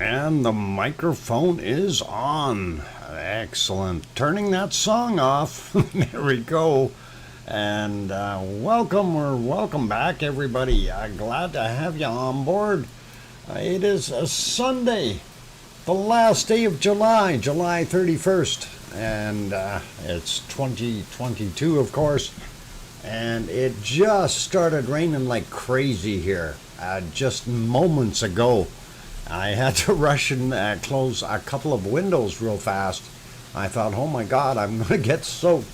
And the microphone is on. Excellent. Turning that song off. There we go. And welcome back, everybody. Glad to have you on board. It is a Sunday, the last day of July, July 31st. And it's 2022, of course. And it just started raining like crazy here just moments ago. I had to rush and close a couple of windows real fast. I thought, oh my God, I'm going to get soaked.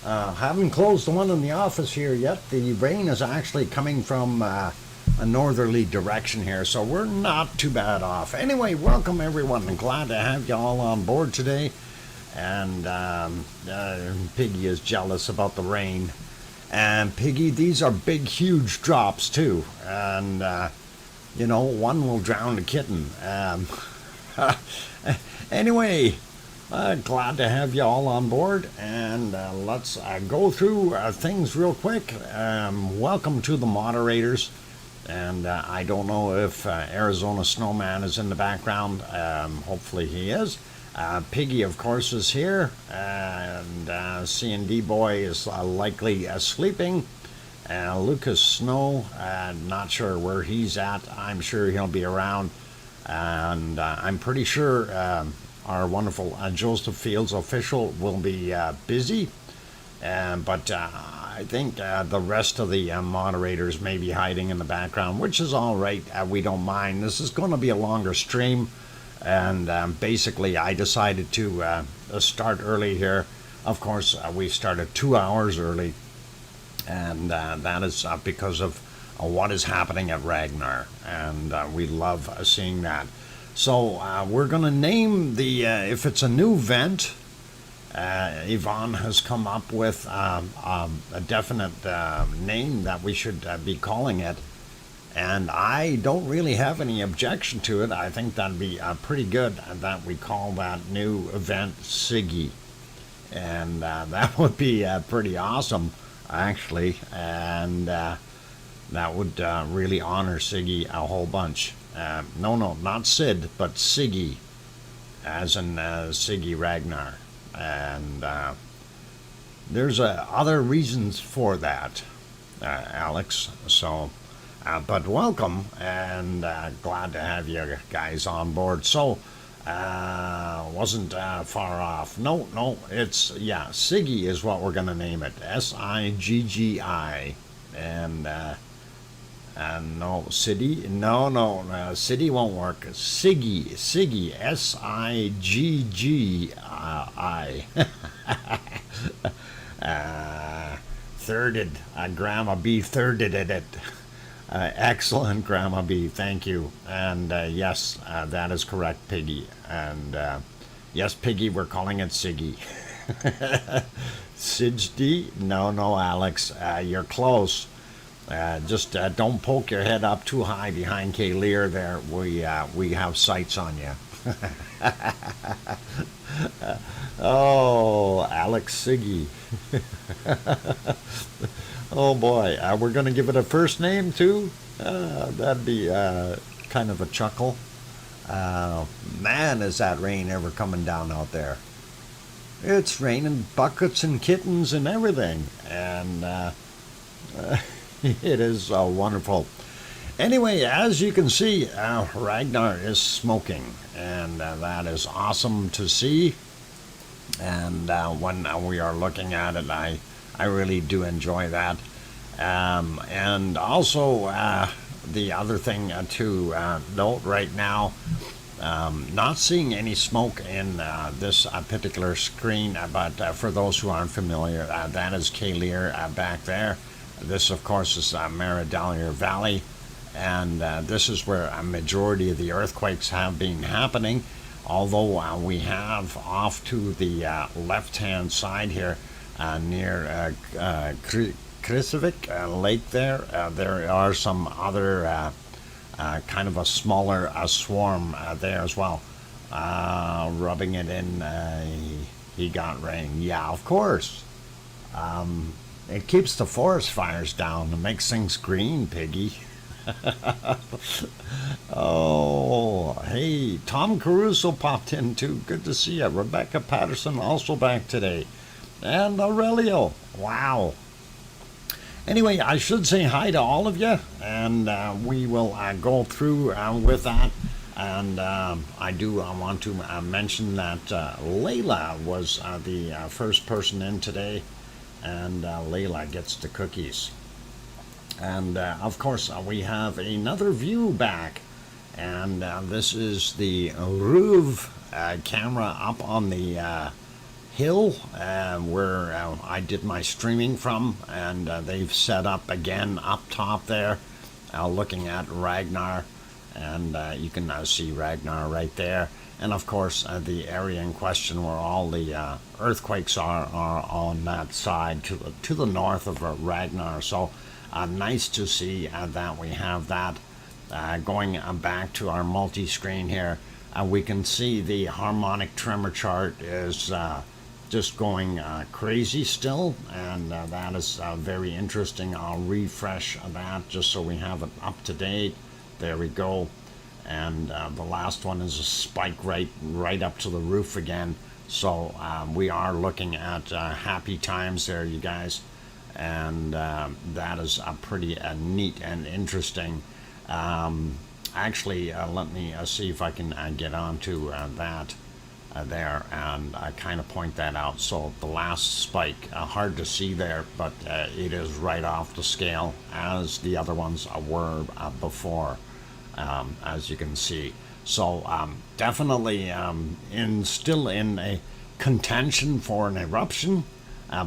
Haven't closed the one in the office here yet. The rain is actually coming from a northerly direction here, so we're not too bad off. Anyway, welcome everyone. I'm glad to have you all on board today. And Piggy is jealous about the rain. And Piggy, these are big, huge drops too. And you know, one will drown the kitten. Anyway, glad to have you all on board, and let's go through things real quick. Welcome to the moderators, and I don't know if Arizona Snowman is in the background. Hopefully he is. Piggy, of course, is here, and C&D Boy is likely sleeping. Lucas Snow, not sure where he's at. I'm sure he'll be around. And I'm pretty sure our wonderful Joseph Fields official will be busy. But I think the rest of the moderators may be hiding in the background, which is all right. We don't mind. This is going to be a longer stream. And basically, I decided to start early here. Of course, we started 2 hours early. And that is because of what is happening at Ragnar, and we love seeing that. So we're going to name the, if it's a new vent, Yvonne has come up with a definite name that we should be calling it, and I don't really have any objection to it. I think that'd be pretty good that we call that new event Siggy, and that would be pretty awesome, actually, and that would really honor Siggy a whole bunch. No, not Sid, but Siggy, as in Siggy Ragnar. And there's other reasons for that, Alex. So, but welcome, and glad to have you guys on board. So, wasn't far off. No, it's, yeah, Siggy is what we're going to name it. Siggi. And no, City? No, City won't work. Siggy, Siggi. Thirded, Grandma B thirded it. Excellent, Grandma B, thank you. And yes, that is correct, Piggy. And yes, Piggy, we're calling it Siggy. Sidgd? No, Alex, you're close. Just don't poke your head up too high behind K. Lear there. We have sights on you. Oh, Alex Siggy. Oh boy, we're going to give it a first name too? That'd be kind of a chuckle. Man, is that rain ever coming down out there. It's raining buckets and kittens and everything. And it is wonderful. Anyway, as you can see, Ragnar is smoking. And that is awesome to see. And when we are looking at it, I really do enjoy that. And also, the other thing to note right now, not seeing any smoke in this particular screen, but for those who aren't familiar, that is K. Lear back there. This, of course, is Maradalier Valley, and this is where a majority of the earthquakes have been happening, although we have off to the left-hand side here, near Kristevik Lake there are some other kind of a smaller swarm there as well. Rubbing it in, he got rain. Yeah, of course. It keeps the forest fires down and makes things green, Piggy. Oh, hey, Tom Caruso popped in too. Good to see you. Rebecca Patterson also back today. And Aurelio. Wow. Anyway, I should say hi to all of you, and we will go through with that. And I want to mention that Layla was the first person in today, and Layla gets the cookies. And of course, we have another view back, and this is the Ruv camera up on the hill where I did my streaming from, and they've set up again up top there, looking at Ragnar, and you can see Ragnar right there. And of course, the area in question where all the earthquakes are on that side to the north of Ragnar. So nice to see that we have that. Going back to our multi-screen here, we can see the harmonic tremor chart is just going crazy still, and that is very interesting. I'll refresh that just so we have it up to date. There we go. And the last one is a spike right up to the roof again. So we are looking at happy times there, you guys. And that is pretty neat and interesting. Actually, let me see if I can get onto that there and kind of point that out. So the last spike, hard to see there, but it is right off the scale as the other ones were before, as you can see. So definitely still in a contention for an eruption,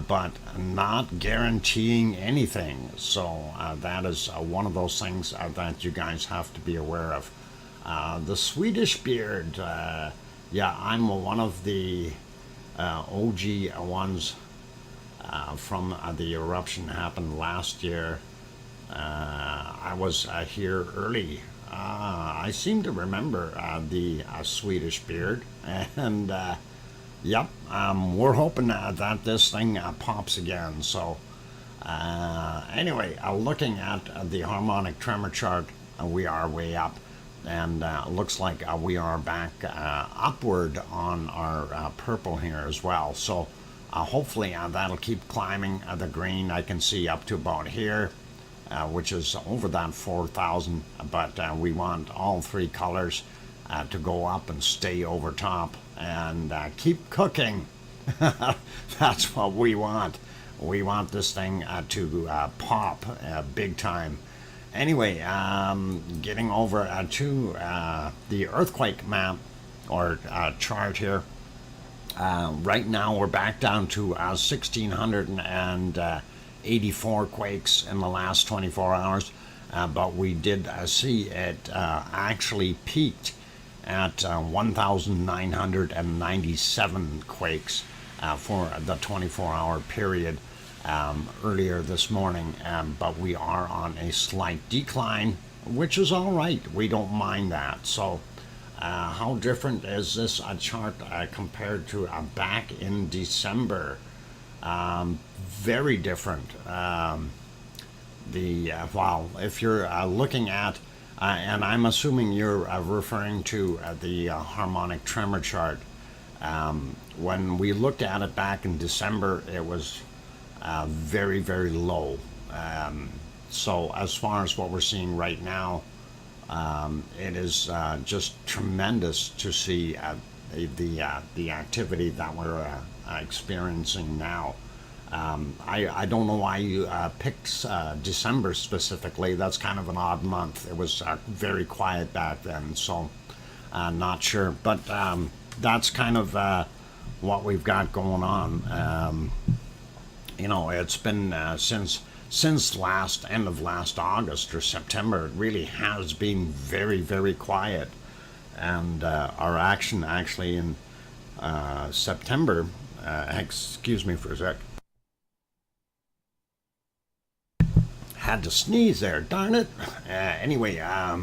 but not guaranteeing anything. So that is one of those things that you guys have to be aware of. The Swedish beard, yeah, I'm one of the OG ones from the eruption happened last year. I was here early. I seem to remember the Swedish beard, and yep, we're hoping that this thing pops again. So anyway, looking at the harmonic tremor chart, we are way up, and looks like we are back upward on our purple here as well. So hopefully that'll keep climbing the green. I can see up to about here, which is over that 4,000, but we want all three colors to go up and stay over top and keep cooking. That's what we want. We want this thing to pop big time. Anyway, getting over to the earthquake map or chart here. Right now we're back down to 1,684 quakes in the last 24 hours, but we did see it actually peaked at 1,997 quakes for the 24-hour period earlier this morning, but we are on a slight decline, which is all right. We don't mind that. So how different is this chart compared to back in December? Very different. Well, if you're looking at, and I'm assuming you're referring to the harmonic tremor chart, when we looked at it back in December, it was very, very low. So as far as what we're seeing right now, it is just tremendous to see the activity that we're experiencing now. I don't know why you picked December specifically. That's kind of an odd month. It was very quiet back then, so not sure. But that's kind of what we've got going on. You know, it's been since end of last August or September. It really has been very, very quiet, and our action actually in September. Excuse me for a sec. Had to sneeze there, darn it. Anyway, our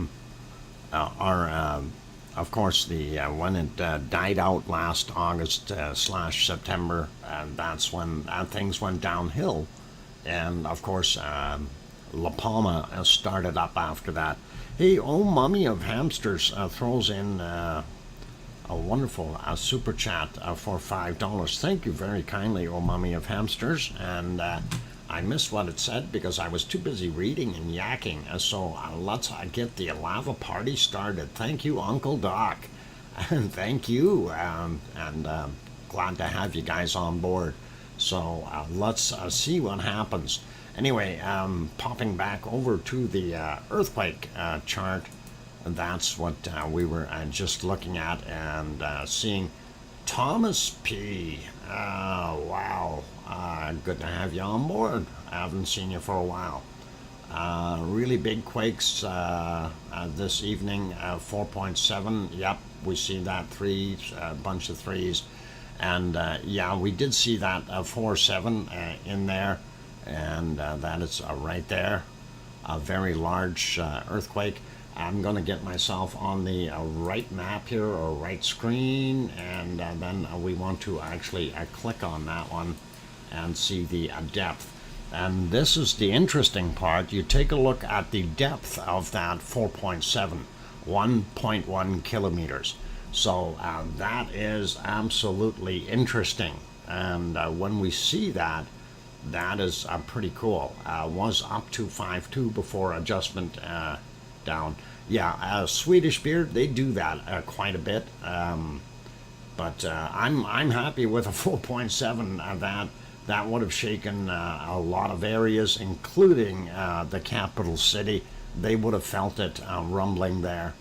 of course, the when it died out last August / September, that's when things went downhill, and of course, La Palma started up after that. Hey, oh, Mummy of Hamsters throws in a wonderful super chat for $5. Thank you very kindly, oh, Mummy of Hamsters. And I missed what it said because I was too busy reading and yakking. So let's get the lava party started. Thank you, Uncle Doc. And thank you. Glad to have you guys on board. So let's see what happens. Anyway, popping back over to the earthquake chart, that's what we were just looking at and seeing. Thomas P. Wow. Good to have you on board. I haven't seen you for a while. Really big quakes this evening, 4.7. Yep, we see that threes, a bunch of threes. And yeah, we did see that 4.7 in there. And that is right there. A very large earthquake. I'm going to get myself on the right map here, or right screen, and then we want to actually click on that one and see the depth. And this is the interesting part. You take a look at the depth of that 4.7, 1.1 kilometers. So that is absolutely interesting. And when we see that, that is pretty cool. Was up to 5.2 before adjustment down. Yeah, Swedish beard, they do that quite a bit. But I'm happy with a 4.7. That would have shaken a lot of areas, including the capital city. They would have felt it rumbling there.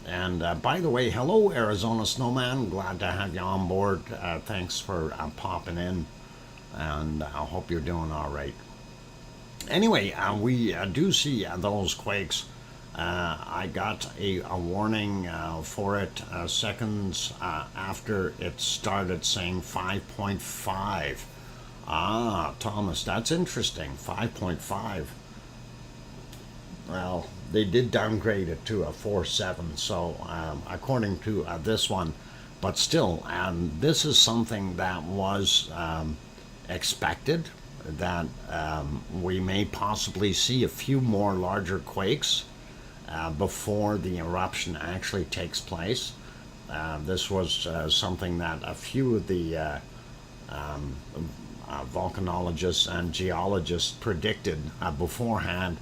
And by the way, hello, Arizona Snowman. Glad to have you on board. Thanks for popping in. And I hope you're doing all right. Anyway, we do see those quakes. I got a warning for it seconds after it started, saying 5.5. Ah, Thomas, that's interesting. 5.5. Well, they did downgrade it to a 4.7, so according to this one. But still, this is something that was expected, that we may possibly see a few more larger quakes before the eruption actually takes place. This was something that a few of the volcanologists and geologists predicted beforehand,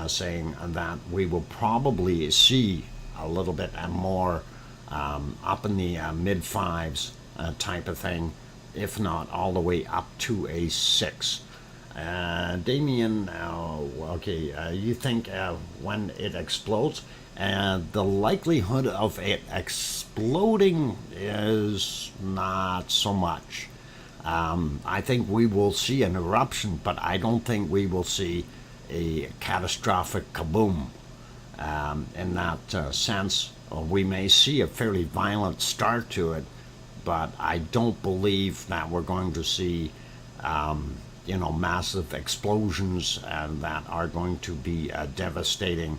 saying that we will probably see a little bit more up in the mid fives type of thing, if not all the way up to a 6. Damien, okay, you think when it explodes, the likelihood of it exploding is not so much. I think we will see an eruption, but I don't think we will see a catastrophic kaboom. In that sense, we may see a fairly violent start to it, but I don't believe that we're going to see massive explosions that are going to be devastating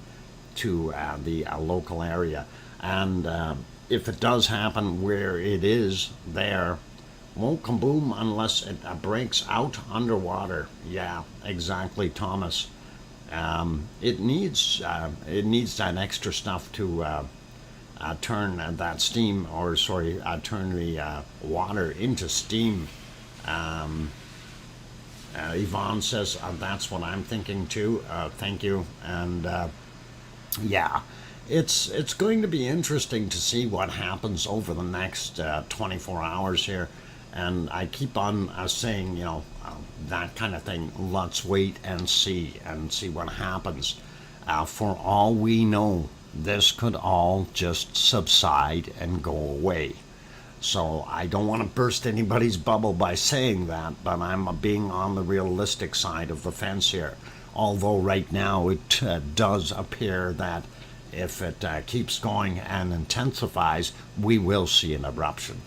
to the local area. And if it does happen where it is there, won't kaboom unless it breaks out underwater. Yeah, exactly, Thomas. It needs that extra stuff to turn that steam, or sorry, turn the water into steam. Yvonne says that's what I'm thinking too. Thank you. And yeah, it's going to be interesting to see what happens over the next 24 hours here. And I keep on saying, that kind of thing. Let's wait and see what happens. For all we know, this could all just subside and go away. So I don't want to burst anybody's bubble by saying that, but I'm being on the realistic side of the fence here. Although right now it does appear that if it keeps going and intensifies, we will see an eruption.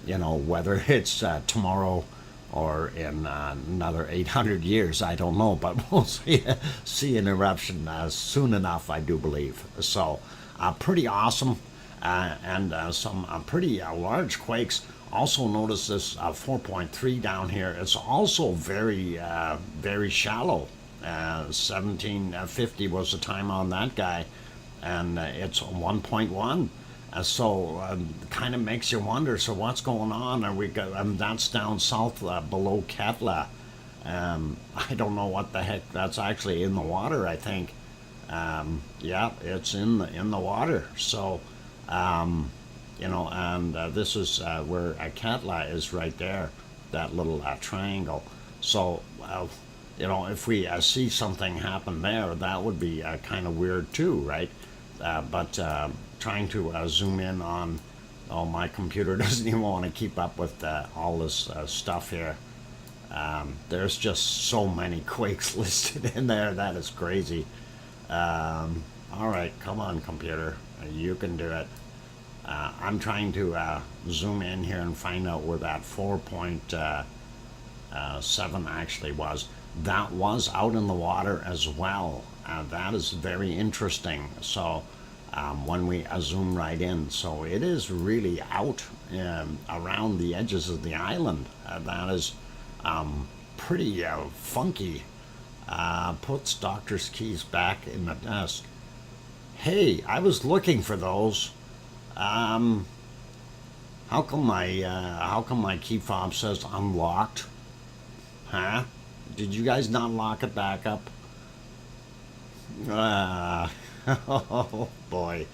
Whether it's tomorrow or in another 800 years, I don't know, but we'll see an eruption soon enough, I do believe. So pretty awesome. And some pretty large quakes. Also notice this 4.3 down here. It's also very, very shallow. 1750 was the time on that guy, and it's 1.1. Kind of makes you wonder. So what's going on? Are we? That's down south below Katla. I don't know what the heck. That's actually in the water, I think. Yeah, it's in the water. So, and this is where Katla is right there, that little triangle. So, if we see something happen there, that would be kind of weird too, right? But trying to zoom in on, oh, my computer doesn't even want to keep up with all this stuff here. There's just so many quakes listed in there. That is crazy. All right, come on, computer. You can do it. I'm trying to zoom in here and find out where that 4.7 actually was. That was out in the water as well. That is very interesting. So when we zoom right in, so it is really out around the edges of the island. That is pretty funky. Puts doctor's keys back in the desk. Hey, I was looking for those. How come my key fob says unlocked? Huh? Did you guys not lock it back up? Oh boy.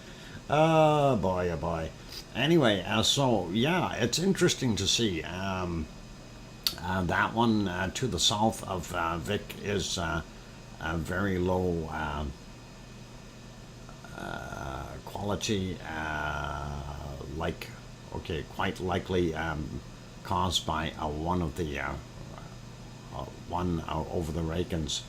Oh boy, oh boy. Anyway, so yeah, it's interesting to see. That one to the south of Vic is a very low quality, quite likely caused by one of the one over the Rakens.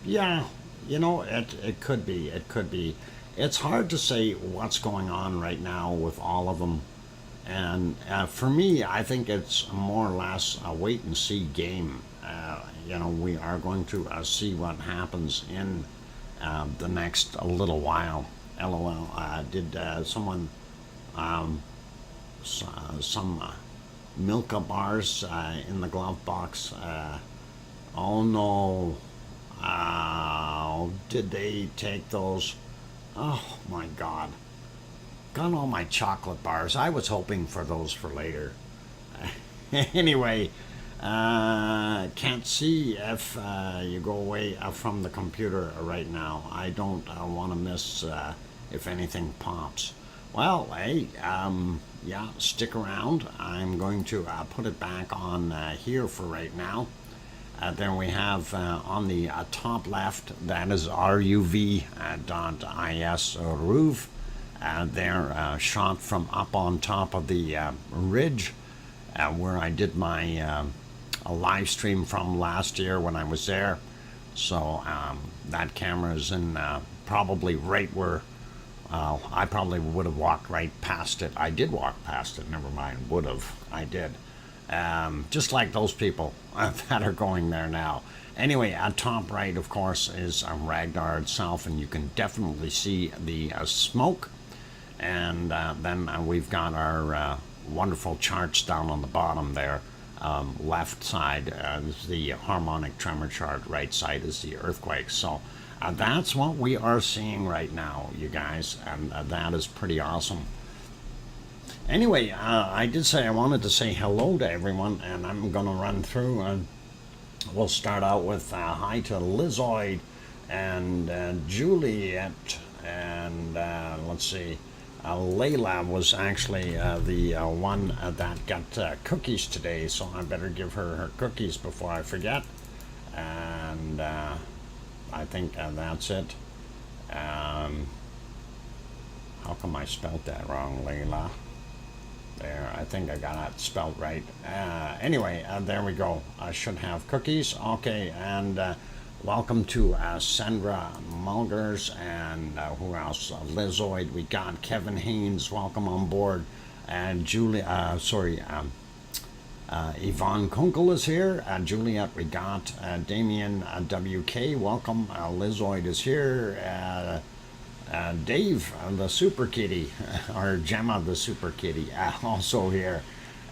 Yeah, it could be. It could be. It's hard to say what's going on right now with all of them. And for me, I think it's more or less a wait and see game. We are going to see what happens in the next little while. LOL. Did someone some Milka bars in the glove box? Oh no! Did they take those? Oh my God! Got all my chocolate bars. I was hoping for those for later. Anyway, can't see if you go away from the computer right now. I don't want to miss if anything pops. Well, hey, yeah, stick around. I'm going to put it back on here for right now. Then we have on the top left, that is RUV.is RUV. They're shot from up on top of the ridge where I did my a live stream from last year when I was there. So that camera is in probably right where I probably would have walked right past it. I did walk past it, never mind, would have. I did. Just like those people that are going there now. Anyway, at top right, of course, is Ragnar itself, and you can definitely see the smoke. And then we've got our wonderful charts down on the bottom there. Left side is the harmonic tremor chart, right side is the earthquake. So that's what we are seeing right now, you guys, and that is pretty awesome. Anyway, I did say I wanted to say hello to everyone, and I'm going to run through, and we'll start out with hi to Lizoid and Juliet, and let's see, Layla was actually the one that got cookies today, so I better give her her cookies before I forget. And I think that's it. How come I spelled that wrong, Layla? There, I think I got it spelled right. Anyway, there we go. I should have cookies. Okay, and welcome to Sandra Mulgers, and who else? Lizoid. We got Kevin Haynes. Welcome on board. And Yvonne Kunkel is here. Juliet, we got Damien WK. Welcome. Lizoid is here. Dave, the Super Kitty, or Gemma, the Super Kitty, also here.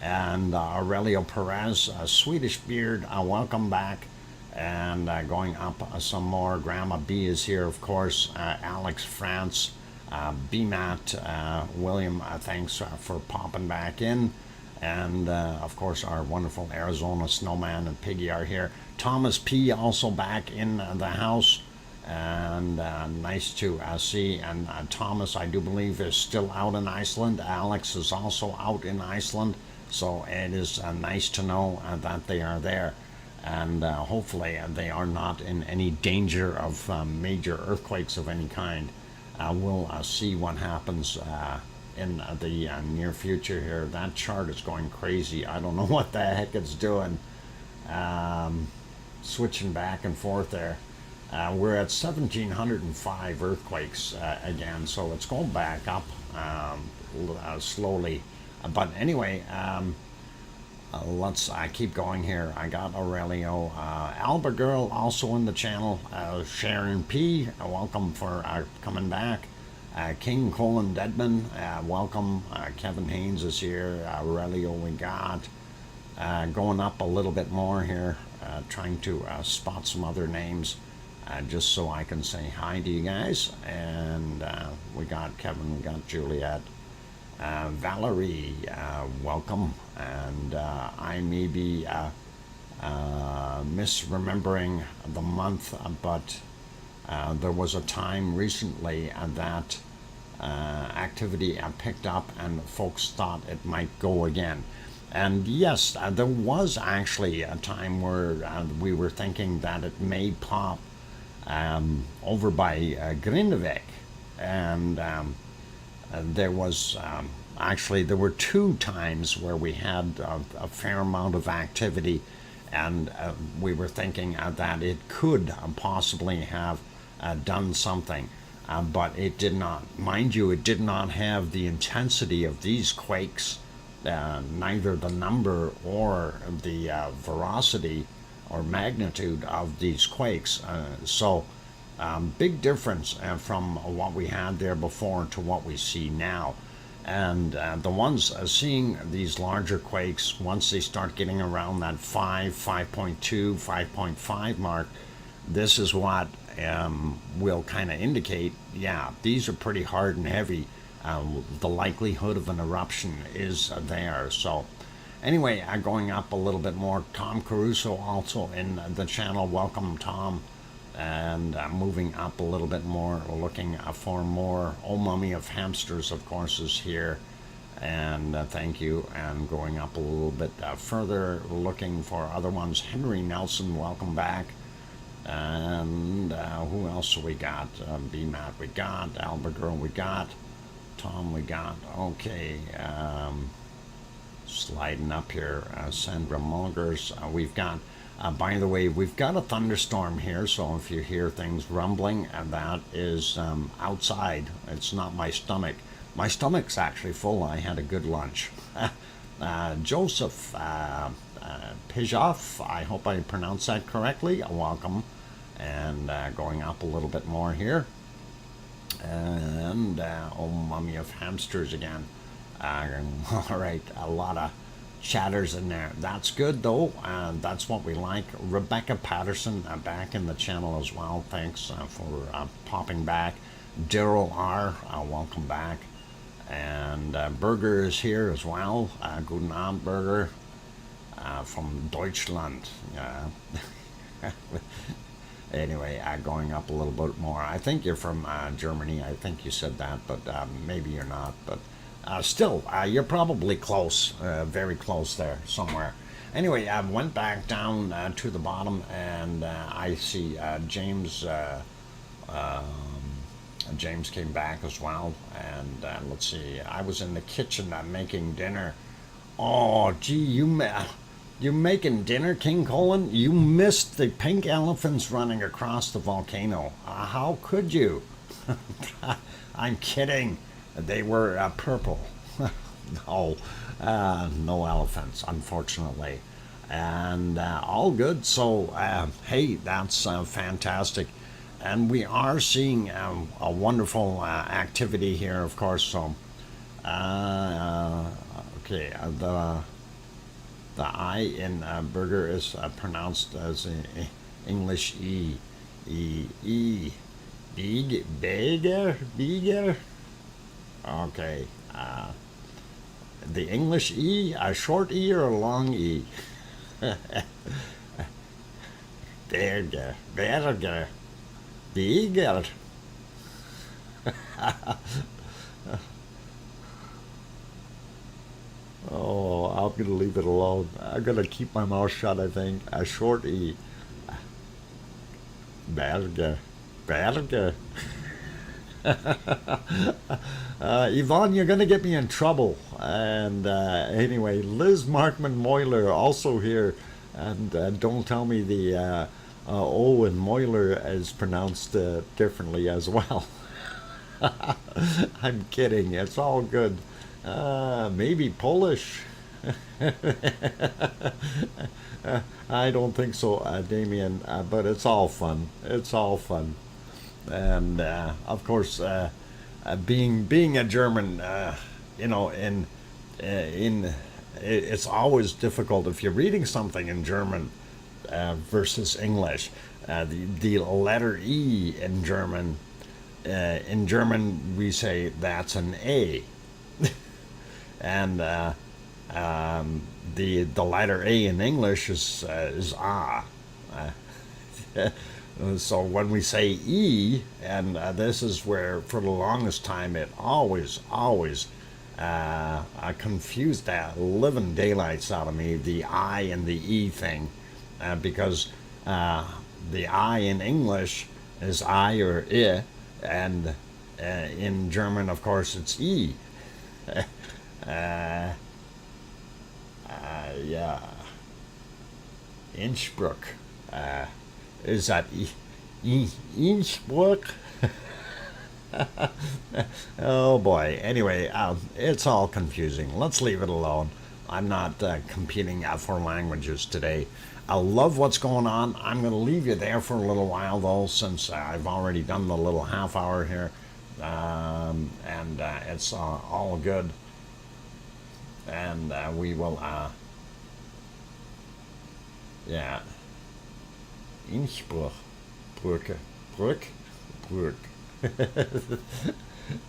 And Aurelio Perez, Swedish Beard, welcome back. and going up some more. Grandma B is here, of course. Alex France, BMAT, William, thanks for popping back in. And of course, our wonderful Arizona Snowman and Piggy are here. Thomas P also back in the house, and nice to see. And Thomas, I do believe, is still out in Iceland. Alex is also out in Iceland, so it is nice to know that they are there. And hopefully they are not in any danger of major earthquakes of any kind. We'll see what happens in the near future here. That chart is going crazy. I don't know what the heck it's doing. Switching back and forth there. We're at 1,705 earthquakes again, so it's going back up slowly. But anyway, let's keep going here. I got Aurelio, Alba Girl also in the channel, Sharon P, welcome for coming back. King Colin Deadman, welcome. Kevin Haynes is here. Aurelio, we got. Going up a little bit more here, trying to spot some other names, just so I can say hi to you guys. And we got Kevin, we got Juliet. Valerie, welcome. And I may be misremembering the month, but there was a time recently that activity picked up and folks thought it might go again. And yes, there was actually a time where we were thinking that it may pop over by Grindavik. And there was actually, there were 2 times where we had a fair amount of activity, and we were thinking that it could possibly have done something, but it did not. Mind you, it did not have the intensity of these quakes, neither the number or the veracity or magnitude of these quakes. So big difference from what we had there before to what we see now. And the ones seeing these larger quakes, once they start getting around that 5.2, 5.5 mark, this is what will kind of indicate, yeah, these are pretty hard and heavy. The likelihood of an eruption is there. So anyway, going up a little bit more, Tom Caruso also in the channel. Welcome, Tom. And moving up a little bit more, looking for more. Oh Mummy of Hamsters, of course, is here. And thank you. And going up a little bit further, looking for other ones. Henry Nelson, welcome back. And who else we got? BMAT we got. Alba Girl we got. Tom we got. Okay. Sliding up here. Sandra Mulgers. We've got... by the way, we've got a thunderstorm here, so if you hear things rumbling, that is outside. It's not my stomach. My stomach's actually full. I had a good lunch. Joseph Pijoff, I hope I pronounced that correctly. Welcome. And going up a little bit more here. And oh, Mummy of Hamsters again. All right, a lot of chatters in there. That's good though, and that's what we like. Rebecca Patterson back in the channel as well. Thanks for popping back. Daryl R, welcome back. And Berger is here as well. Guten Abend, Berger, from Deutschland. Anyway, going up a little bit more. I think you're from Germany. I think you said that, but maybe you're not. But still, you're probably close, very close there somewhere. Anyway, I went back down to the bottom, and I see James. James came back as well, and let's see. I was in the kitchen making dinner. Oh, gee, you're making dinner, King Colin? You missed the pink elephants running across the volcano. How could you? I'm kidding. They were purple. No, no elephants, unfortunately. And all good. So, hey, that's fantastic. And we are seeing a wonderful activity here, of course. So, okay, the I in burger is pronounced as English E. E. Beger? Okay. The English E, a short E or a long E? Berger. Beger. Oh, I'm going to leave it alone. I'm going to keep my mouth shut, I think. A short E. Berger. Yvonne, you're going to get me in trouble. And anyway, Liz Markman Moyler also here. And don't tell me the O in Moyler is pronounced differently as well. I'm kidding. It's all good. Maybe Polish. I don't think so, Damien, but it's all fun. It's all fun. And of course, being a German, you know, it's always difficult if you're reading something in German versus English. The letter E in German. In German, we say that's an A, and the letter A in English is A. So when we say E, and this is where for the longest time it always confused the living daylights out of me, the I and the E thing, because the I in English is I or I, and in German, of course, it's E. Yeah. Innsbruck. Is that Innsbruck? Oh boy. Anyway, it's all confusing. Let's leave it alone. I'm not competing for languages today. I love what's going on. I'm going to leave you there for a little while, though, since I've already done the little half hour here. And it's all good. And we will, yeah. Innsbruck. Brück.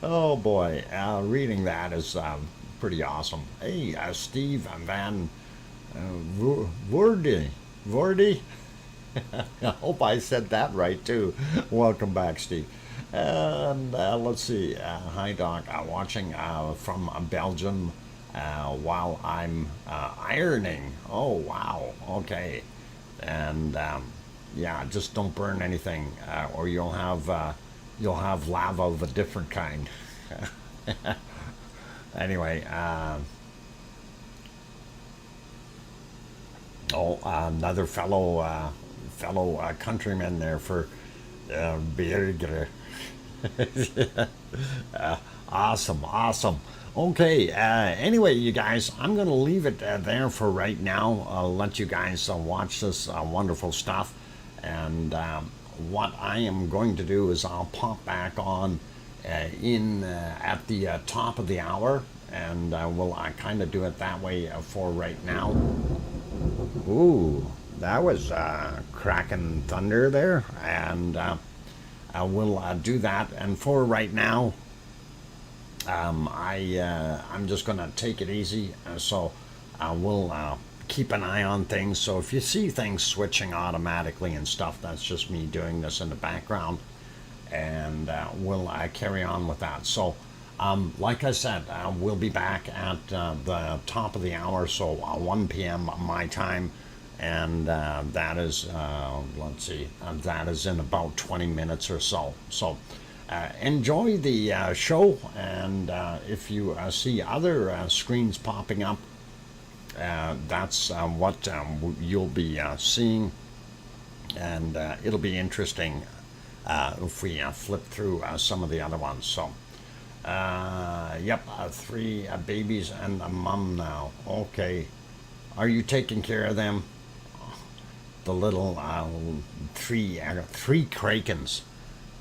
Oh boy, reading that is pretty awesome. Hey, Steve Van Voorde. I hope I said that right too. Welcome back, Steve. And let's see. Hi, Doc. Watching from Belgium while I'm ironing. Oh, wow. Okay. And yeah, just don't burn anything, or you'll have lava of a different kind. Anyway. Another fellow countryman there for Birger. Awesome. Okay, anyway, you guys, I'm going to leave it there for right now. I'll let you guys watch this wonderful stuff. And what I am going to do is I'll pop back on at the top of the hour. And we'll kind of do it that way for right now. Ooh, that was cracking thunder there, and I will do that. And for right now, I'm just gonna take it easy. So I will keep an eye on things. So if you see things switching automatically and stuff, that's just me doing this in the background, and we'll carry on with that. So. Like I said, we'll be back at the top of the hour, so 1 p.m. my time, and that is, let's see, that is in about 20 minutes or so. So enjoy the show, and if you see other screens popping up, that's what you'll be seeing, and it'll be interesting if we flip through some of the other ones. So. Yep, 3 babies and a mum now. Okay. Are you taking care of them? The little three krakens.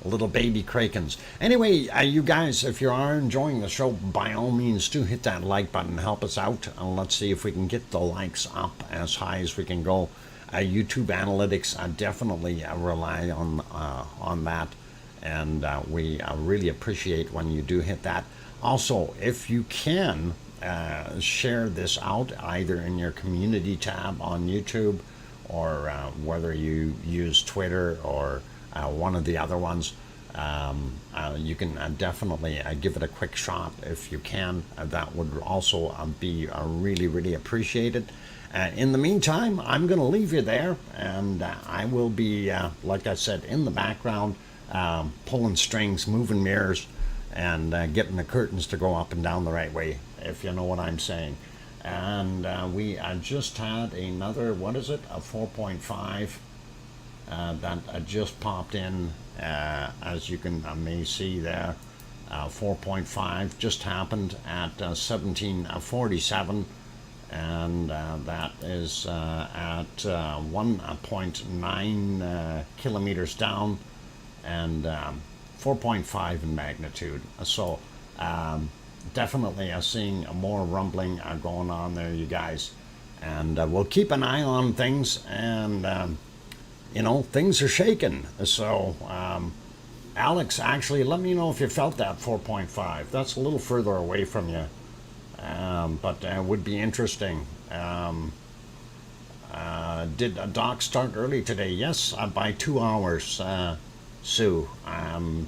Little baby krakens. Anyway, you guys, if you are enjoying the show, by all means do hit that like button. Help us out. And let's see if we can get the likes up as high as we can go. YouTube analytics, definitely rely on that, and we really appreciate when you do hit that. Also, if you can share this out either in your community tab on YouTube, or whether you use Twitter or one of the other ones, you can definitely give it a quick shot if you can. That would also be really, really appreciated. In the meantime, I'm going to leave you there, and I will be, like I said, in the background, pulling strings, moving mirrors, and getting the curtains to go up and down the right way, if you know what I'm saying. And we just had another, what is it, a 4.5 that just popped in, as you can may see there. 4.5 just happened at 1747, and that is at 1.9 kilometers down, and 4.5 in magnitude. So definitely seeing more rumbling going on there, you guys. And we'll keep an eye on things, and things are shaking. So Alex, actually, let me know if you felt that 4.5. That's a little further away from you, but would be interesting. Did a dock start early today? Yes, by 2 hours, Sue.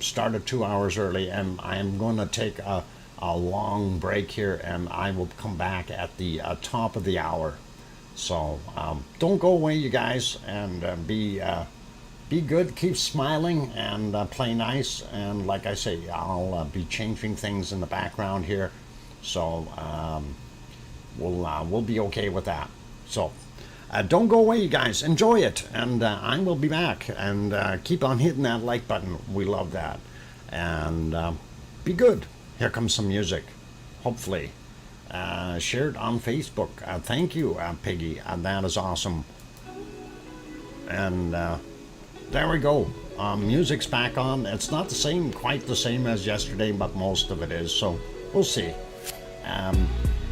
Started 2 hours early, and I am going to take a long break here, and I will come back at the top of the hour. So don't go away, you guys, and be good, keep smiling, and play nice. And like I say, I'll be changing things in the background here, so we'll be okay with that. So don't go away, you guys. Enjoy it, and I will be back. And keep on hitting that like button. We love that. And be good. Here comes some music, hopefully. Share it on Facebook. Thank you, Piggy. That is awesome. And there we go. Music's back on. It's not the same, quite the same as yesterday, but most of it is. So we'll see.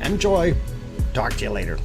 Enjoy. Talk to you later.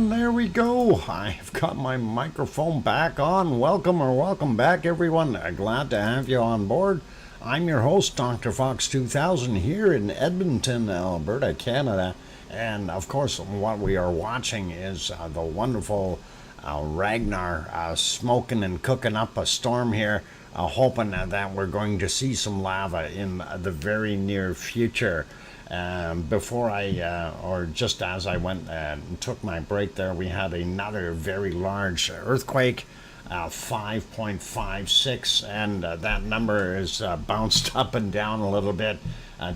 And there we go. I've got my microphone back on. Welcome back, everyone. Glad to have you on board. I'm your host, DrFox2000, here in Edmonton, Alberta, Canada. And of course, what we are watching is the wonderful Ragnar smoking and cooking up a storm here, hoping that we're going to see some lava in the very near future. Before or just as I went and took my break there, we had another very large earthquake, 5.56, and that number is bounced up and down a little bit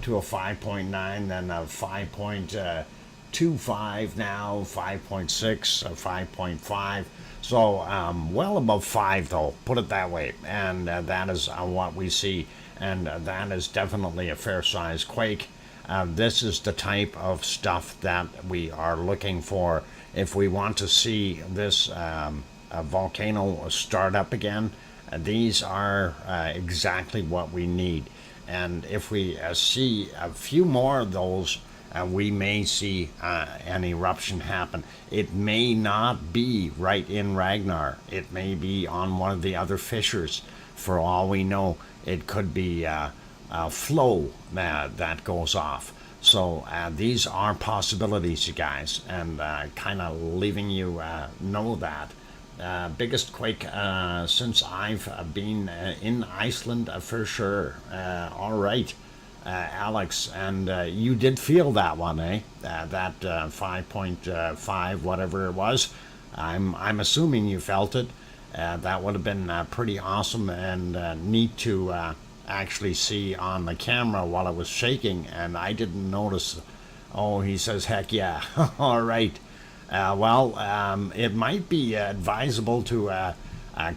to a 5.9, then a 5.25 now, 5.6, 5.5. So well above 5, though, put it that way. And that is what we see, and that is definitely a fair-sized quake. This is the type of stuff that we are looking for if we want to see this volcano start up again. These are exactly what we need. And if we see a few more of those, we may see an eruption happen. It may not be right in Ragnar. It may be on one of the other fissures. For all we know, it could be flow that goes off. So these are possibilities, you guys, and kind of leaving you know that. Biggest quake since I've been in Iceland, for sure. All right, Alex, and you did feel that one, eh? That 5.5, whatever it was. I'm assuming you felt it. That would have been pretty awesome and neat to actually see on the camera while it was shaking, and I didn't notice. Oh, he says, heck yeah. All right. It might be advisable to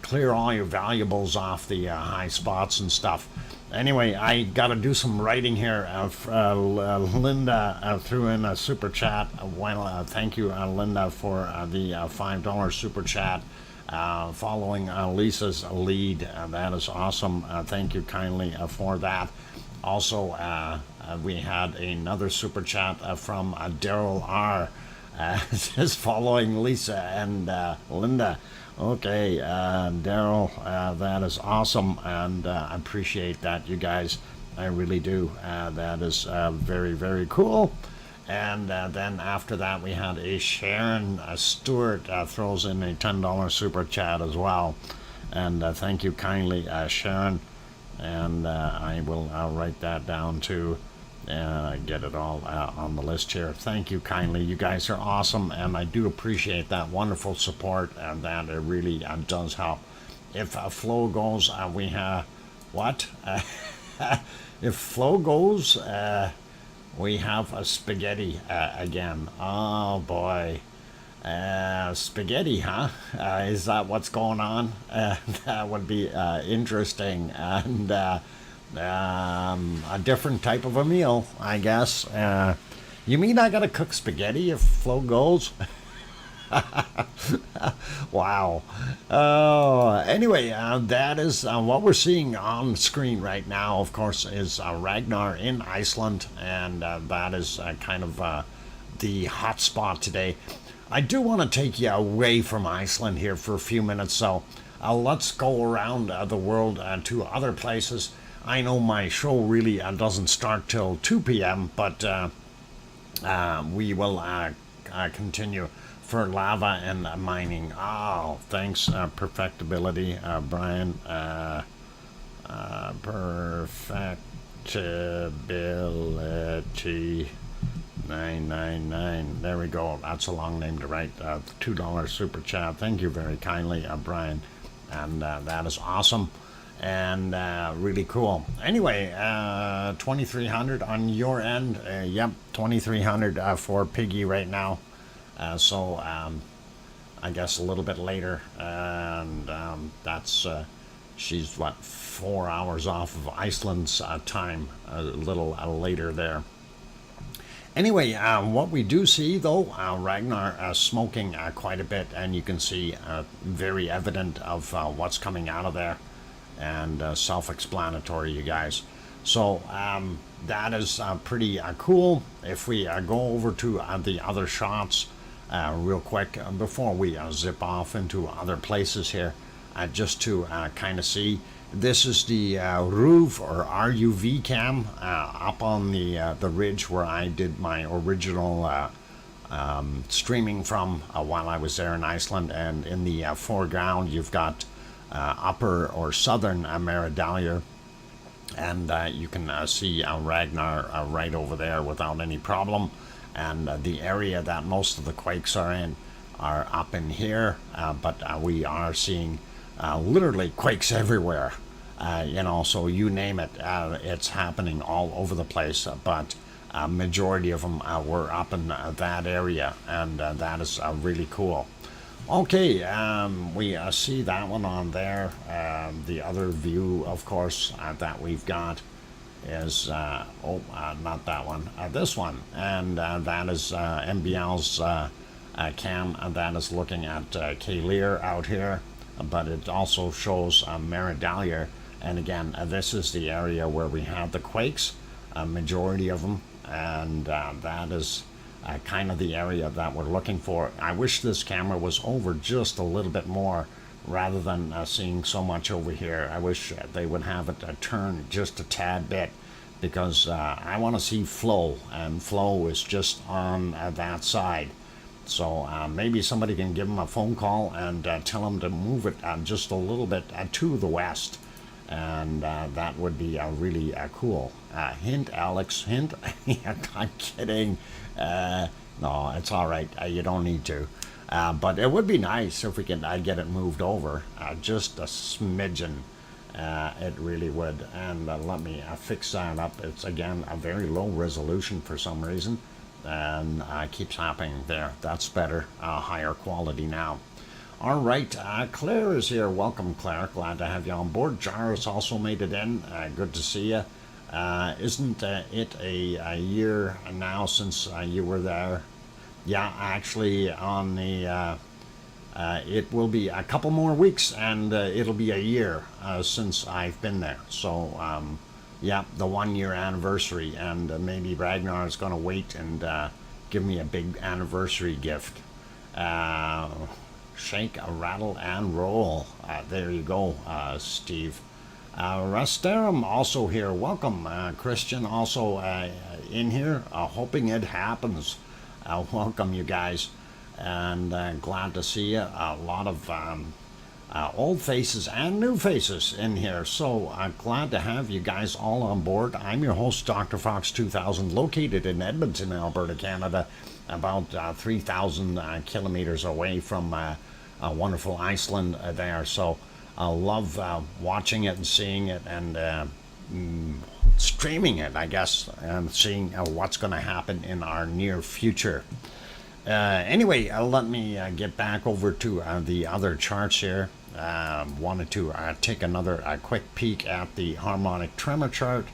clear all your valuables off the high spots and stuff. Anyway, I got to do some writing here. Linda threw in a super chat. Thank you, Linda, for the $5 super chat. Following Lisa's lead. That is awesome. Thank you kindly for that. Also, we had another super chat from Daryl R. Just following Lisa and Linda. Okay, Daryl, that is awesome, and I appreciate that, you guys. I really do. That is very, very cool. And then after that, we had a Sharon Stewart throws in a $10 super chat as well. And thank you kindly, Sharon. And I will write that down too. And get it all on the list here. Thank you kindly. You guys are awesome. And I do appreciate that wonderful support. And that it really does help. If flow goes, we have... What? If flow goes... we have a spaghetti again. Oh boy. Spaghetti, huh? Is that what's going on? That would be interesting. And a different type of a meal, I guess. You mean I gotta cook spaghetti if flow goes? Wow. Anyway, that is what we're seeing on screen right now, of course, is Ragnar in Iceland, and that is kind of the hot spot today. I do want to take you away from Iceland here for a few minutes, so let's go around the world to other places. I know my show really doesn't start till 2 p.m., but we will continue for lava and mining. Oh, thanks, Perfectibility, Brian. Perfectibility 999. There we go. That's a long name to write. $2 super chat. Thank you very kindly, Brian. And that is awesome and really cool. Anyway, 2300 on your end. Yep, 2300 for Piggy right now. So I guess a little bit later, and that's she's what, 4 hours off of Iceland's time, a little later there. Anyway, what we do see though, Ragnar smoking quite a bit, and you can see very evident of what's coming out of there, and self-explanatory, you guys. So that is pretty cool. If we go over to the other shots, real quick before we zip off into other places here, just to kind of see. This is the RUV or RUV cam up on the ridge where I did my original streaming from while I was there in Iceland. And in the foreground, you've got upper or southern Meridalia, and you can see Ragnar right over there without any problem. And the area that most of the quakes are in are up in here, but we are seeing literally quakes everywhere. So you name it, it's happening all over the place. But majority of them were up in that area, and that is really cool. Okay, we see that one on there. The other view, of course, that we've got is not that one, this one, and that is MBL's cam, and that is looking at Lear out here, but it also shows Meridalia. And again, this is the area where we have the quakes, a majority of them, and that is kind of the area that we're looking for. I wish this camera was over just a little bit more rather than seeing so much over here. I wish they would have it turn just a tad bit, because I want to see flow, and flow is just on that side. So maybe somebody can give them a phone call and tell them to move it just a little bit to the west, and that would be really cool. Hint, Alex, hint. I'm kidding. No, it's all right. You don't need to. But it would be nice if we can get it moved over just a smidgen. It really would. And let me fix that up. It's, again, a very low resolution for some reason, and keeps happening there. That's better. Higher quality now. All right, Claire is here. Welcome, Claire. Glad to have you on board. Jairus also made it in. Good to see you. Isn't it a year now since you were there? Yeah, actually, on the it will be a couple more weeks, and it'll be a year since I've been there. So, yeah, the 1 year anniversary, and maybe Ragnar is going to wait and give me a big anniversary gift. Shake, rattle, and roll. There you go, Steve. Rasterum also here. Welcome, Christian, also in here. Hoping it happens. Welcome, you guys, and glad to see you. A lot of old faces and new faces in here, so glad to have you guys all on board. I'm your host, DrFox2000, located in Edmonton, Alberta, Canada, about 3,000 kilometers away from wonderful Iceland there. So I love watching it and seeing it, and streaming it, I guess, and seeing what's going to happen in our near future. Anyway, let me get back over to the other charts here. Wanted to take another quick peek at the harmonic tremor chart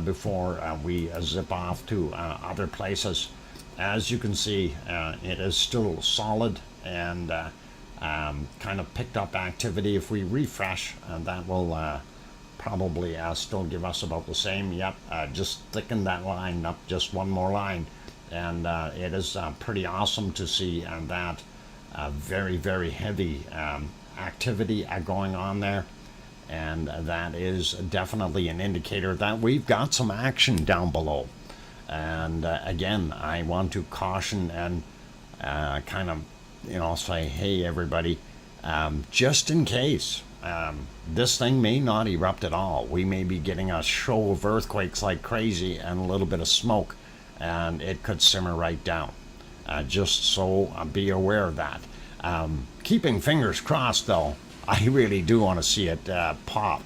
before we zip off to other places. As you can see, it is still solid, and kind of picked up activity. If we refresh, that will probably still give us about the same. Yep, just thicken that line up just one more line, and it is pretty awesome to see that very, very heavy activity going on there, and that is definitely an indicator that we've got some action down below. And again, I want to caution and kind of say, hey everybody, just in case this thing may not erupt at all. We may be getting a show of earthquakes like crazy and a little bit of smoke, and it could simmer right down. Just so be aware of that. Keeping fingers crossed, though, I really do want to see it pop,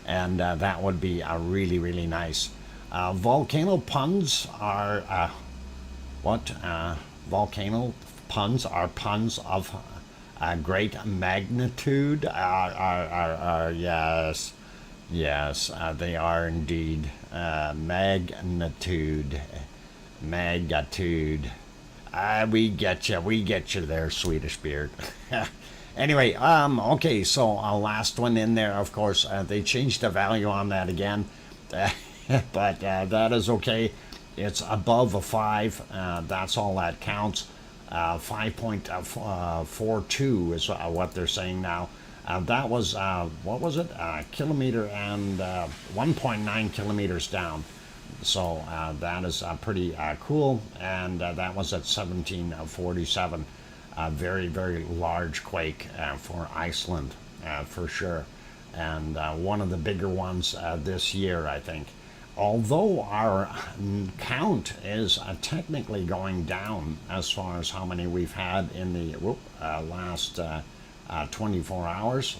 and that would be really, really nice. Volcano puns are volcano puns are puns of great magnitude. Yes, they are indeed. Magnitude. We get you there, Swedish beard. Anyway, okay, so last one in there, of course, they changed the value on that again, but that is okay. It's above a 5, that's all that counts. 5.42 is what they're saying now. That was, what was it? Kilometer and 1.9 kilometers down. So that is pretty cool. And that was at 1747. Very, very large quake for Iceland, for sure. And one of the bigger ones this year, I think. Although our count is technically going down as far as how many we've had in the last 24 hours.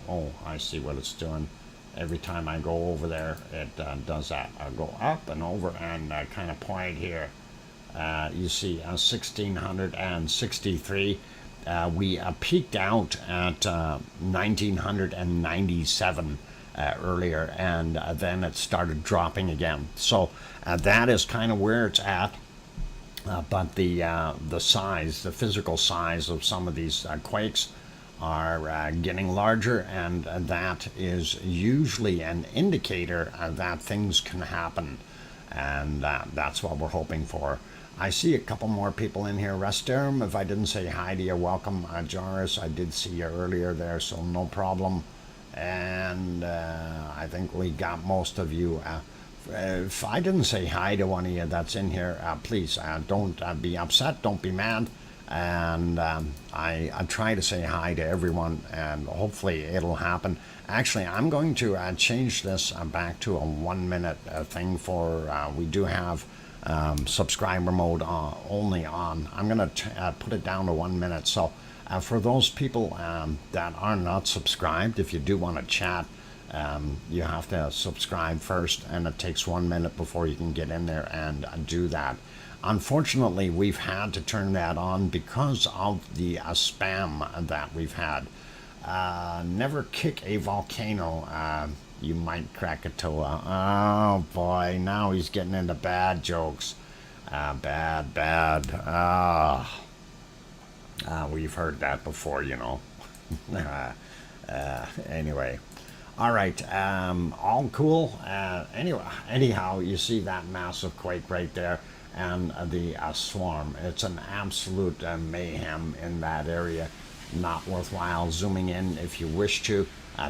Oh, I see what it's doing. Every time I go over there, it does that. I go up and over and kind of point here. You see 1663. We peaked out at 1997 earlier, and then it started dropping again. So that is kind of where it's at. But the size, the physical size of some of these quakes are getting larger, and that is usually an indicator that things can happen, and that's what we're hoping for. I see a couple more people in here. Resterum, if I didn't say hi to you, welcome. Joris, I did see you earlier there, so no problem. And I think we got most of you. If I didn't say hi to one of you that's in here, please don't be upset, don't be mad. And I try to say hi to everyone, and hopefully it'll happen. Actually, I'm going to change this back to a 1 minute thing for, we do have subscriber mode only on. I'm going to put it down to 1 minute. So for those people that are not subscribed, if you do want to chat, you have to subscribe first, and it takes 1 minute before you can get in there and do that. Unfortunately, we've had to turn that on because of the spam that we've had. Never kick a volcano. You might crack a toe. Oh boy, now he's getting into bad jokes. Bad. We've heard that before, you know. Anyway. All right, all cool. Anyhow, you see that massive quake right there, and the swarm. It's an absolute mayhem in that area. Not worthwhile zooming in. If you wish to,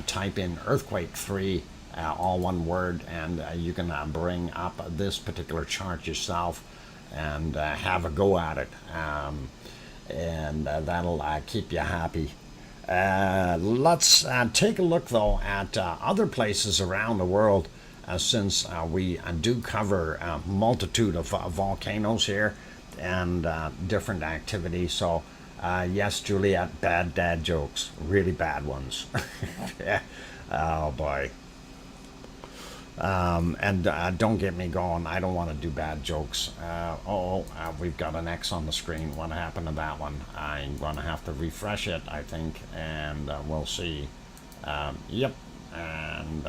type in earthquake 3, all one word, and you can bring up this particular chart yourself and have a go at it. And that'll keep you happy. Let's take a look, though, at other places around the world, since we do cover a multitude of volcanoes here and different activities. So, yes, Juliet, bad dad jokes, really bad ones. Oh, boy. And don't get me going. I don't want to do bad jokes. We've got an X on the screen. What happened to that one? I'm going to have to refresh it, I think, and we'll see. Yep. And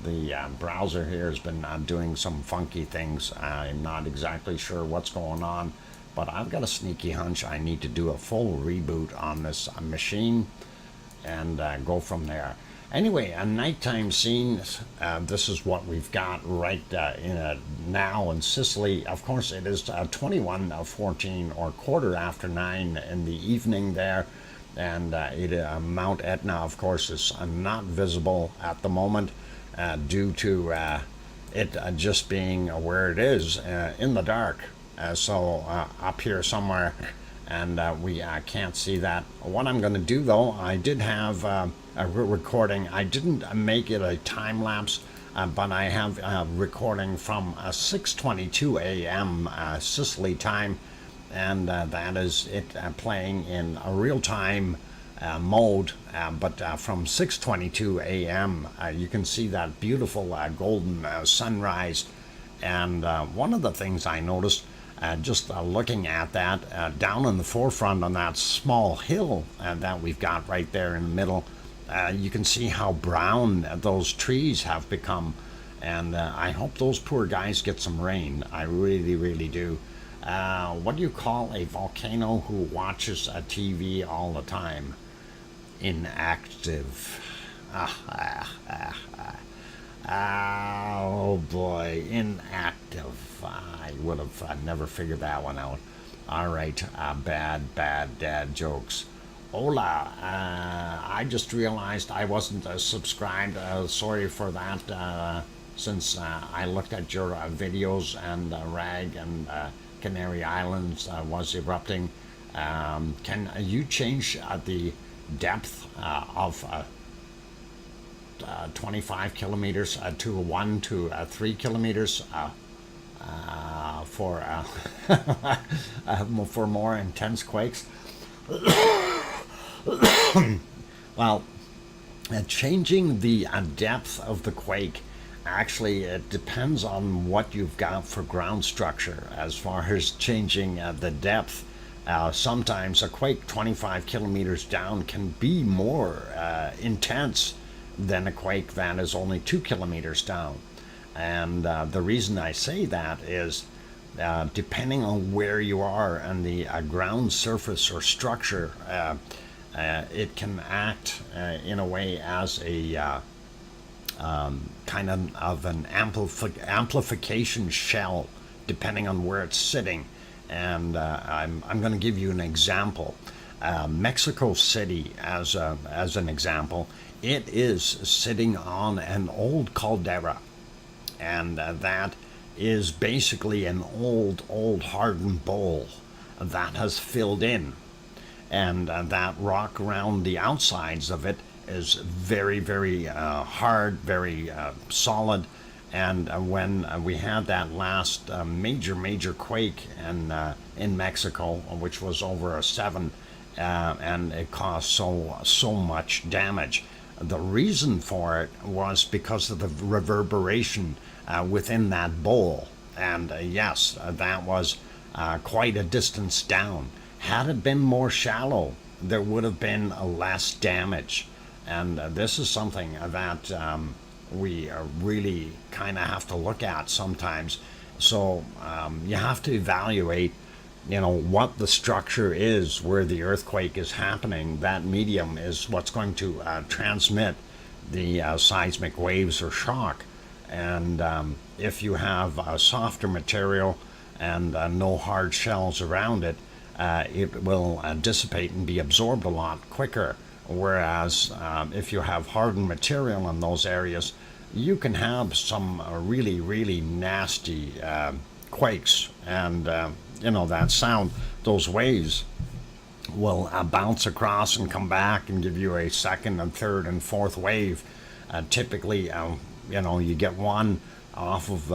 the browser here has been doing some funky things. I'm not exactly sure what's going on, but I've got a sneaky hunch I need to do a full reboot on this machine and go from there. Anyway, a nighttime scene. This is what we've got right now in Sicily. Of course, it is 21:14 or quarter after 9 in the evening there, and Mount Etna, of course, is not visible at the moment due to it just being where it is in the dark. So up here somewhere, and we can't see that. What I'm going to do, though, I did have a recording. I didn't make it a time lapse, but I have a recording from 6:22 a.m. Sicily time, and that is it playing in a real-time mode. But from 6:22 a.m. You can see that beautiful golden sunrise. And one of the things I noticed, just looking at that, down in the forefront on that small hill that we've got right there in the middle, you can see how brown those trees have become. And I hope those poor guys get some rain. I really, really do. What do you call a volcano who watches a TV all the time? Inactive. Oh boy, inactive. I would have never figured that one out. All right, bad dad jokes. Hola, I just realized I wasn't subscribed. Sorry for that. Since I looked at your videos and Rag and Canary Islands was erupting. Can you change the depth of 25 kilometers to 1 to 3 kilometers for for more intense quakes? Well, changing the depth of the quake, actually it depends on what you've got for ground structure as far as changing the depth. Sometimes a quake 25 kilometers down can be more intense than a quake that is only 2 kilometers down. And the reason I say that is depending on where you are and the ground surface or structure, it can act in a way as a kind of an amplification shell, depending on where it's sitting. And I'm going to give you an example. Mexico City, as an example, it is sitting on an old caldera, and that is basically an old hardened bowl that has filled in, and that rock around the outsides of it is very hard, very solid. And when we had that last major quake in Mexico, which was over a 7, and it caused so much damage, the reason for it was because of the reverberation within that bowl. And yes, that was quite a distance down. Had it been more shallow, there would have been less damage. And this is something that we really kind of have to look at sometimes. So you have to evaluate, what the structure is where the earthquake is happening. That medium is what's going to transmit the seismic waves or shock. And if you have a softer material and no hard shells around it, it will dissipate and be absorbed a lot quicker. Whereas if you have hardened material in those areas, you can have some really nasty quakes. And that sound, those waves will bounce across and come back and give you a second and third and fourth wave. Typically, you get one off of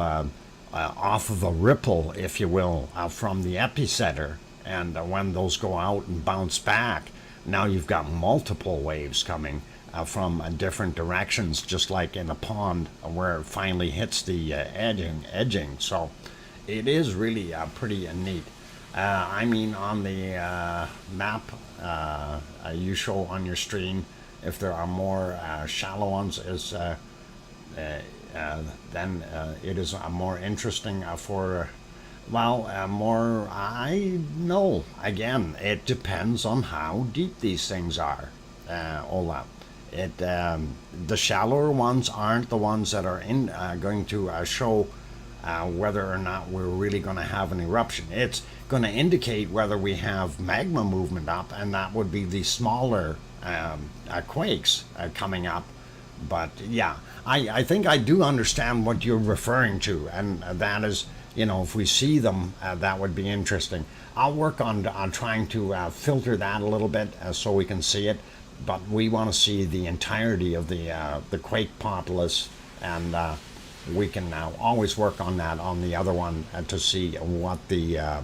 a ripple, if you will, from the epicenter. And when those go out and bounce back, now you've got multiple waves coming from different directions, just like in a pond where it finally hits the edging. So it is really pretty neat. On the map you show on your screen, if there are more shallow ones, then it is more interesting for. More, I know. Again, it depends on how deep these things are, Ola. The shallower ones aren't the ones that are going to show whether or not we're really going to have an eruption. It's going to indicate whether we have magma movement up, and that would be the smaller quakes coming up. But yeah, I think I do understand what you're referring to, and that is, if we see them, that would be interesting. I'll work on trying to filter that a little bit so we can see it, but we want to see the entirety of the quake populace, and we can now always work on that on the other one to see what the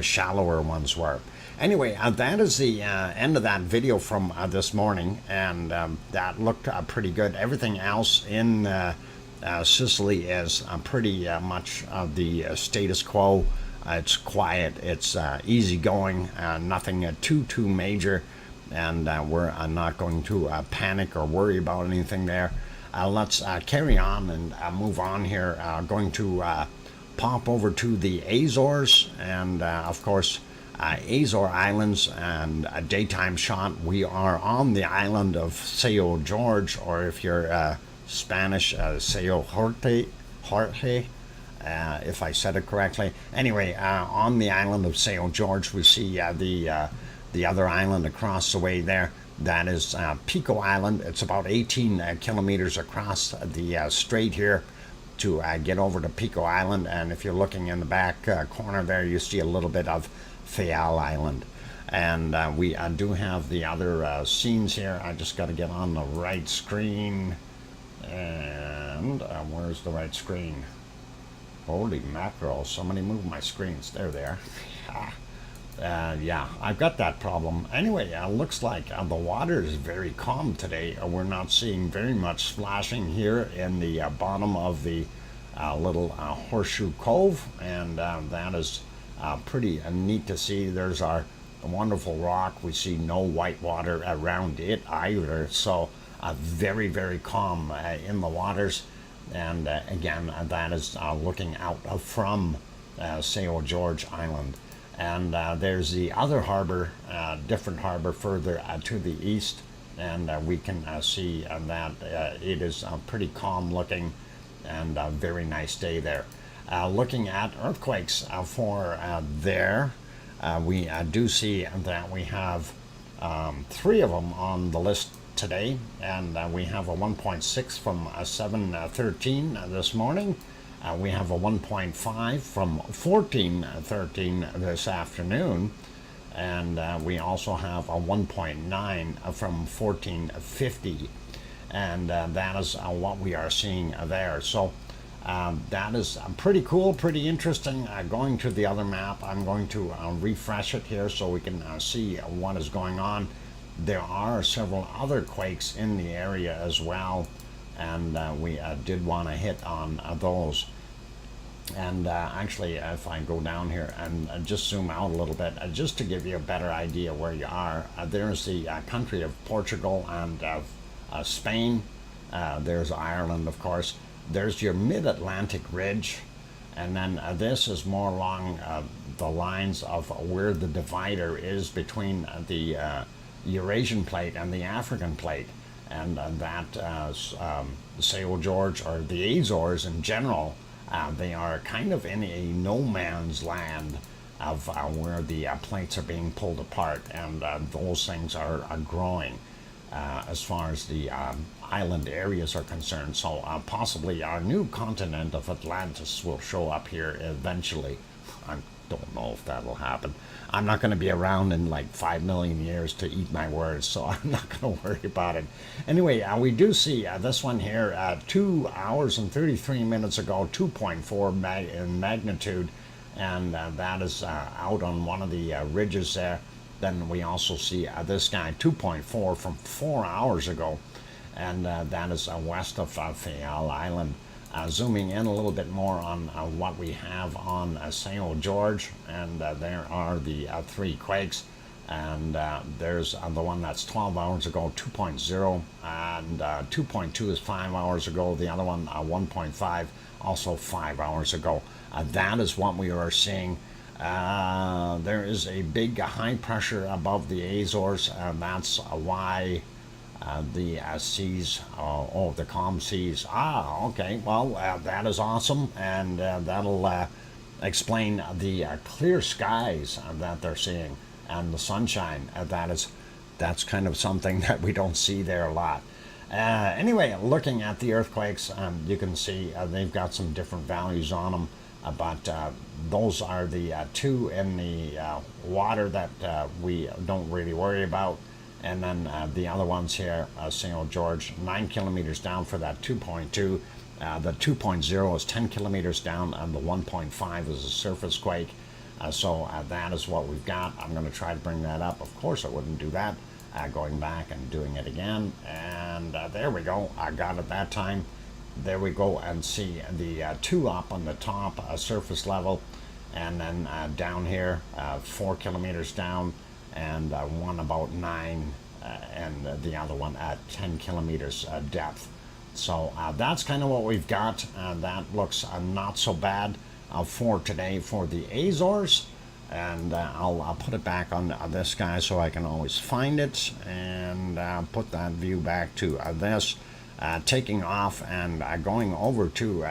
shallower ones were. Anyway, that is the end of that video from this morning, and that looked pretty good. Everything else in Sicily is pretty much the status quo. It's quiet, it's easygoing, nothing too major, and we're not going to panic or worry about anything there. Let's carry on and move on here. Going to pop over to the Azores, and of course Azore Islands, and a daytime shot. We are on the island of Sao Jorge, or if you're Spanish, Sao Jorge. if I said it correctly. Anyway, on the island of St. George, we see the other island across the way there. That is Pico Island. It's about 18 kilometers across the strait here to get over to Pico Island. And if you're looking in the back corner there, you see a little bit of Fayal Island. And we do have the other scenes here. I just got to get on the right screen. And where's the right screen? Holy mackerel, somebody moved my screens. There they are. Yeah, I've got that problem. Anyway, looks like the water is very calm today. We're not seeing very much splashing here in the bottom of the little Horseshoe Cove, and that is pretty neat to see. There's our wonderful rock. We see no white water around it either, so very, very calm in the waters. And again, that is looking out from St. George Island. And there's the other harbor, different harbor further to the east, and we can see that it is pretty calm looking, and a very nice day there. Looking at earthquakes for there, we do see that we have 3 of them on the list today, and we have a 1.6 from 7:13 this morning. We have a 1.5 from 14:13 this afternoon, and we also have a 1.9 from 14:50, and that is what we are seeing there. So that is pretty cool, pretty interesting. Going to the other map, I'm going to refresh it here so we can see what is going on. There are several other quakes in the area as well, and we did want to hit on those. And actually, if I go down here and just zoom out a little bit, just to give you a better idea where you are, there's the country of Portugal and Spain. There's Ireland, of course. There's your mid-Atlantic ridge, and then this is more along the lines of where the divider is between the Eurasian plate and the African plate, and that St. George, or the Azores in general, they are kind of in a no man's land of where the plates are being pulled apart, and those things are growing as far as the island areas are concerned. So possibly our new continent of Atlantis will show up here eventually. I don't know if that'll happen. I'm not going to be around in like 5 million years to eat my words, so I'm not going to worry about it. Anyway, we do see this one here 2 hours and 33 minutes ago, 2.4 in magnitude, and that is out on one of the ridges there. Then we also see this guy, 2.4 from 4 hours ago, and that is west of Fayal Island. Zooming in a little bit more on what we have on St. George, and there are the 3 quakes, and there's the one that's 12 hours ago, 2.0, and 2.2 is 5 hours ago, the other one 1.5, also 5 hours ago. That is what we are seeing. There is a big high pressure above the Azores, and that's why the seas, the calm seas. Okay, well, that is awesome, and that'll explain the clear skies that they're seeing, and the sunshine. That's kind of something that we don't see there a lot. Anyway, looking at the earthquakes, you can see they've got some different values on them, but those are the 2 in the water that we don't really worry about. And then the other ones here, St. George, 9 kilometers down for that 2.2. The 2.0 is 10 kilometers down, and the 1.5 is a surface quake. So that is what we've got. I'm going to try to bring that up. Of course, I wouldn't do that. Going back and doing it again. And there we go. I got it that time. There we go, and see the 2 up on the top surface level. And then down here, 4 kilometers down, and one about 9, and the other one at 10 kilometers depth. So that's kind of what we've got. That looks not so bad for today for the Azores. And I'll put it back on this guy so I can always find it, and put that view back to this. Taking off and going over to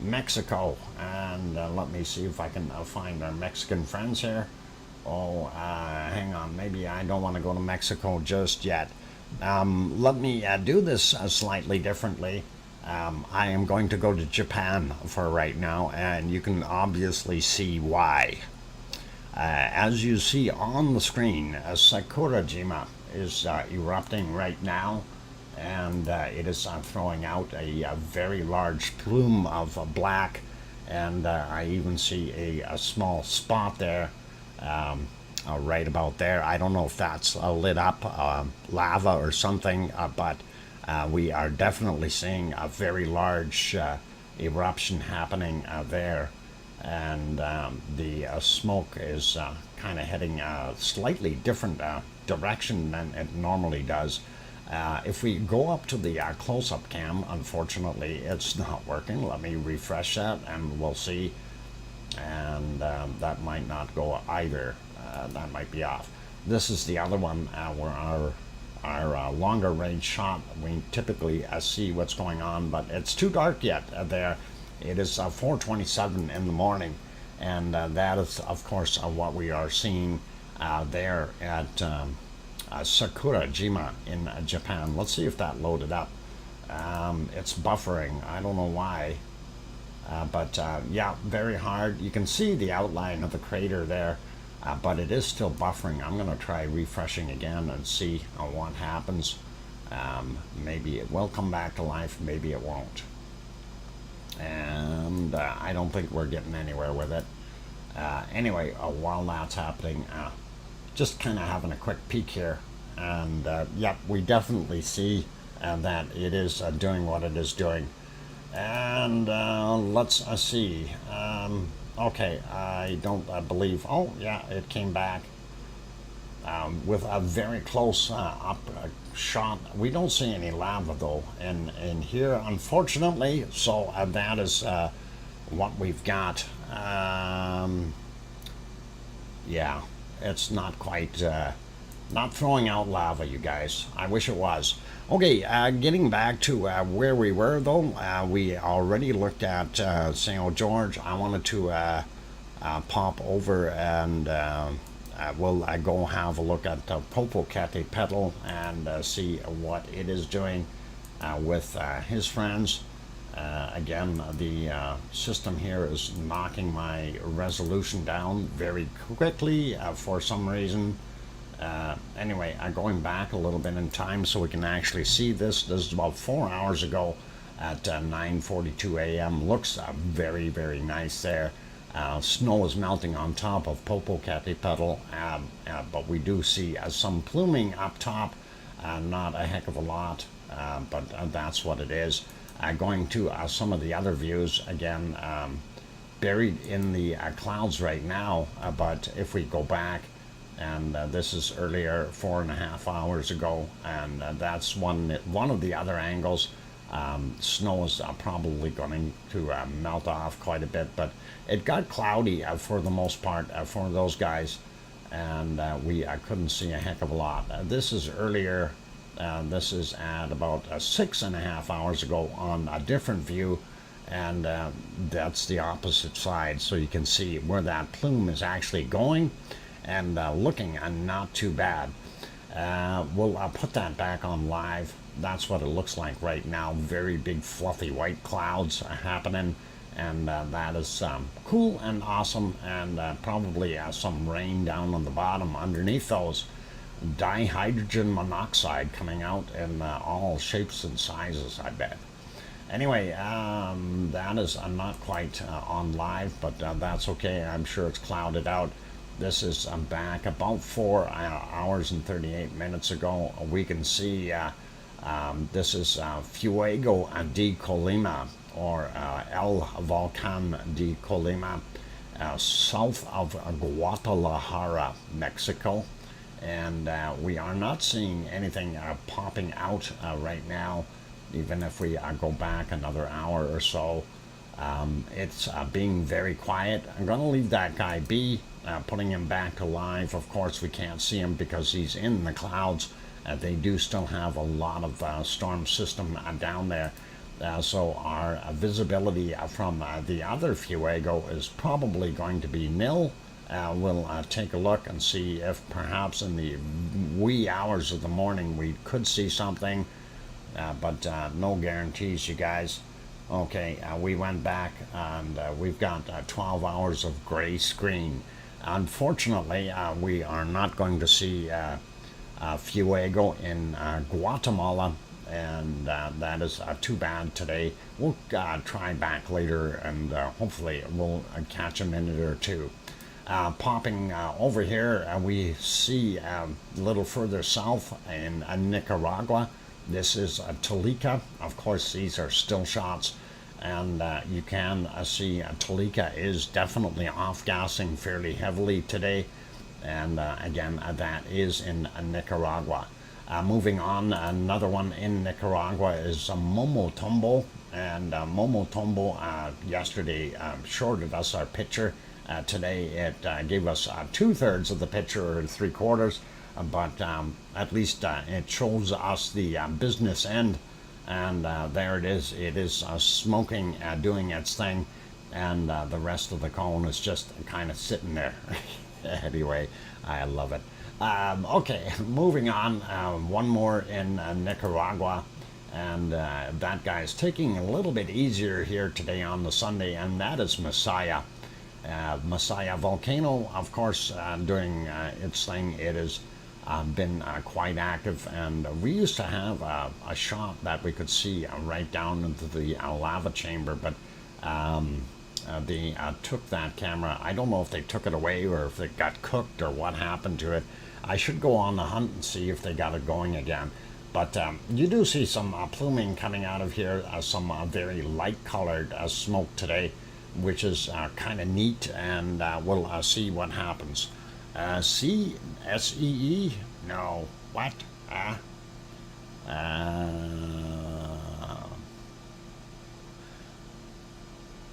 Mexico. And let me see if I can find our Mexican friends here. Oh, hang on. Maybe I don't want to go to Mexico just yet. Let me do this slightly differently. I am going to go to Japan for right now, and you can obviously see why. As you see on the screen, Sakurajima is erupting right now, and it is throwing out a very large plume of black, and I even see a small spot there, right about there. I don't know if that's lit up lava or something, but we are definitely seeing a very large eruption happening there, and the smoke is kind of heading a slightly different direction than it normally does. If we go up to the close-up cam, unfortunately it's not working. Let me refresh that and we'll see. And that might not go either. That might be off. This is the other one where our longer range shot, we typically see what's going on, but it's too dark yet there. It is 4:27 in the morning, and that is of course what we are seeing there at Sakurajima in Japan. Let's see if that loaded up. It's buffering. I don't know why, but yeah, very hard. You can see the outline of the crater there, but it is still buffering. I'm going to try refreshing again and see what happens. Maybe it will come back to life, maybe it won't. And I don't think we're getting anywhere with it. Anyway, while that's happening, just kind of having a quick peek here, and yep, we definitely see that it is doing what it is doing. And let's see. Okay, I don't believe. Oh yeah, it came back with a very close up shot. We don't see any lava though in here, unfortunately. So that is what we've got. Yeah, it's not quite not throwing out lava, you guys. I wish it was. Okay, getting back to where we were though, we already looked at St. George. I wanted to pop over and we'll go have a look at Popocatépetl and see what it is doing with his friends. Again, the system here is knocking my resolution down very quickly for some reason. Anyway, going back a little bit in time so we can actually see this. This is about 4 hours ago at 9:42 a.m. Looks very, very nice there. Snow is melting on top of Popocatépetl, but we do see some pluming up top. Not a heck of a lot, but that's what it is. Going to some of the other views, again, buried in the clouds right now, but if we go back, and this is earlier, 4.5 hours ago, and that's one of the other angles. Snow is probably going to melt off quite a bit, but it got cloudy for the most part for those guys, and we couldn't see a heck of a lot. This is earlier. This is at about 6.5 hours ago on a different view, and that's the opposite side, so you can see where that plume is actually going, and looking not too bad. We'll put that back on live. That's what it looks like right now. Very big fluffy white clouds happening, and that is cool and awesome, and probably some rain down on the bottom underneath those. Dihydrogen monoxide coming out in all shapes and sizes, I bet. Anyway, that is not quite on live, but that's okay. I'm sure it's clouded out. This is back about 4 hours and 38 minutes ago. We can see this is Fuego de Colima, or El Volcán de Colima, south of Guadalajara, Mexico. And we are not seeing anything popping out right now, even if we go back another hour or so. It's being very quiet. I'm going to leave that guy be, putting him back to live. Of course, we can't see him because he's in the clouds. They do still have a lot of storm system down there. So our visibility from the other Fuego is probably going to be nil. We'll take a look and see if perhaps in the wee hours of the morning we could see something, but no guarantees, you guys. Okay, we went back and we've got 12 hours of gray screen. Unfortunately, we are not going to see Fuego in Guatemala, and that is too bad today. We'll try back later, and hopefully we'll catch a minute or two. Popping over here, we see a little further south in Nicaragua. This is Tolica. Of course, these are still shots, and you can see Tolica is definitely off-gassing fairly heavily today. And again, that is in Nicaragua. Moving on, another one in Nicaragua is Momotombo, and Momotombo yesterday shorted us our picture. Today it gave us 2/3 of the picture, or 3/4, but at least it shows us the business end, and there it is. It is smoking, doing its thing, and the rest of the cone is just kind of sitting there. Anyway, I love it. Okay, moving on. One more in Nicaragua, and that guy's taking a little bit easier here today on the Sunday, and that is Messiah. Messiah volcano, of course, doing its thing. It has been quite active, and we used to have a shot that we could see right down into the lava chamber, but they took that camera. I don't know if they took it away or if it got cooked or what happened to it. I should go on the hunt and see if they got it going again. But you do see some pluming coming out of here, some very light colored smoke today, which is kind of neat, and we'll see what happens. SEE? No. What?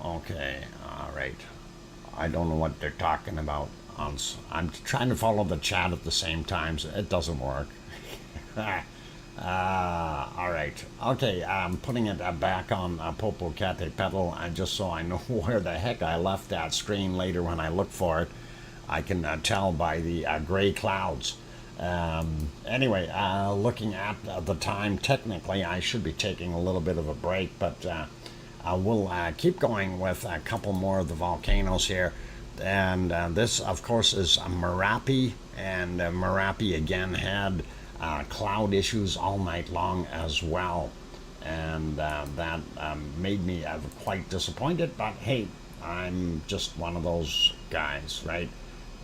Okay, all right. I don't know what they're talking about. I'm trying to follow the chat at the same time, so it doesn't work. All right. Okay, I'm putting it back on Popocatépetl, just so I know where the heck I left that screen later when I look for it. I can tell by the gray clouds. Anyway, looking at the time, technically I should be taking a little bit of a break, but we'll keep going with a couple more of the volcanoes here. And this, of course, is Merapi, and Merapi again had cloud issues all night long as well, and that made me quite disappointed, but hey, I'm just one of those guys, right?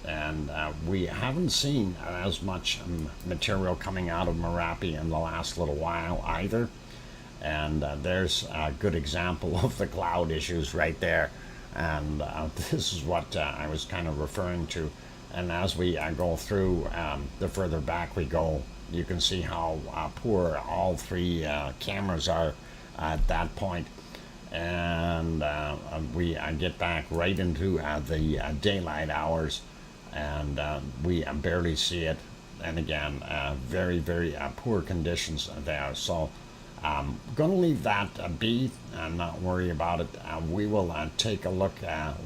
And we haven't seen as much material coming out of Merapi in the last little while either, and there's a good example of the cloud issues right there. And this is what I was kind of referring to. And as we go through, the further back we go, you can see how poor all three cameras are at that point. And we get back right into the daylight hours, and we barely see it. And again, very, very poor conditions there. So I'm going to leave that be and not worry about it. We will take a look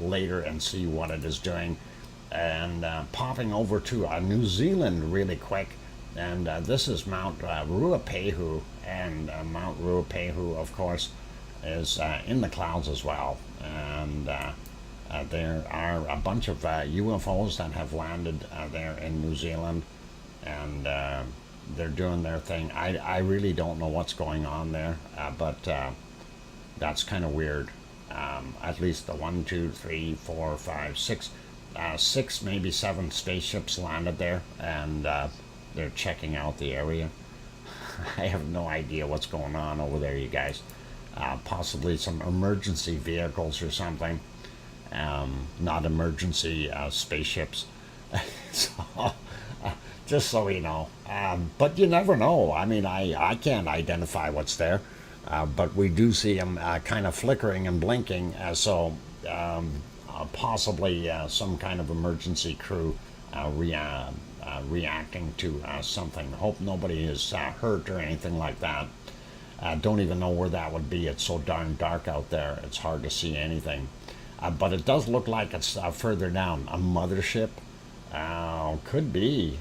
later and see what it is doing. And popping over to New Zealand really quick. And this is Mount Ruapehu. And Mount Ruapehu, of course, is in the clouds as well. And there are a bunch of UFOs that have landed there in New Zealand. And they're doing their thing. I really don't know what's going on there, but that's kind of weird. At least the 1, 2, 3, 4, 5, 6, 6, maybe 7 spaceships landed there, and they're checking out the area. I have no idea what's going on over there, you guys. Possibly some emergency vehicles or something. Not emergency spaceships. So, just so we know. But you never know. I mean, I can't identify what's there. But we do see them kind of flickering and blinking. So possibly some kind of emergency crew reacting to something. Hope nobody is hurt or anything like that. Don't even know where that would be. It's so darn dark out there. It's hard to see anything. But it does look like it's further down. A mothership? Could be.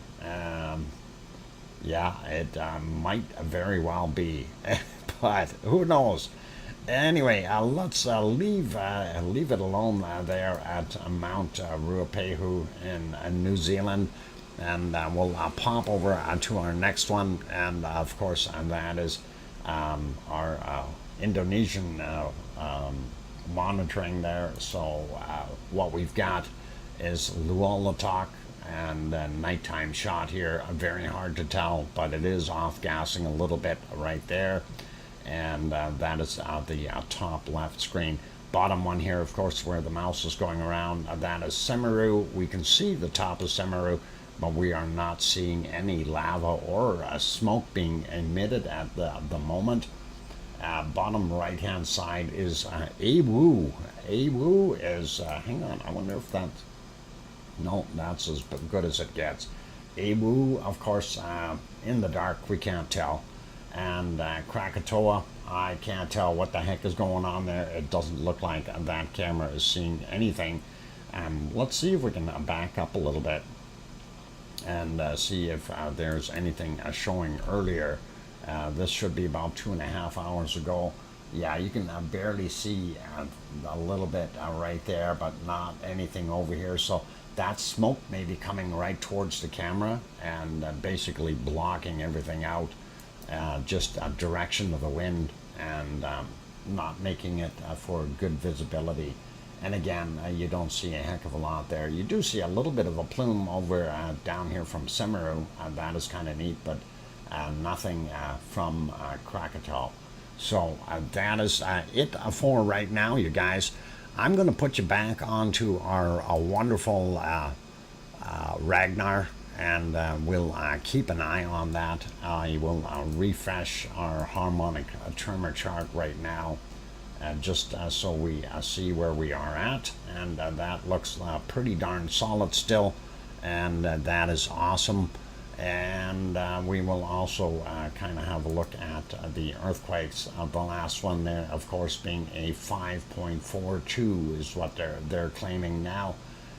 Yeah, it might very well be. But who knows? Anyway, let's leave it alone there at Mount Ruapehu in New Zealand, and we'll pop over to our next one, and of course that is our Indonesian monitoring there. So what we've got is Luolatok and nighttime shot here. Very hard to tell, but it is off gassing a little bit right there. And that is the top left screen. Bottom one here, of course, where the mouse is going around, that is Semeru. We can see the top of Semeru, but we are not seeing any lava or smoke being emitted at the moment. Bottom right hand side is Awu. Awu is, hang on, I wonder if that's, no, that's as good as it gets. Awu, of course, in the dark, we can't tell. And Krakatoa, I can't tell what the heck is going on there. It doesn't look like that camera is seeing anything. Let's see if we can back up a little bit and see if there's anything showing earlier. This should be about 2.5 hours ago. Yeah, you can barely see a little bit right there, but not anything over here. So that smoke may be coming right towards the camera and basically blocking everything out. Just a direction of the wind and not making it for good visibility. And again, you don't see a heck of a lot there. You do see a little bit of a plume over down here from Semeru. That is kind of neat, but nothing from Krakatoa. So that is it for right now, you guys. I'm going to put you back onto our wonderful Ragnar, and we'll keep an eye on that. I will refresh our harmonic tremor chart right now, just so we see where we are at, and that looks pretty darn solid still, and that is awesome. And we will also kind of have a look at the earthquakes. The last one there, of course, being a 5.42 is what they're claiming now.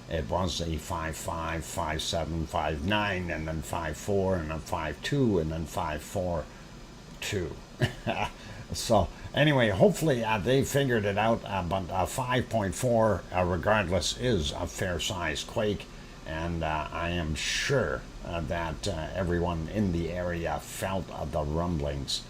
It was a 5.5, 5.7, 5.9, and then 5.4, and then 5.2, and then 5.4.2. So anyway, hopefully they figured it out, but 5.4 regardless is a fair size quake, and I am sure that everyone in the area felt the rumblings.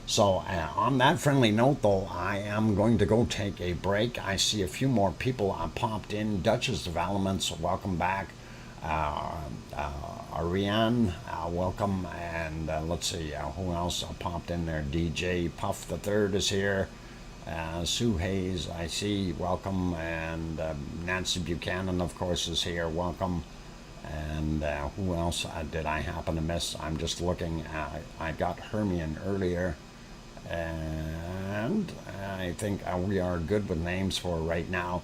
So on that friendly note, though, I am going to go take a break. I see a few more people popped in. Duchess Developments, welcome back. Ariane, welcome. And let's see, who else popped in there? DJ Puff the Third is here. Sue Hayes, I see, welcome. And Nancy Buchanan, of course, is here, welcome. And who else did I happen to miss? I'm just looking. I got Hermione earlier. And I think we are good with names for right now.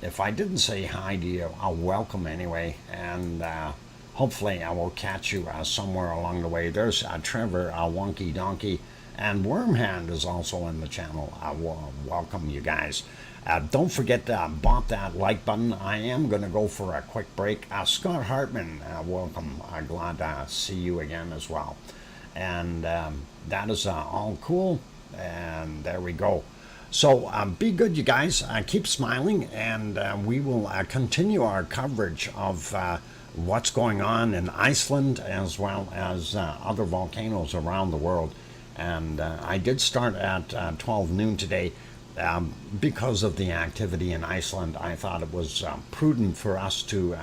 If I didn't say hi to you, I'll welcome anyway, and hopefully I will catch you somewhere along the way. There's Trevor, Wonky Donkey, and Wormhand is also in the channel. Welcome, you guys. Don't forget to bop that like button. I am going to go for a quick break. Scott Hartman, welcome. Glad to see you again as well. And that is all cool, and there we go. So be good, you guys. Keep smiling, and we will continue our coverage of what's going on in Iceland as well as other volcanoes around the world. And I did start at 12 noon today because of the activity in Iceland. I thought it was prudent for us to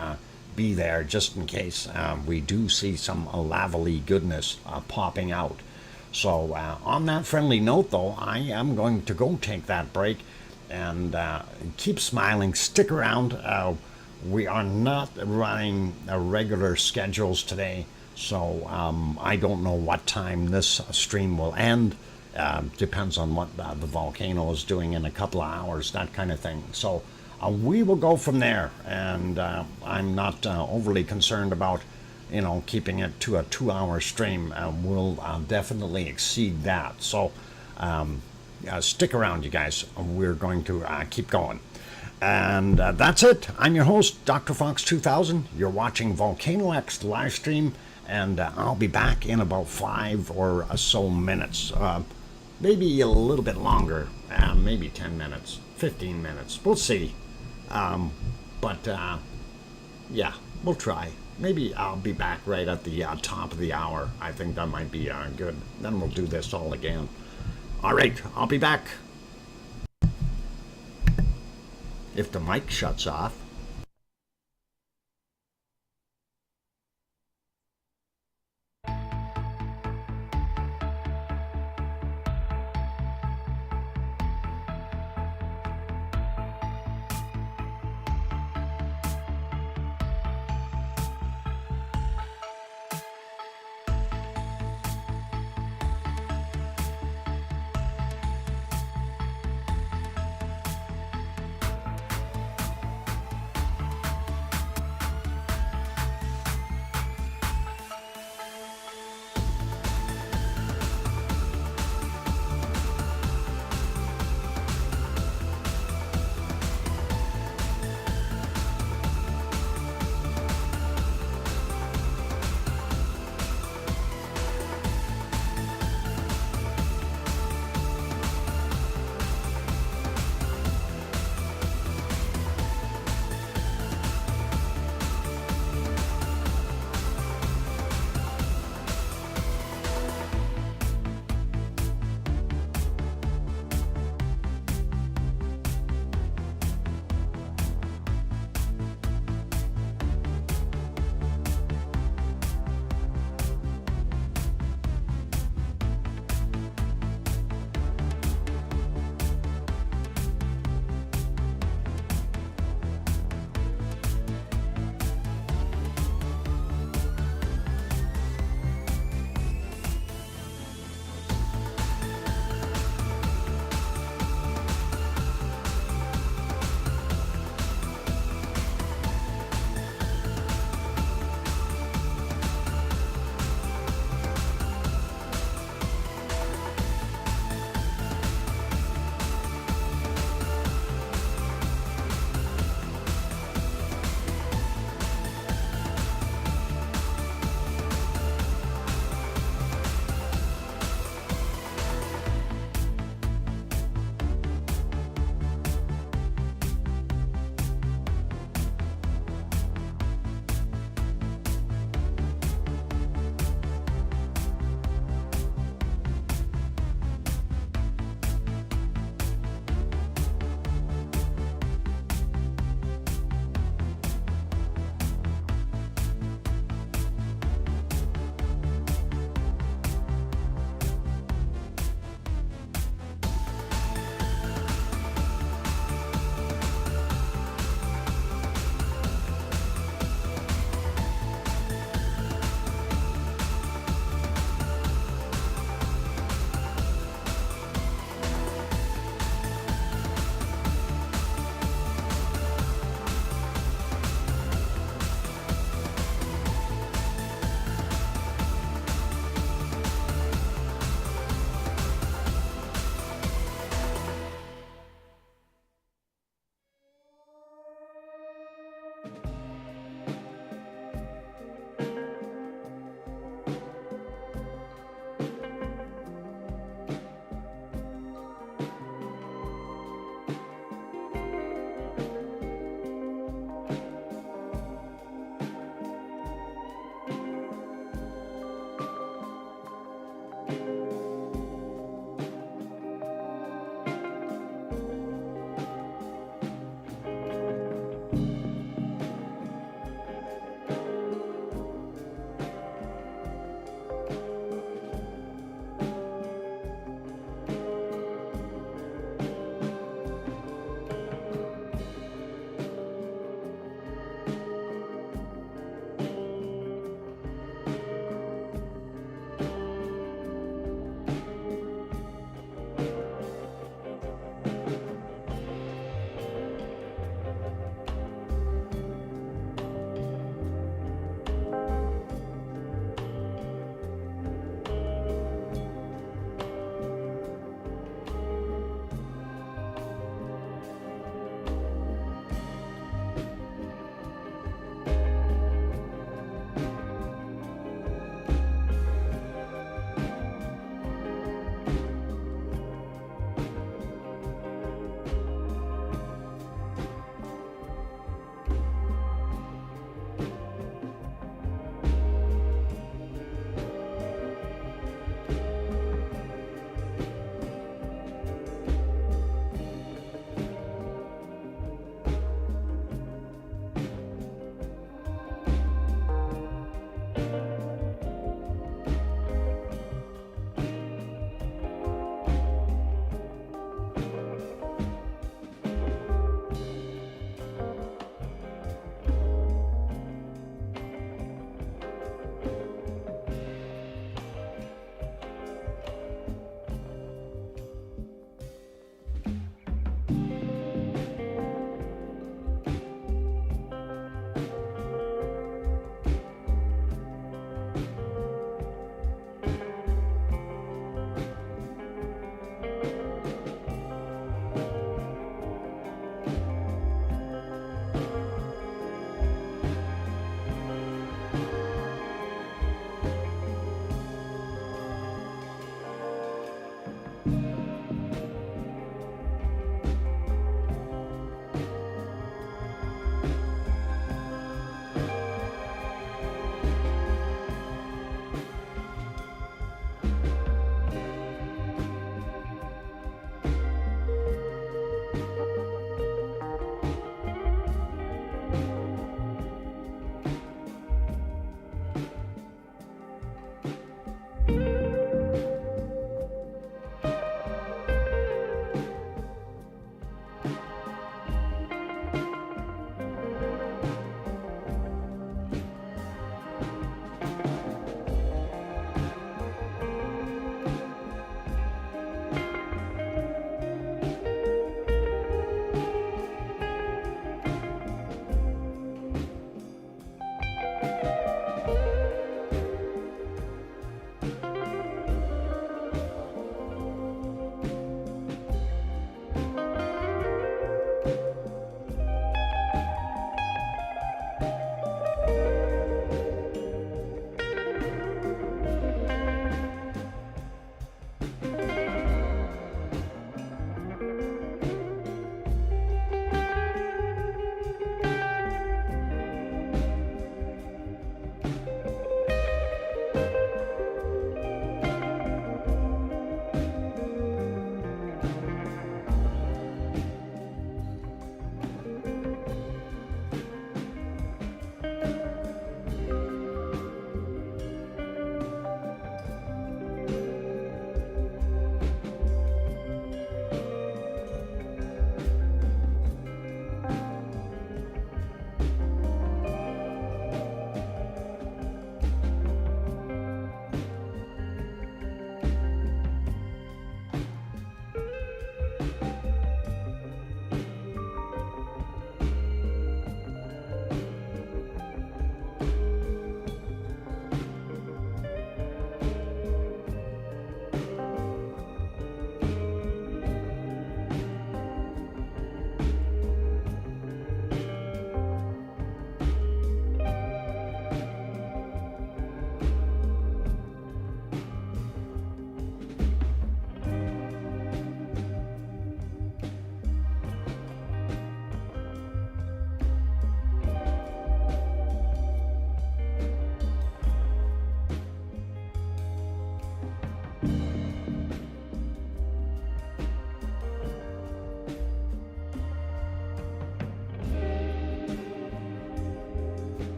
be there just in case we do see some lavally goodness popping out. So on that friendly note, though, I am going to go take that break, and keep smiling. Stick around. We are not running regular schedules today, so I don't know what time this stream will end. Depends on what the volcano is doing in a couple of hours, that kind of thing. So we will go from there, and I'm not overly concerned about, keeping it to a 2-hour stream. We'll definitely exceed that. So Stick around, you guys. We're going to keep going. And that's it. I'm your host, DrFox2000. You're watching VolcanoX live stream, and I'll be back in about 5 or so minutes. Maybe a little bit longer, maybe 10 minutes, 15 minutes. We'll see. But yeah, we'll try. Maybe I'll be back right at the top of the hour. I think that might be good. Then we'll do this all again. All right, I'll be back. If the mic shuts off.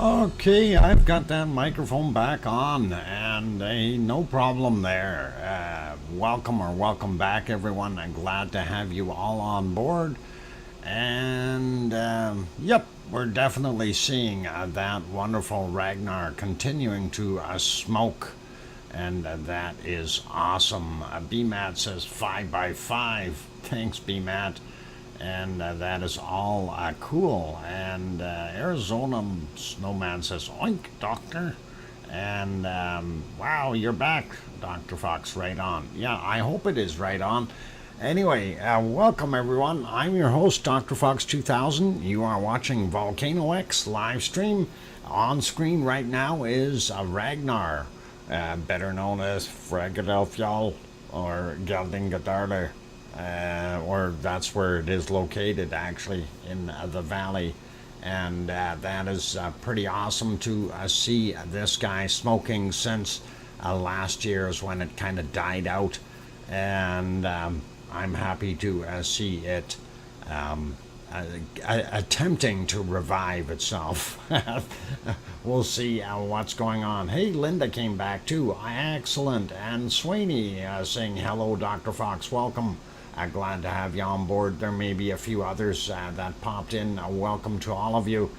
Okay, I've got that microphone back on, and no problem there. Welcome back, everyone. I'm glad to have you all on board. And yep, we're definitely seeing that wonderful Ragnar continuing to smoke, and that is awesome. BMAT says 5x5. Thanks, BMAT. And that is all cool. And Arizona Snowman says, oink, doctor. And wow, you're back, Dr. Fox, right on. Yeah, I hope it is right on. Anyway, welcome everyone. I'm your host, DrFox2000. You are watching VolcanoX live stream. On screen right now is Ragnar, better known as Philadelphia or Geldingadarle. Or that's where it is located, actually, in the valley. And that is pretty awesome to see this guy smoking since last year is when it kind of died out. And I'm happy to see it attempting to revive itself. We'll see what's going on. Hey, Linda came back too. Excellent. And Swaney saying hello, Dr. Fox. Welcome. Glad to have you on board. There may be a few others that popped in. Welcome to all of you.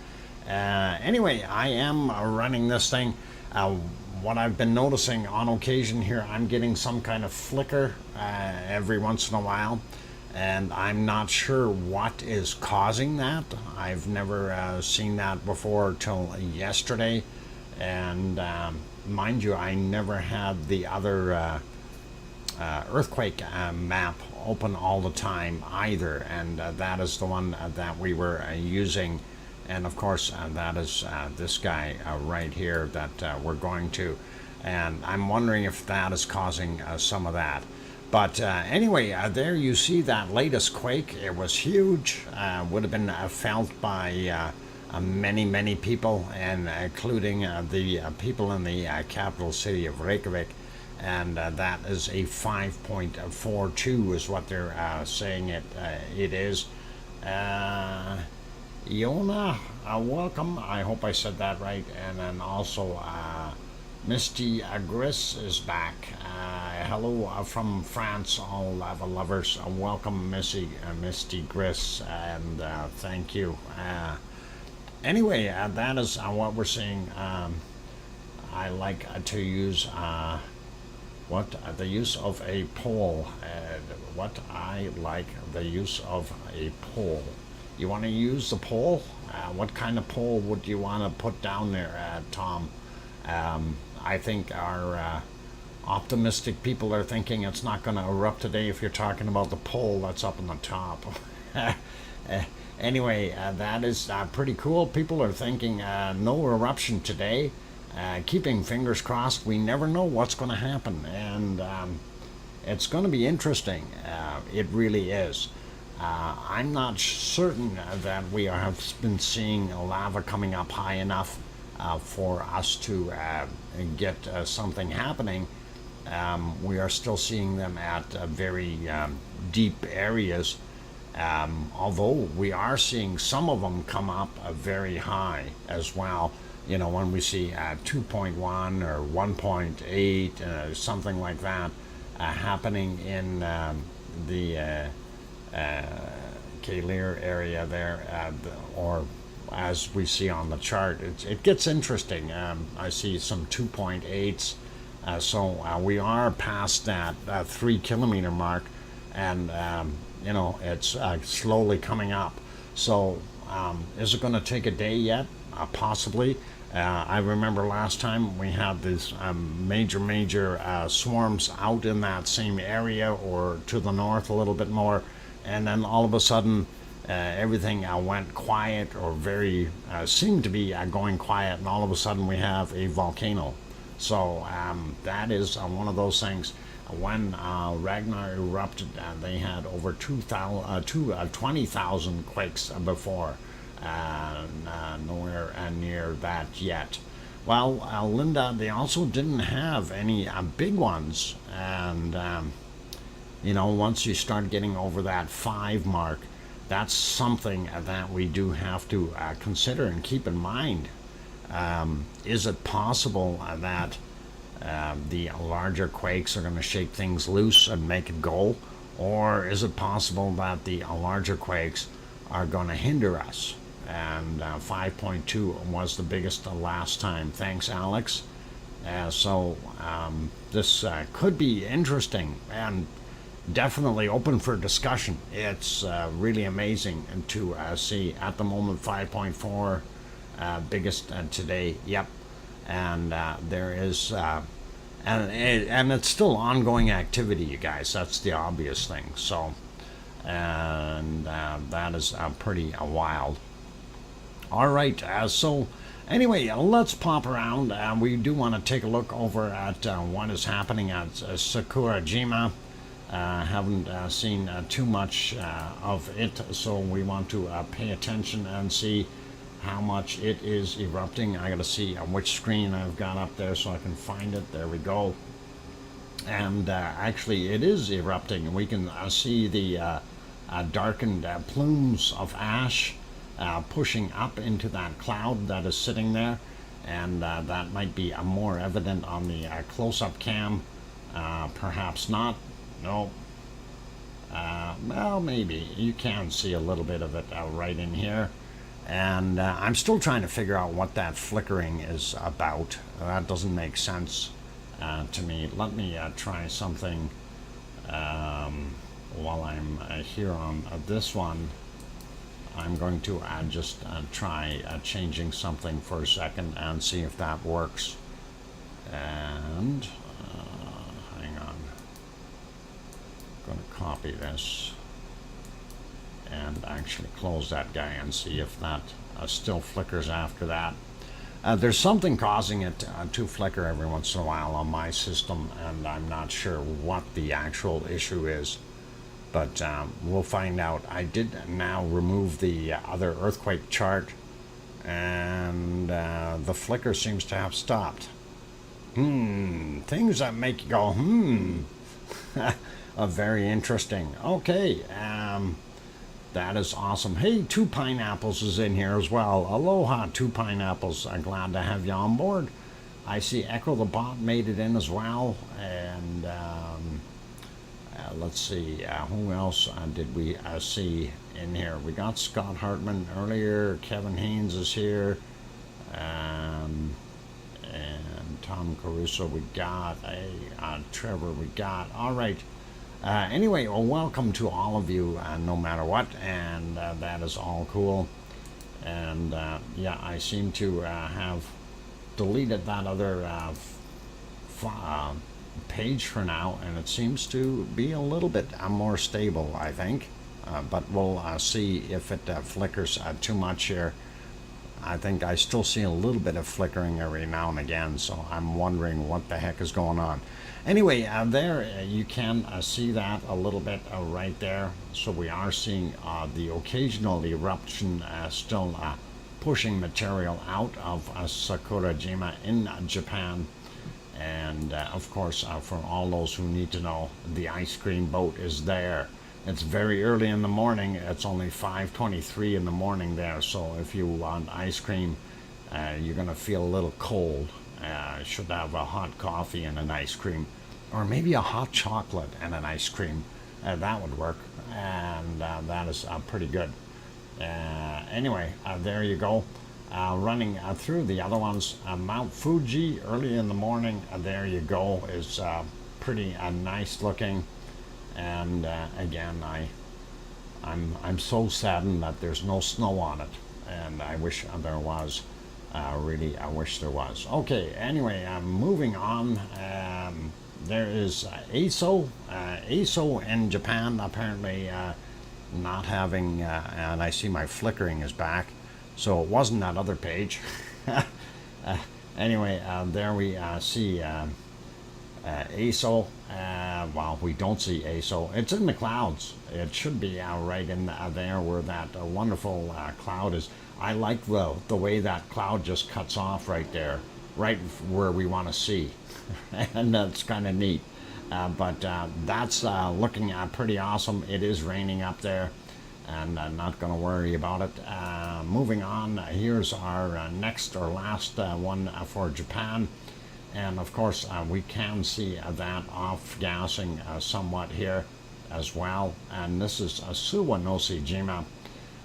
Anyway, I am running this thing. What I've been noticing on occasion here, I'm getting some kind of flicker every once in a while, and I'm not sure what is causing that. I've never seen that before till yesterday, and mind you, I never had the other earthquake map open all the time either, and that is the one that we were using, and of course that is this guy right here that we're going to, and I'm wondering if that is causing some of that. But anyway, there you see that latest quake. It was huge. Would have been felt by many people, and including the people in the capital city of Reykjavik. And that is a 5.42 is what they're saying it is. Iona, welcome. I hope I said that right. And then also Misty Gris is back. Hello from France, all lava lovers. Welcome, Misty Gris, and thank you. Anyway, that is what we're seeing. I like to use the use of a pole. I like the use of a pole. You want to use the pole? What kind of pole would you want to put down there, Tom? I think our optimistic people are thinking it's not going to erupt today if you're talking about the pole that's up on the top. Anyway, that is pretty cool. People are thinking no eruption today. Keeping fingers crossed. We never know what's going to happen, and it's going to be interesting. It really is. I'm not certain that we have been seeing lava coming up high enough for us to get something happening. We are still seeing them at very deep areas, although we are seeing some of them come up very high as well. You know, when we see 2.1 or 1.8, something like that, happening in the Kalir area there, or as we see on the chart, it gets interesting. I see some 2.8s, so we are past that 3 kilometer mark, and you know, it's slowly coming up. So is it going to take a day yet? Possibly. I remember last time we had these major swarms out in that same area or to the north a little bit more, and then all of a sudden everything went quiet, or very seemed to be going quiet, and all of a sudden we have a volcano. So that is one of those things. When Ragnar erupted, they had over 20,000 quakes before. Nowhere near that yet. Well, Linda, they also didn't have any big ones, and you know, once you start getting over that 5 mark, that's something that we do have to consider and keep in mind. Is it possible that the larger quakes are going to shake things loose and make it go? Or is it possible that the larger quakes are going to hinder us? And 5.2 was the biggest last time. Thanks, Alex. So this could be interesting and definitely open for discussion. It's really amazing to see at the moment 5.4 biggest today. Yep. And there is and it's still ongoing activity, you guys. That's the obvious thing. So and that is pretty wild. All right, so anyway, let's pop around. We do want to take a look over at what is happening at Sakurajima. Haven't seen too much of it, so we want to pay attention and see how much it is erupting. I gotta see which screen I've got up there so I can find it. There we go. And actually it is erupting, and we can see the darkened plumes of ash pushing up into that cloud that is sitting there, and that might be more evident on the close-up cam. Perhaps not. No. Well, maybe you can see a little bit of it right in here. And I'm still trying to figure out what that flickering is about. That doesn't make sense to me. Let me try something while I'm here on this one. I'm going to just try changing something for a second and see if that works. And hang on. I'm going to copy this and actually close that guy and see if that still flickers after that. There's something causing it to flicker every once in a while on my system, and I'm not sure what the actual issue is, but we'll find out. I did now remove the other earthquake chart, and the flicker seems to have stopped. Things that make you go, very interesting. Okay, that is awesome. Hey, Two Pineapples is in here as well. Aloha, Two Pineapples. I'm glad to have you on board. I see Echo the Bot made it in as well. And let's see, who else did we see in here? We got Scott Hartman earlier. Kevin Haynes is here. And Tom Caruso we got. Trevor we got. All right. Anyway, well, welcome to all of you, no matter what, and that is all cool. And yeah, I seem to have deleted that other page for now, and it seems to be a little bit more stable, I think. But we'll see if it flickers too much here. I think I still see a little bit of flickering every now and again, so I'm wondering what the heck is going on. Anyway, there you can see that a little bit right there. So we are seeing the occasional eruption still pushing material out of Sakurajima in Japan. And of course, for all those who need to know, the ice cream boat is there. It's very early in the morning. It's only 5:23 in the morning there. So if you want ice cream, you're going to feel a little cold. Should have a hot coffee and an ice cream, or maybe a hot chocolate and an ice cream. That would work, and that is pretty good. Anyway, there you go. Running through the other ones, Mount Fuji early in the morning. There you go, is pretty nice looking. And again, I'm so saddened that there's no snow on it, and I wish there was. Really, I wish there was. Okay, anyway, moving on. There is ASO. ASO in Japan, apparently not having, and I see my flickering is back, so it wasn't that other page. Anyway, there we see ASO. Well, we don't see ASO. It's in the clouds. It should be right in there where that wonderful cloud is. I like the way that cloud just cuts off right there, right where we want to see. And that's kind of neat. But that's looking pretty awesome. It is raining up there, and I'm not going to worry about it. moving on, here's our next or last one for Japan. And of course, we can see that off-gassing somewhat here as well. And this is Suwa no Shijima,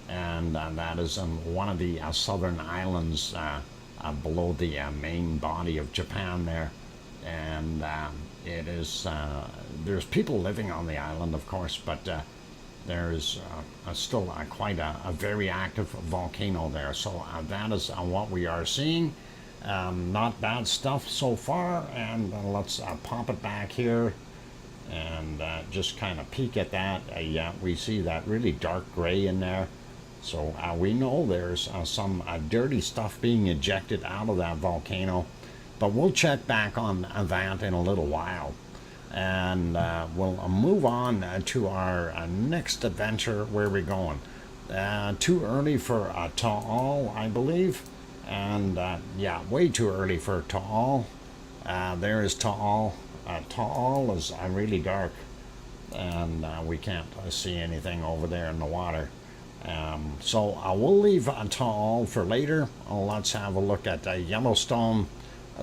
and that is in one of the southern islands below the main body of Japan there. And it is, there's people living on the island, of course, but there's still quite a very active volcano there. So that is what we are seeing. Not bad stuff so far, and let's pop it back here and just kind of peek at that. Yeah, we see that really dark gray in there, so we know there's some dirty stuff being ejected out of that volcano, but we'll check back on that in a little while. And we'll move on to our next adventure. Where are we going? Too early for Taal, I believe. And yeah, way too early for Taal. There is Taal. Taal is really dark, and we can't see anything over there in the water. So we'll leave Taal for later. Let's have a look at Yellowstone.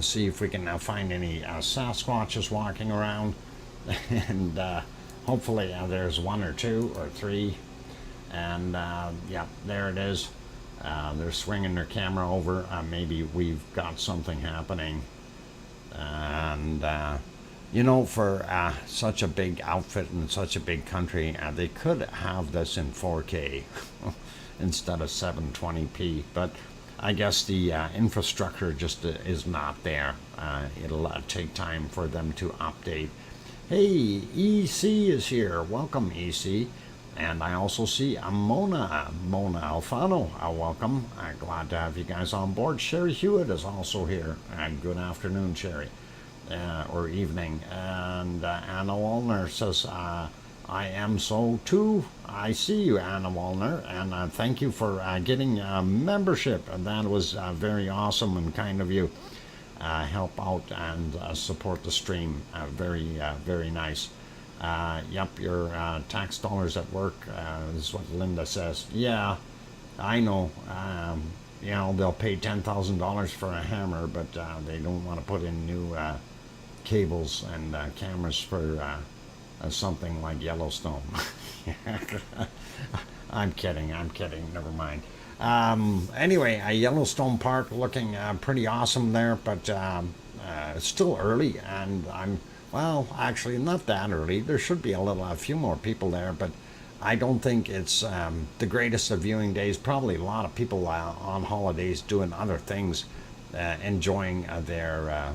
See if we can find any Sasquatches walking around. And hopefully there's one or two or three. And yeah, there it is. They're swinging their camera over. Maybe we've got something happening. And, you know, for such a big outfit and such a big country, they could have this in 4K instead of 720p. But I guess the infrastructure just is not there. It'll take time for them to update. Hey, EC is here. Welcome, EC. And I also see Mona Alfano. Welcome. Glad to have you guys on board. Sherry Hewitt is also here. Good afternoon, Sherry, or evening. And Anna Wallner says, I am so too. I see you, Anna Wallner, and thank you for getting membership. And that was very awesome and kind of you. Help out and support the stream. Very nice. Yep, your tax dollars at work is what Linda says. Yeah, I know. You know, they'll pay $10,000 for a hammer, but they don't want to put in new cables and cameras for something like Yellowstone. I'm kidding. Never mind. Anyway, Yellowstone Park looking pretty awesome there, but it's still early, and well, actually, not that early. There should be a few more people there, but I don't think it's the greatest of viewing days. Probably a lot of people on holidays doing other things, enjoying their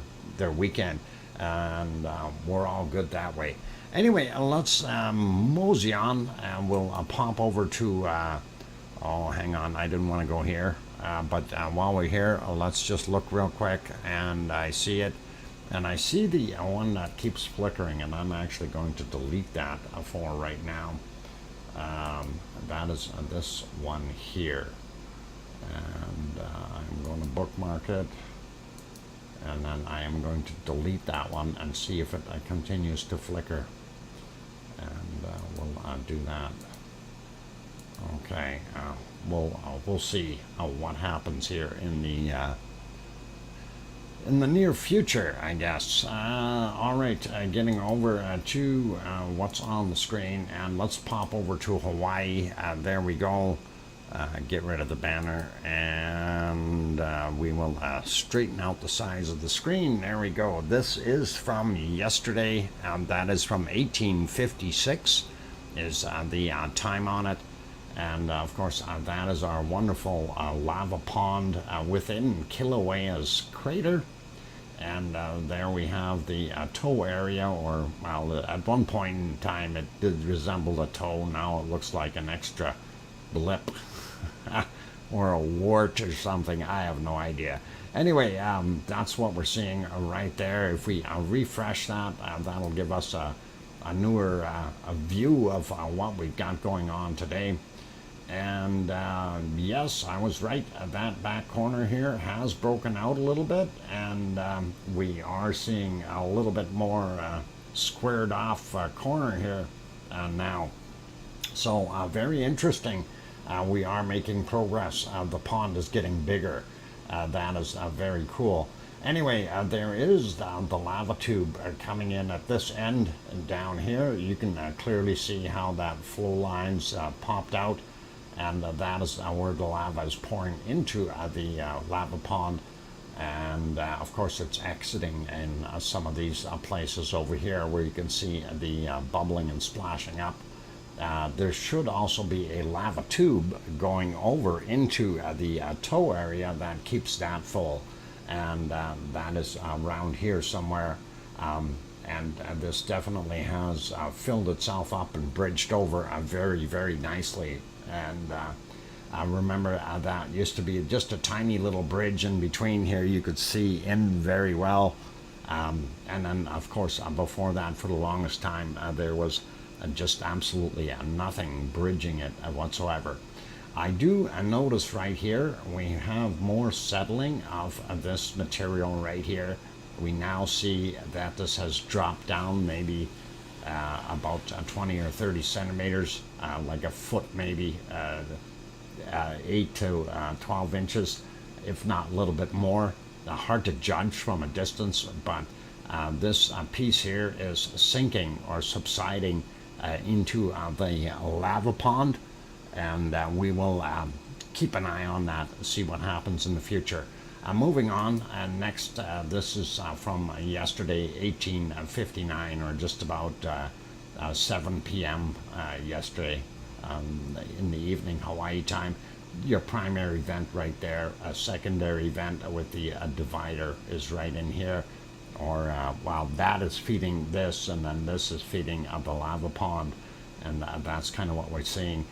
weekend, and we're all good that way. Anyway, let's mosey on, and we'll pop over to. Oh, hang on, I didn't want to go here, but while we're here, let's just look real quick, and I see it. And I see the one that keeps flickering, and I'm actually going to delete that for right now. That is this one here. And I'm going to bookmark it. And then I am going to delete that one and see if it continues to flicker. And we'll do that. Okay, we'll see what happens here in the near future, I guess. All right, getting over to what's on the screen, and let's pop over to Hawaii. There we go. Get rid of the banner, and we will straighten out the size of the screen. There we go. This is from yesterday. That is from 1856 is the time on it. And of course, that is our wonderful lava pond within Kilauea's crater. And there we have the toe area, or, well, at one point in time it did resemble a toe. Now it looks like an extra blip or a wart or something. I have no idea. Anyway, that's what we're seeing right there. If we refresh that, that'll give us a newer a view of what we've got going on today. And yes, I was right. That back corner here has broken out a little bit, and we are seeing a little bit more squared off corner here now. So very interesting. we are making progress. The pond is getting bigger. That is very cool. Anyway, there is the lava tube coming in at this end and down here. You can clearly see how that flow lines popped out, and that is where the lava is pouring into the lava pond. And of course it's exiting in some of these places over here where you can see the bubbling and splashing up. There should also be a lava tube going over into the toe area that keeps that full, and that is around here somewhere. And this definitely has filled itself up and bridged over very, very nicely. And I remember that used to be just a tiny little bridge in between here. You could see in very well. And then, of course, before that, for the longest time, there was just absolutely nothing bridging it whatsoever. I do notice right here we have more settling of this material right here. We now see that this has dropped down maybe about 20 or 30 centimeters, like a foot maybe, 8 to 12 inches, if not a little bit more. Hard to judge from a distance, but this piece here is sinking or subsiding into the lava pond, and we will keep an eye on that and see what happens in the future. Moving on, next, this is from yesterday, 1859, or just about 7 p.m. Yesterday in the evening, Hawaii time. Your primary vent right there. A secondary vent with the divider is right in here. Or, well, that is feeding this, and then this is feeding the lava pond. And that's kind of what we're seeing.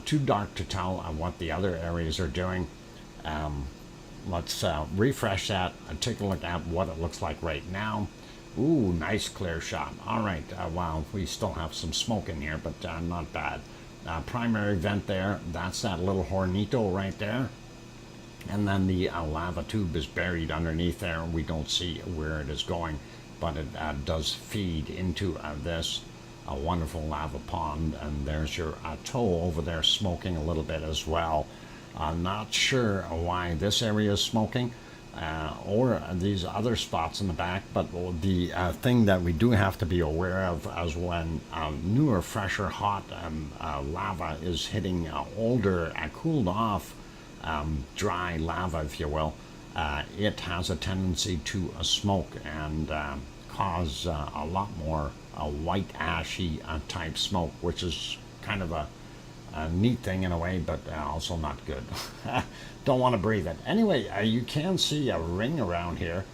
Too dark to tell what the other areas are doing. Let's refresh that and take a look at what it looks like right now. Ooh, nice clear shot. All right, wow, we still have some smoke in here, but not bad. Primary vent there, that's that little hornito right there. And then the lava tube is buried underneath there. We don't see where it is going, but it does feed into this wonderful lava pond. And there's your toe over there smoking a little bit as well. Not sure why this area is smoking or these other spots in the back, but the thing that we do have to be aware of is when newer, fresher, hot lava is hitting older, cooled off, dry lava, if you will, it has a tendency to smoke and cause a lot more white ashy type smoke, which is kind of a neat thing in a way, but also not good. Don't want to breathe it. Anyway, you can see a ring around here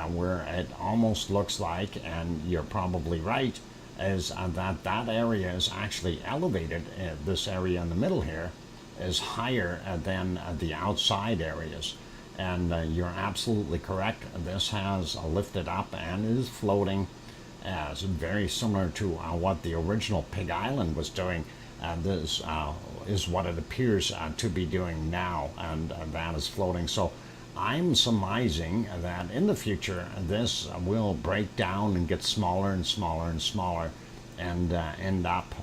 where it almost looks like, and you're probably right, is that area is actually elevated. This area in the middle here is higher than the outside areas. And you're absolutely correct. This has lifted up and is floating. It's very similar to what the original Pig Island was doing. This is what it appears to be doing now, and that is floating. So I'm surmising that in the future this will break down and get smaller and smaller and smaller, and end up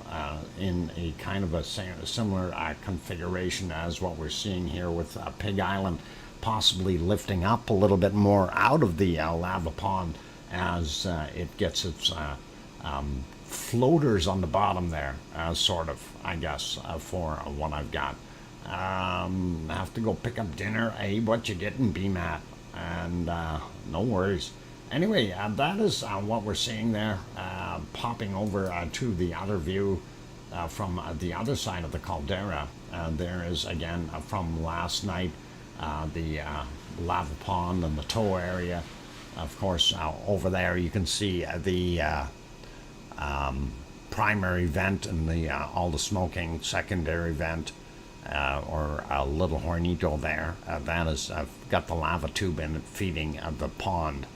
in a kind of a similar configuration as what we're seeing here with Pig Island, possibly lifting up a little bit more out of the lava pond as it gets its floaters on the bottom there, sort of, I guess, for what I've got. Have to go pick up dinner. Hey, what you getting, be Matt? And no worries. Anyway, that is what we're seeing there. Popping over to the other view from the other side of the caldera. There is, again, from last night, the lava pond and the toe area. Of course, over there you can see the primary vent and the all the smoking, secondary vent, or a little hornito there. That is got the lava tube in it feeding the pond,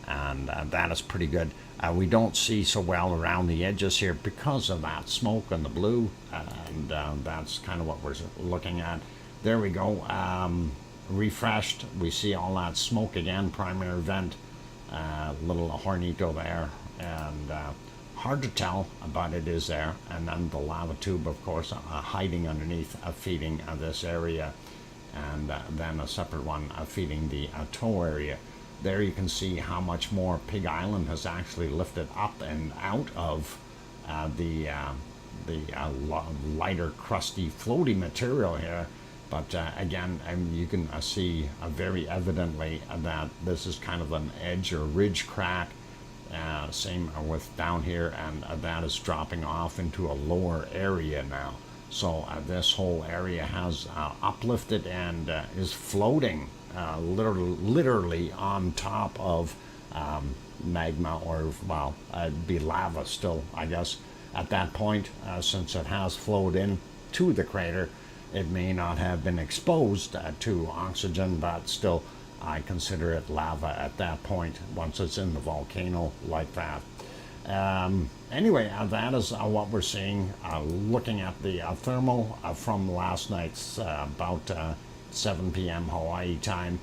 and that is pretty good. We don't see so well around the edges here because of that smoke and the blue, and that's kind of what we're looking at. There we go. Refreshed, we see all that smoke again, primary vent, little hornito there, and hard to tell, but it is there. And then the lava tube, of course, hiding underneath, feeding this area, and then a separate one feeding the tow area. There you can see how much more Pig Island has actually lifted up and out of the lighter, crusty, floaty material here. But again, you can see very evidently that this is kind of an edge or ridge crack. Same with down here, and that is dropping off into a lower area now. So this whole area has uplifted and is floating literally on top of magma, or, well, it'd be lava still, I guess, at that point, since it has flowed in to the crater. It may not have been exposed to oxygen, but still, I consider it lava at that point once it's in the volcano like that. Anyway, that is what we're seeing. Looking at the thermal from last night's about 7 p.m. Hawaii time,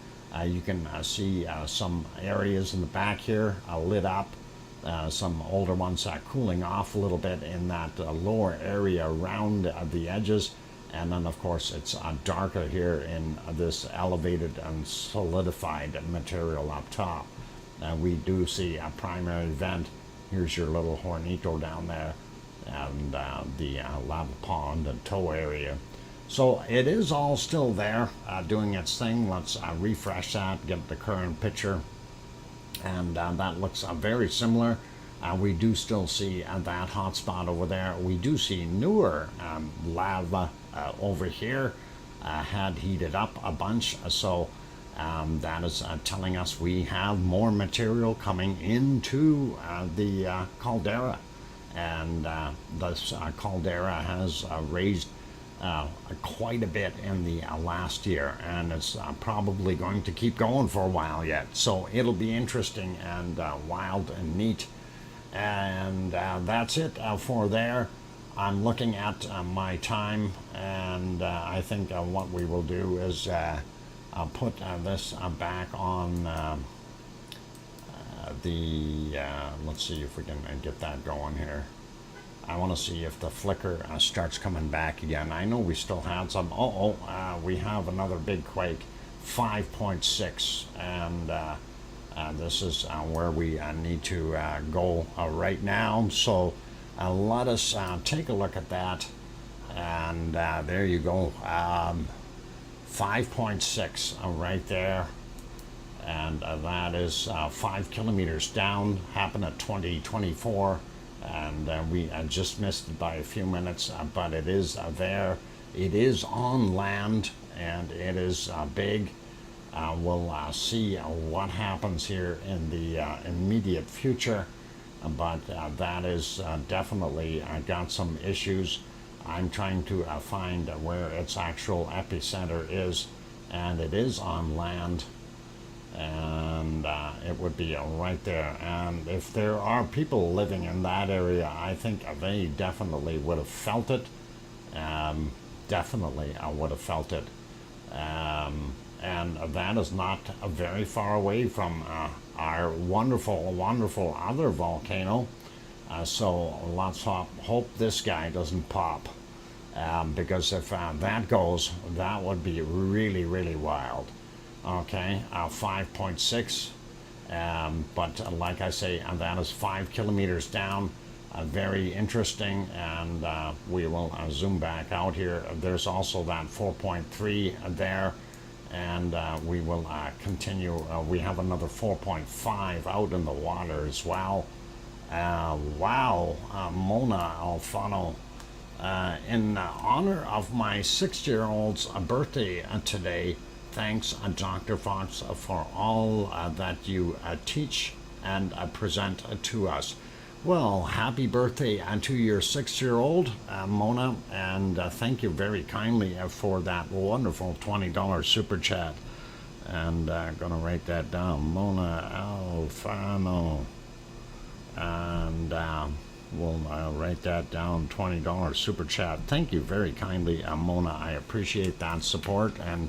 you can see some areas in the back here lit up. Some older ones cooling off a little bit in that lower area around the edges. And then, of course, it's darker here in this elevated and solidified material up top. We do see a primary vent. Here's your little Hornito down there, and the lava pond and tow area. So it is all still there, doing its thing. Let's refresh that, get the current picture. And that looks very similar. We do still see that hot spot over there. We do see newer lava over here had heated up a bunch, so that is telling us we have more material coming into the caldera, and this caldera has raised quite a bit in the last year, and it's probably going to keep going for a while yet. So it'll be interesting and wild and neat. And that's it for there. I'm looking at my time, and I think what we will do is put this back on let's see if we can get that going here. I want to see if the flicker starts coming back again. I know we still had some. We have another big quake, 5.6, and this is where we need to go right now. So let us take a look at that. And there you go, 5.6 right there. And that is 5 kilometers down, happened at 2024. And we just missed it by a few minutes, but it is there. It is on land, and it is big. We'll see what happens here in the immediate future, but that is definitely got some issues. I'm trying to find where its actual epicenter is, and it is on land, and it would be right there. And if there are people living in that area, I think they definitely would have felt it. Definitely would have felt it. And that is not very far away from our wonderful, wonderful other volcano. So let's hope this guy doesn't pop. Because if that goes, that would be really, really wild. Okay, 5.6. But like I say, that is 5 kilometers down. Very interesting, and we will zoom back out here. There's also that 4.3 there. And we will continue. We have another 4.5 out in the water as well. Wow, Mona Alfano. In honor of my 6-year-old's birthday today, thanks, Dr. Fox, for all that you teach and present to us. Well, happy birthday to your 6-year-old, Mona, and thank you very kindly for that wonderful $20 super chat. And I'm going to write that down, Mona Alfano. And we'll write that down, $20 super chat. Thank you very kindly, Mona. I appreciate that support, and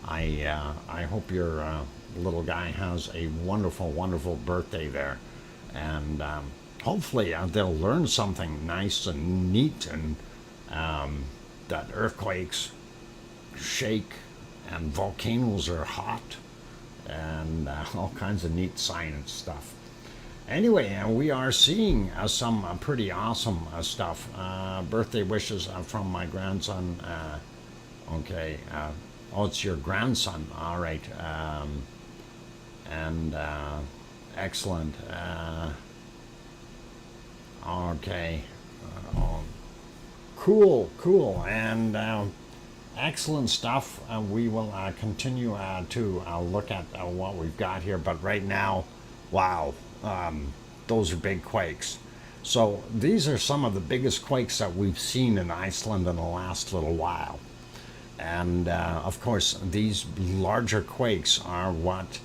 I hope your little guy has a wonderful, wonderful birthday there. And hopefully they'll learn something nice and neat, and that earthquakes shake and volcanoes are hot, and all kinds of neat science stuff. Anyway, we are seeing some pretty awesome stuff. Birthday wishes from my grandson. Okay. Oh, it's your grandson. All right. And excellent. Okay. Oh, cool. And excellent stuff. We will continue to look at what we've got here. But right now, wow. Those are big quakes. So these are some of the biggest quakes that we've seen in Iceland in the last little while. And of course, these larger quakes are what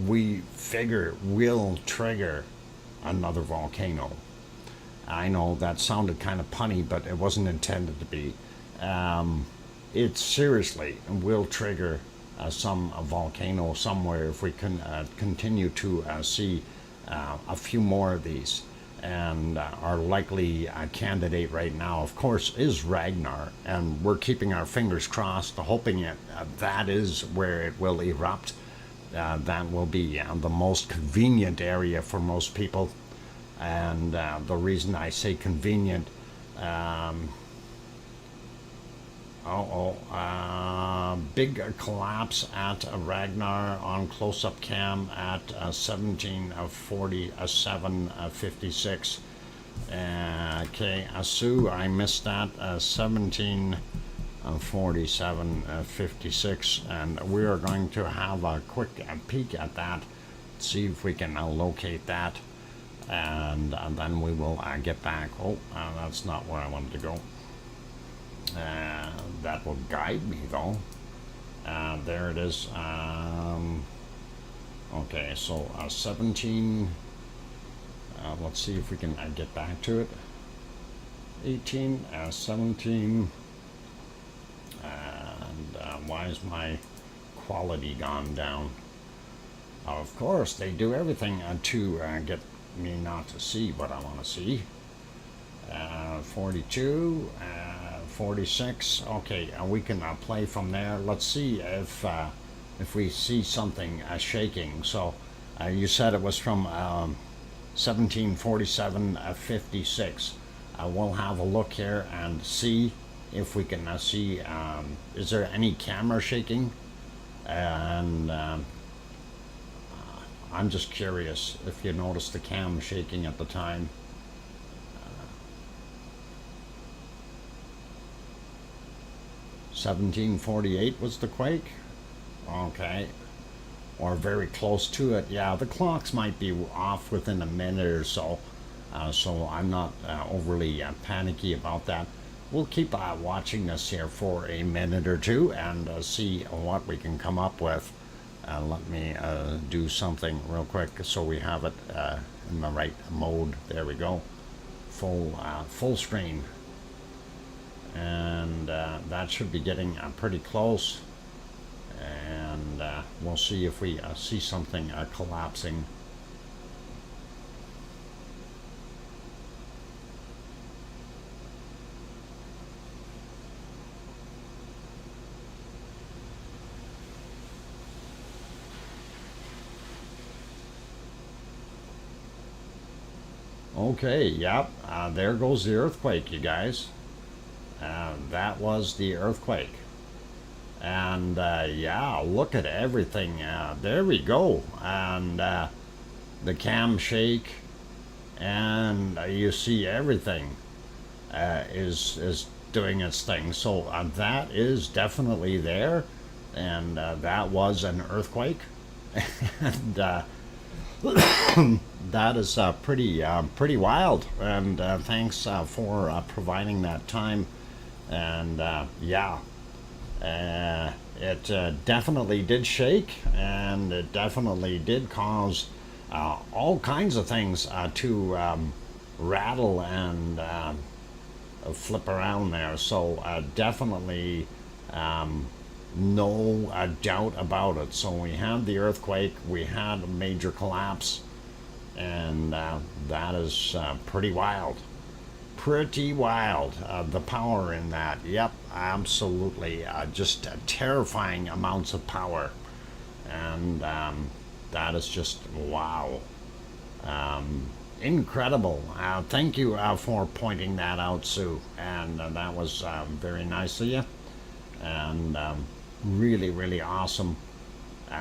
we figure will trigger another volcano. I know that sounded kind of punny, but it wasn't intended to be. It seriously will trigger some volcano somewhere if we can continue to see a few more of these. And our likely candidate right now, of course, is Ragnar, and we're keeping our fingers crossed, hoping that is where it will erupt. That will be the most convenient area for most people. And the reason I say convenient, big collapse at Ragnar on close-up cam at 17:47:56. Okay, Sue, I missed that. 17:47:56, and we are going to have a quick peek at that, see if we can locate that, and then we will get back. Oh, that's not where I wanted to go. That will guide me though. There it is. Okay, so 17. Let's see if we can get back to it. 18, 17. And why is my quality gone down? Of course, they do everything to get me not to see what I want to see. 42. 46. Okay, we can play from there. Let's see if we see something shaking. So you said it was from 17:47:56. We'll have a look here and see if we can see. Is there any camera shaking? And I'm just curious if you noticed the cam shaking at the time. 17:48 was the quake. Okay, or very close to it. Yeah, the clocks might be off within a minute or so, so I'm not overly panicky about that. We'll keep watching this here for a minute or two and see what we can come up with. Let me do something real quick so we have it in the right mode. There we go. Full screen. And that should be getting pretty close, and we'll see if we see something collapsing. Okay, yep, there goes the earthquake, you guys. That was the earthquake. And yeah, look at everything. There we go. And the cam shake, and you see everything is doing its thing. So that is definitely there, and that was an earthquake. And that is pretty wild. And thanks for providing that time. And yeah, it definitely did shake, and it definitely did cause all kinds of things to rattle and flip around there. So definitely no doubt about it. So we had the earthquake, we had a major collapse, and that is pretty wild. Pretty wild. The power in that. Yep, absolutely. Just terrifying amounts of power. And that is just wow. Incredible. Thank you for pointing that out, Sue. And that was very nice of you. And really, really awesome.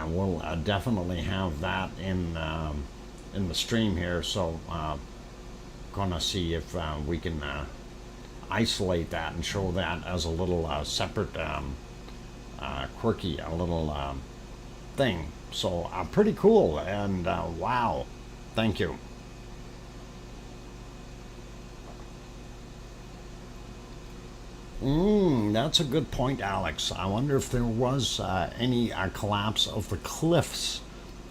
We'll definitely have that in the stream here. So gonna see if we can isolate that and show that as a little separate quirky, a little thing. So pretty cool, and wow, thank you. That's a good point, Alex. I wonder if there was any collapse of the cliffs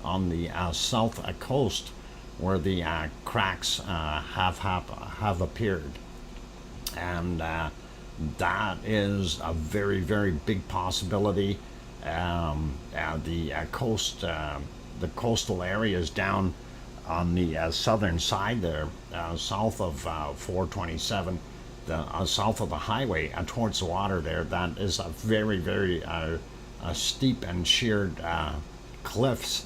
on the south coast where the cracks have appeared, and that is a very, very big possibility. The coastal areas down on the southern side there, south of 427, south of the highway towards the water there, that is a very, very steep and sheared cliffs.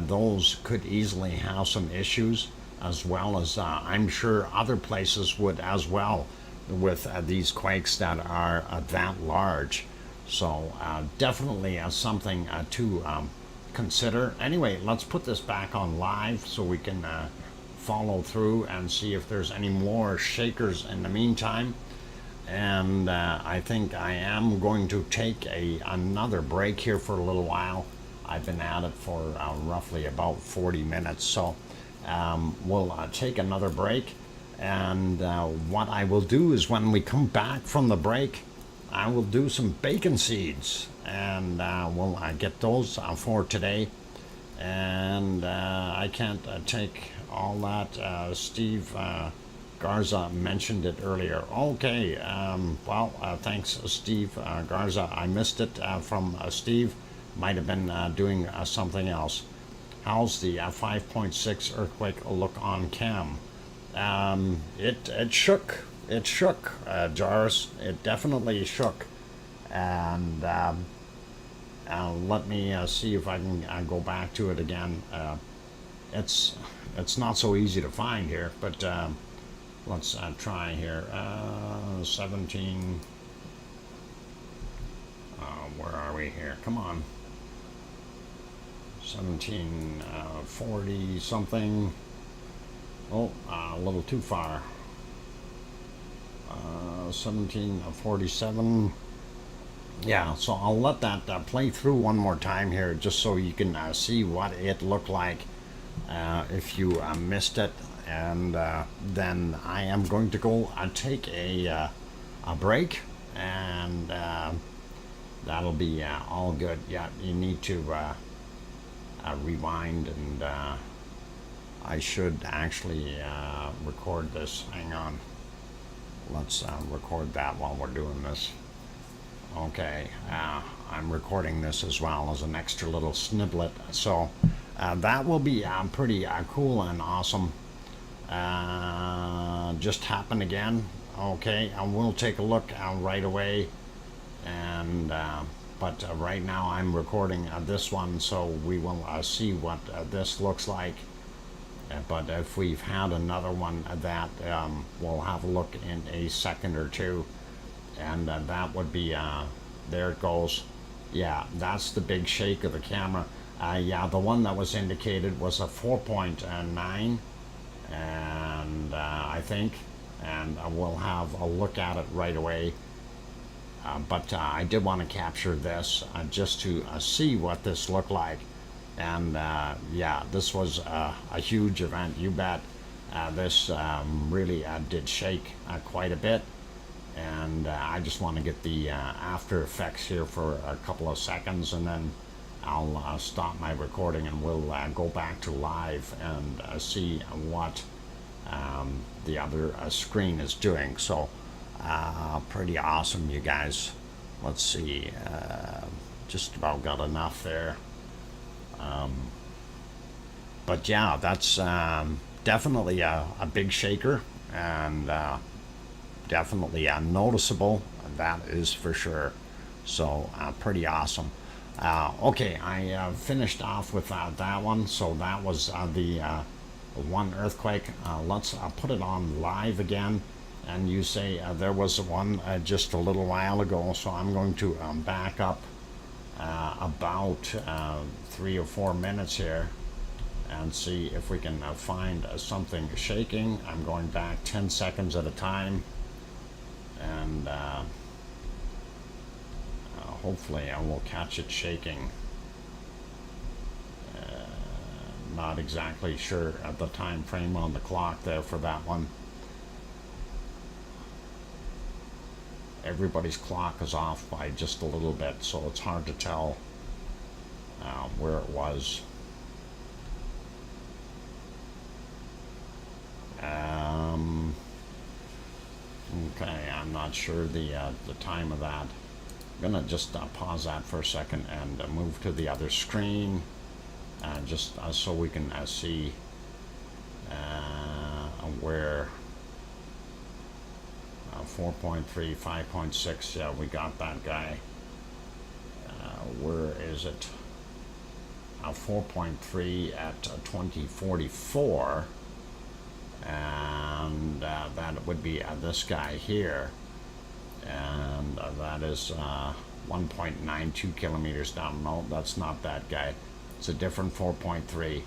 Those could easily have some issues, as well as I'm sure other places would as well, with these quakes that are that large. So definitely something to consider. Anyway, let's put this back on live so we can follow through and see if there's any more shakers in the meantime. And I think I am going to take another break here for a little while. I've been at it for roughly about 40 minutes, so we'll take another break. And what I will do is, when we come back from the break, I will do some bacon seeds, and we'll get those for today. And I can't take all that. Steve Garza mentioned it earlier. Okay, well, thanks, Steve Garza. I missed it from Steve. Might have been doing something else. How's the 5.6 earthquake look on cam? It shook. It shook, Jarvis. It definitely shook. And let me see if I can go back to it again. It's not so easy to find here, but let's try here. 17. Where are we here? Come on. 1740 something. Oh, a little too far. 1747. Yeah, so I'll let that play through one more time here, just so you can see what it looked like if you missed it. And then I am going to go take a break, and that'll be all good. Yeah, you need to rewind, and I should actually record this. Hang on. Let's record that while we're doing this. Okay, I'm recording this as well as an extra little sniblet, so that will be pretty cool and awesome. Just happened again. Okay, and we'll take a look right away. And but right now I'm recording this one, so we will see what this looks like. But if we've had another one that we'll have a look in a second or two, and that would be there it goes. Yeah, that's the big shake of the camera. Yeah, the one that was indicated was a 4.9, and I think, and we'll have a look at it right away. But I did want to capture this just to see what this looked like. And yeah, this was a huge event, you bet. This really did shake quite a bit. And I just want to get the after effects here for a couple of seconds, and then I'll stop my recording, and we'll go back to live and see what the other screen is doing. So pretty awesome, you guys. Let's see, just about got enough there. But yeah, that's definitely a big shaker, and definitely noticeable. That is for sure. So pretty awesome. Okay, I finished off with that one. So that was the one earthquake. Let's put it on live again. And you say there was one just a little while ago. So I'm going to back up about 3 or 4 minutes here and see if we can find something shaking. I'm going back 10 seconds at a time, and hopefully I will catch it shaking. Not exactly sure at the time frame on the clock there for that one. Everybody's clock is off by just a little bit, so it's hard to tell where it was. Okay, I'm not sure the time of that. I'm gonna just pause that for a second and move to the other screen, just so we can see where 4.3, 5.6. Yeah, we got that guy. Where is it? 4.3 at 2044. And that would be this guy here, and that is 1.92 kilometers down. No, that's not that guy. It's a different 4.3.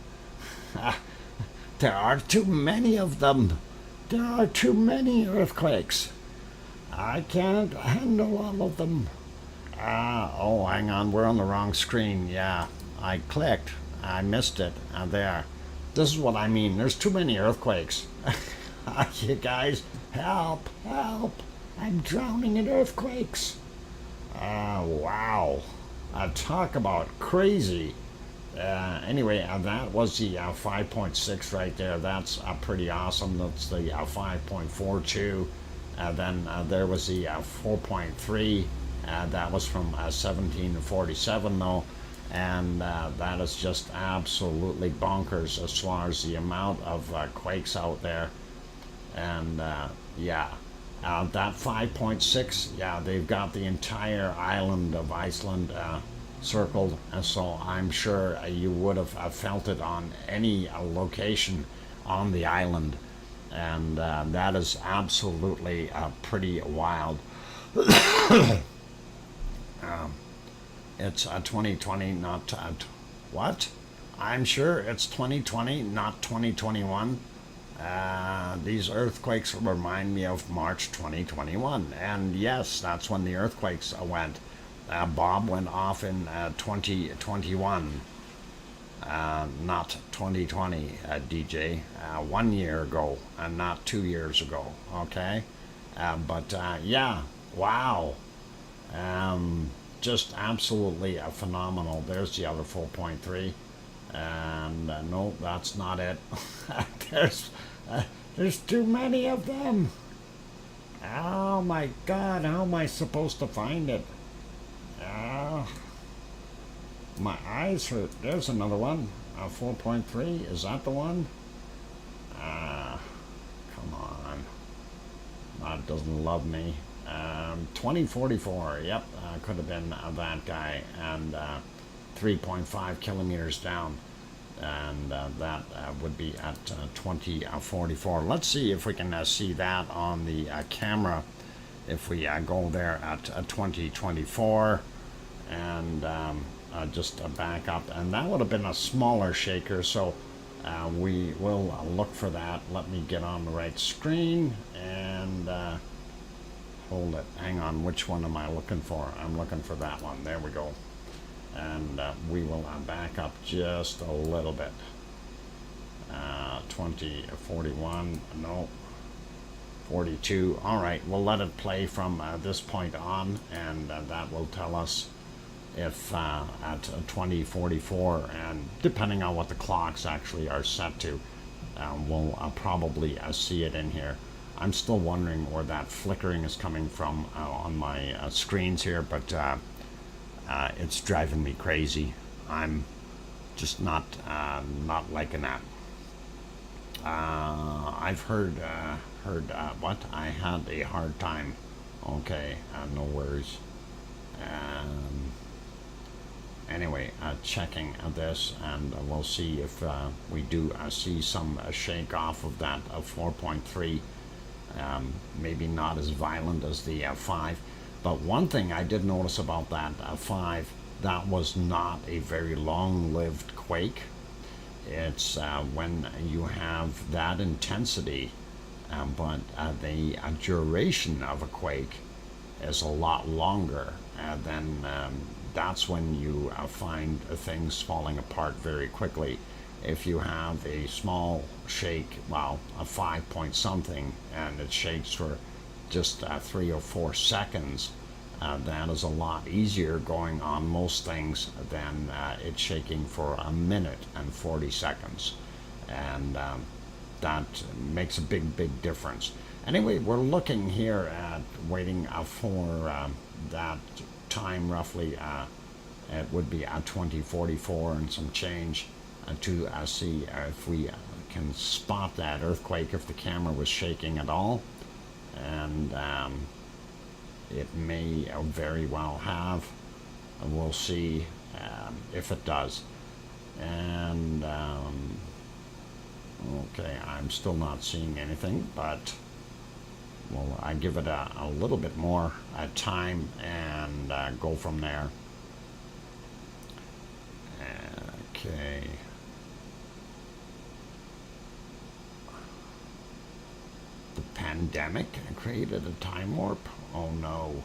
There are too many of them. There are too many earthquakes. I can't handle all of them. Oh, hang on, we're on the wrong screen. Yeah, I clicked. I missed it. There. This is what I mean. There's too many earthquakes. You guys, help, help. I'm drowning in earthquakes. Wow. Talk about crazy. Anyway, that was the 5.6 right there. That's pretty awesome. That's the 5.42. Then there was the 4.3. That was from 1747 though. And that is just absolutely bonkers as far as the amount of quakes out there. And yeah, that 5.6, yeah, they've got the entire island of Iceland circled, and so I'm sure you would have felt it on any location on the island, and that is absolutely pretty wild. It's 2020, not what? I'm sure it's 2020, not 2021. These earthquakes remind me of March 2021, and yes, that's when the earthquakes went. Bob went off in 2021, not 2020, DJ. 1 year ago, and not 2 years ago. Okay, but yeah, wow. Just absolutely phenomenal. There's the other 4.3, and no, that's not it. There's too many of them. Oh my God, how am I supposed to find it? My eyes hurt. There's another one. 4.3. Is that the one? Come on. That doesn't love me. 2044, yep, could have been that guy, and 3.5 kilometers down, and that would be at 2044. Let's see if we can see that on the camera, if we go there at 2024, and just back up, and that would have been a smaller shaker, so we will look for that. Let me get on the right screen, and hold it. Hang on. Which one am I looking for? I'm looking for that one. There we go. And we will back up just a little bit. 2041. No. 42. All right. We'll let it play from this point on, and that will tell us if at 2044, and depending on what the clocks actually are set to, we'll probably see it in here. I'm still wondering where that flickering is coming from on my screens here, but it's driving me crazy. I'm just not liking that. I've heard what? I had a hard time. Okay, no worries. Anyway, checking this, and we'll see if we do see some shake off of that 4.3. Maybe not as violent as the 5. But one thing I did notice about that 5, that was not a very long-lived quake. It's when you have that intensity, but the duration of a quake is a lot longer, then that's when you find things falling apart very quickly. If you have a small shake, well, a 5 point something, and it shakes for just 3 or 4 seconds, that is a lot easier going on most things than it shaking for a minute and 40 seconds. And that makes a big difference. Anyway, we're looking here at waiting for that time roughly. It would be at 2044 and some change to see if we can spot that earthquake if the camera was shaking at all. And it may very well have. We'll see if it does. And okay, I'm still not seeing anything, but well, I give it a little bit more time and go from there. Okay. The pandemic created a time warp? Oh no.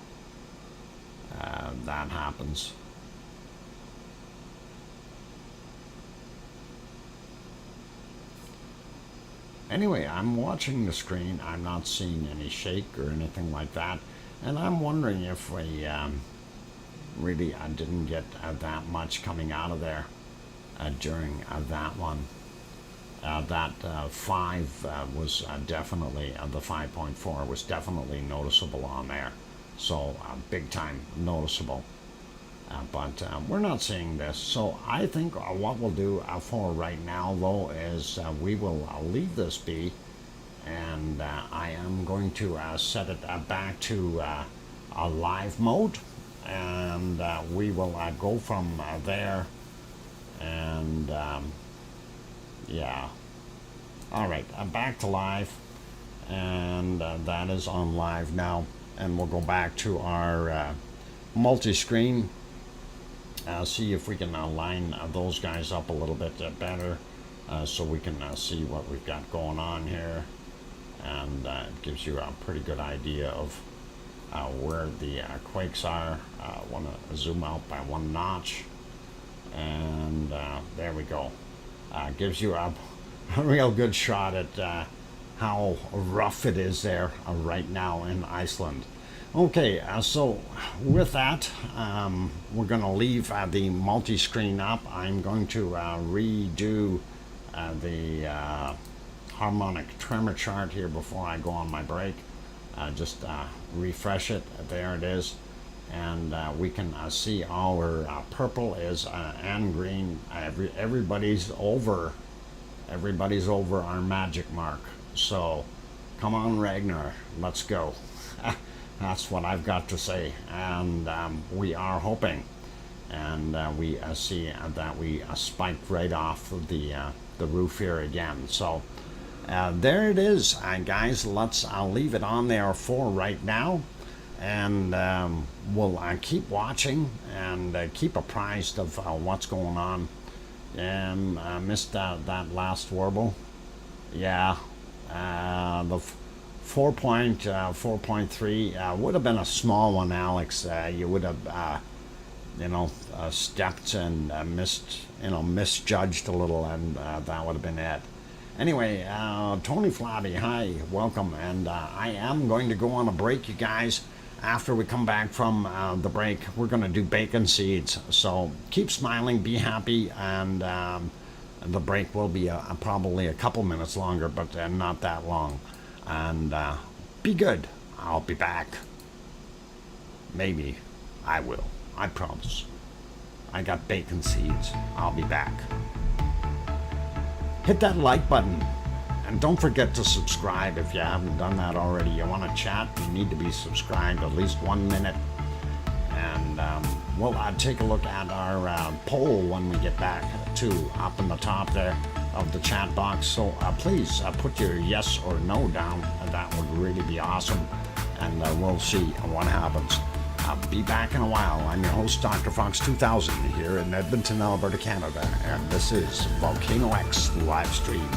That happens. Anyway, I'm watching the screen. I'm not seeing any shake or anything like that. And I'm wondering if we really didn't get that much coming out of there during that one. That 5 was definitely, the 5.4 was definitely noticeable on there. So big time noticeable. But we're not seeing this. So I think what we'll do for right now, though, is we will leave this be. And I am going to set it back to a live mode. And we will go from there. And yeah. All right, I'm back to live. And that is on live now. And we'll go back to our multi-screen. See if we can line those guys up a little bit better so we can see what we've got going on here. And it gives you a pretty good idea of where the quakes are. I want to zoom out by 1 notch. And there we go. Gives you a real good shot at how rough it is there right now in Iceland. Okay, so with that, we're going to leave the multi-screen up. I'm going to redo the harmonic tremor chart here before I go on my break. Just refresh it. There it is. And we can see our purple is and green. Everybody's over our magic mark. So come on, Ragnar, let's go. That's what I've got to say. And we are hoping, and we see that we spiked right off of the roof here again. So there it is, guys. I'll leave it on there for right now. And we'll keep watching and keep apprised of what's going on. And I missed that last warble. Yeah, the 4.3 would have been a small one, Alex. You would have, stepped and misjudged a little, and that would have been it. Anyway, Tony Flabby, hi, welcome. And I am going to go on a break, you guys. After we come back from the break, we're going to do bacon seeds. So keep smiling, be happy, and the break will be probably a couple minutes longer, but not that long. And be good. I'll be back. Maybe I will. I promise. I got bacon seeds. I'll be back. Hit that like button. And don't forget to subscribe if you haven't done that already. You want to chat, you need to be subscribed at least 1 minute. And we'll take a look at our poll when we get back to up in the top there of the chat box. So please put your yes or no down. That would really be awesome. And we'll see what happens. I'll be back in a while. I'm your host, DrFox2000, here in Edmonton, Alberta, Canada. And this is VolcanoX live stream.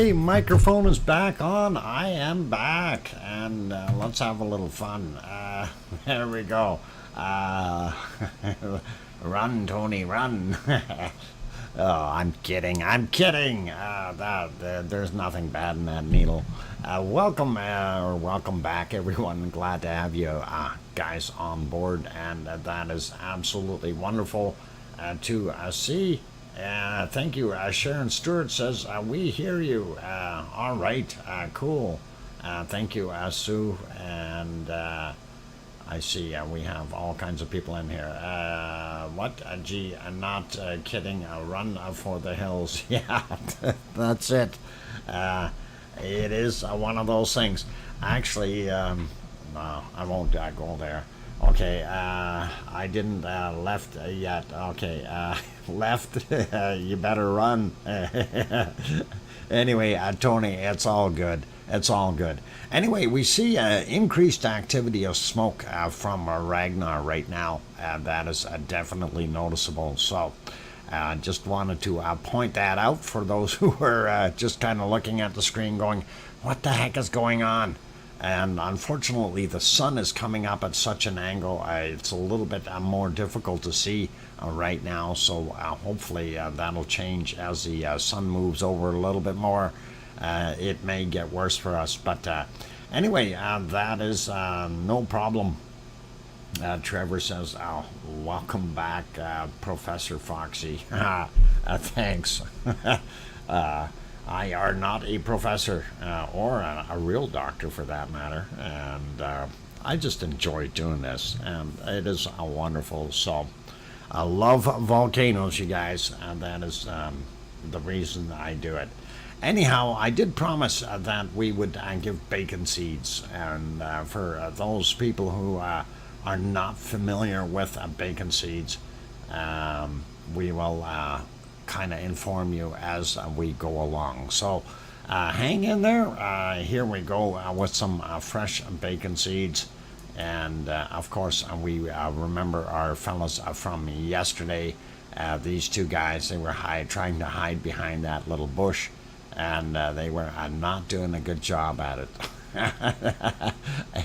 Okay, microphone is back on. I am back, and let's have a little fun. There we go. Run, Tony, run. Oh, I'm kidding. There's nothing bad in that needle. Welcome back, everyone. Glad to have you guys on board, and that is absolutely wonderful to see. Thank you. Sharon Stewart says, we hear you. All right, cool. Thank you, Sue. And I see we have all kinds of people in here. What? Gee, I'm not kidding. Run for the hills. Yeah, that's it. It is one of those things. Actually, no, I won't go there. Okay, I didn't left yet. Okay, left. You better run. Anyway, Tony, it's all good. It's all good. Anyway, we see increased activity of smoke from Ragnar right now. That is definitely noticeable. So, just wanted to point that out for those who are just kind of looking at the screen going, what the heck is going on? And unfortunately, the sun is coming up at such an angle, it's a little bit more difficult to see right now. So hopefully that'll change as the sun moves over a little bit more. It may get worse for us. But anyway, that is no problem. Trevor says, welcome back, Professor Foxy. Thanks. I are not a professor or a real doctor for that matter, and I just enjoy doing this, and it is wonderful. So I love volcanoes, you guys, and that is the reason I do it. Anyhow, I did promise that we would give bacon seeds, and for those people who are not familiar with bacon seeds, we will kind of inform you as we go along. So hang in there. Here we go with some fresh bacon seeds. And of course, we remember our fellows from yesterday. These two guys, they were trying to hide behind that little bush, and they were not doing a good job at it.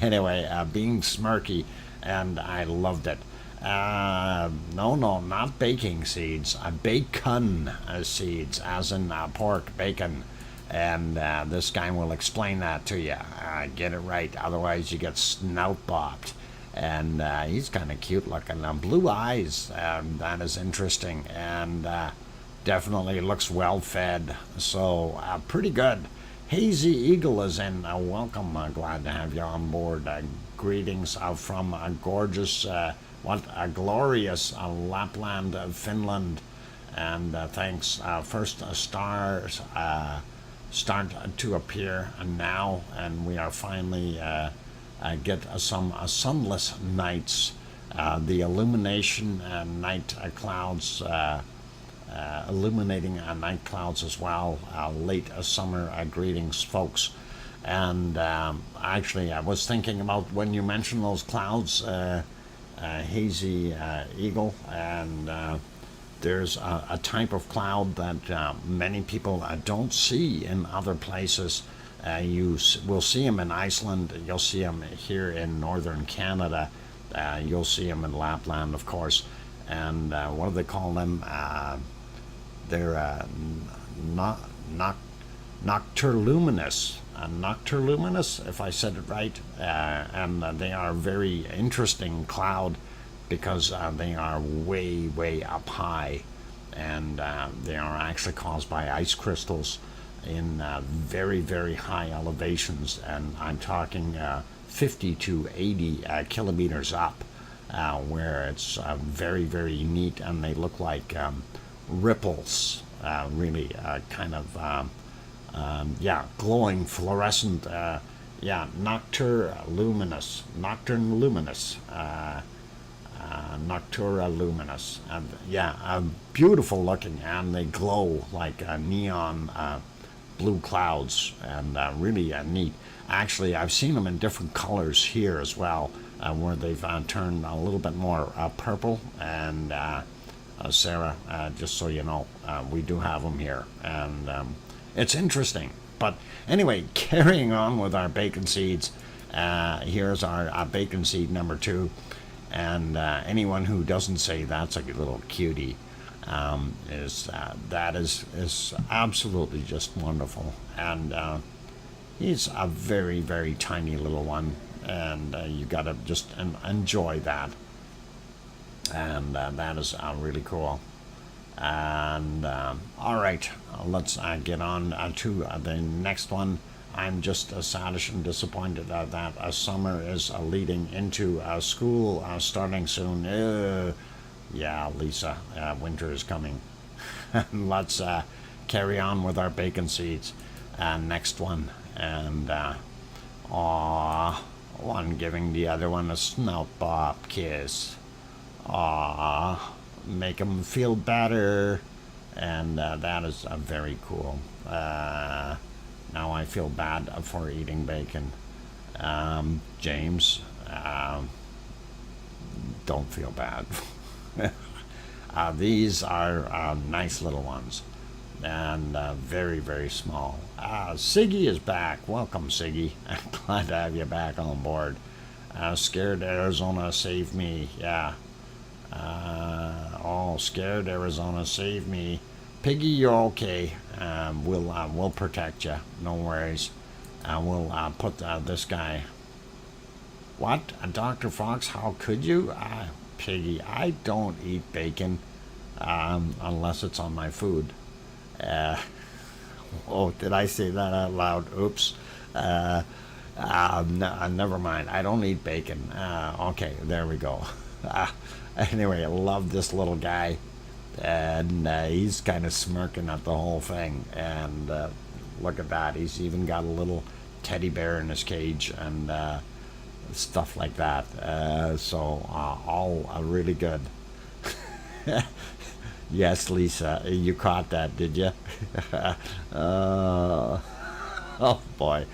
Anyway, being smirky, and I loved it. No, not baking seeds. Bacon seeds, as in pork, bacon. And this guy will explain that to you. Get it right, otherwise you get snout bopped. And he's kind of cute looking. Blue eyes, that is interesting. And definitely looks well fed. So pretty good. Hazy Eagle is in. Welcome. Glad to have you on board. Greetings from gorgeous... what a glorious Lapland, Finland, and thanks. First stars start to appear now, and we are finally get some sunless nights. The illumination night clouds, illuminating night clouds as well. Late summer greetings, folks. And actually, I was thinking about when you mentioned those clouds. Hazy Eagle, and there's a type of cloud that many people don't see in other places. You will see them in Iceland, you'll see them here in northern Canada, you'll see them in Lapland, of course, and what do they call them? They're noctiluminous. Noctiluminous, if I said it right, and they are a very interesting cloud because they are way up high, and they are actually caused by ice crystals in very high elevations, and I'm talking 50 to 80 kilometers up, where it's very neat, and they look like ripples, really kind of glowing fluorescent, noctiluminous, beautiful looking, and they glow like neon blue clouds, and really neat. Actually, I've seen them in different colors here as well, where they've turned a little bit more purple, and Sarah, just so you know, we do have them here, and it's interesting. But anyway, carrying on with our bacon seeds, here's our bacon seed number 2. And anyone who doesn't say that's a little cutie that is absolutely just wonderful. And he's a very, very tiny little one, and you gotta just enjoy that. And that is really cool. And all right, let's get on to the next one. I'm just saddened and disappointed that summer is leading into school starting soon. Yeah, Lisa, winter is coming. Let's carry on with our bacon seeds. Next one. And one giving the other one a snout bop kiss. Make them feel better. And that is very cool. Now I feel bad for eating bacon. James, don't feel bad. These are nice little ones, and very, very small. Siggy is back. Welcome, Siggy. I'm glad to have you back on board. Scared Arizona, save me. Yeah. Scared Arizona, save me. Piggy, you're okay. We'll protect you. No worries. We'll put this guy. What? Dr. Fox? How could you? Piggy, I don't eat bacon unless it's on my food. Did I say that out loud? Oops. Never mind. I don't eat bacon. Okay, there we go. Anyway, I love this little guy. And he's kind of smirking at the whole thing. And look at that. He's even got a little teddy bear in his cage and stuff like that. So all really good. Yes, Lisa, you caught that, did you? Oh boy.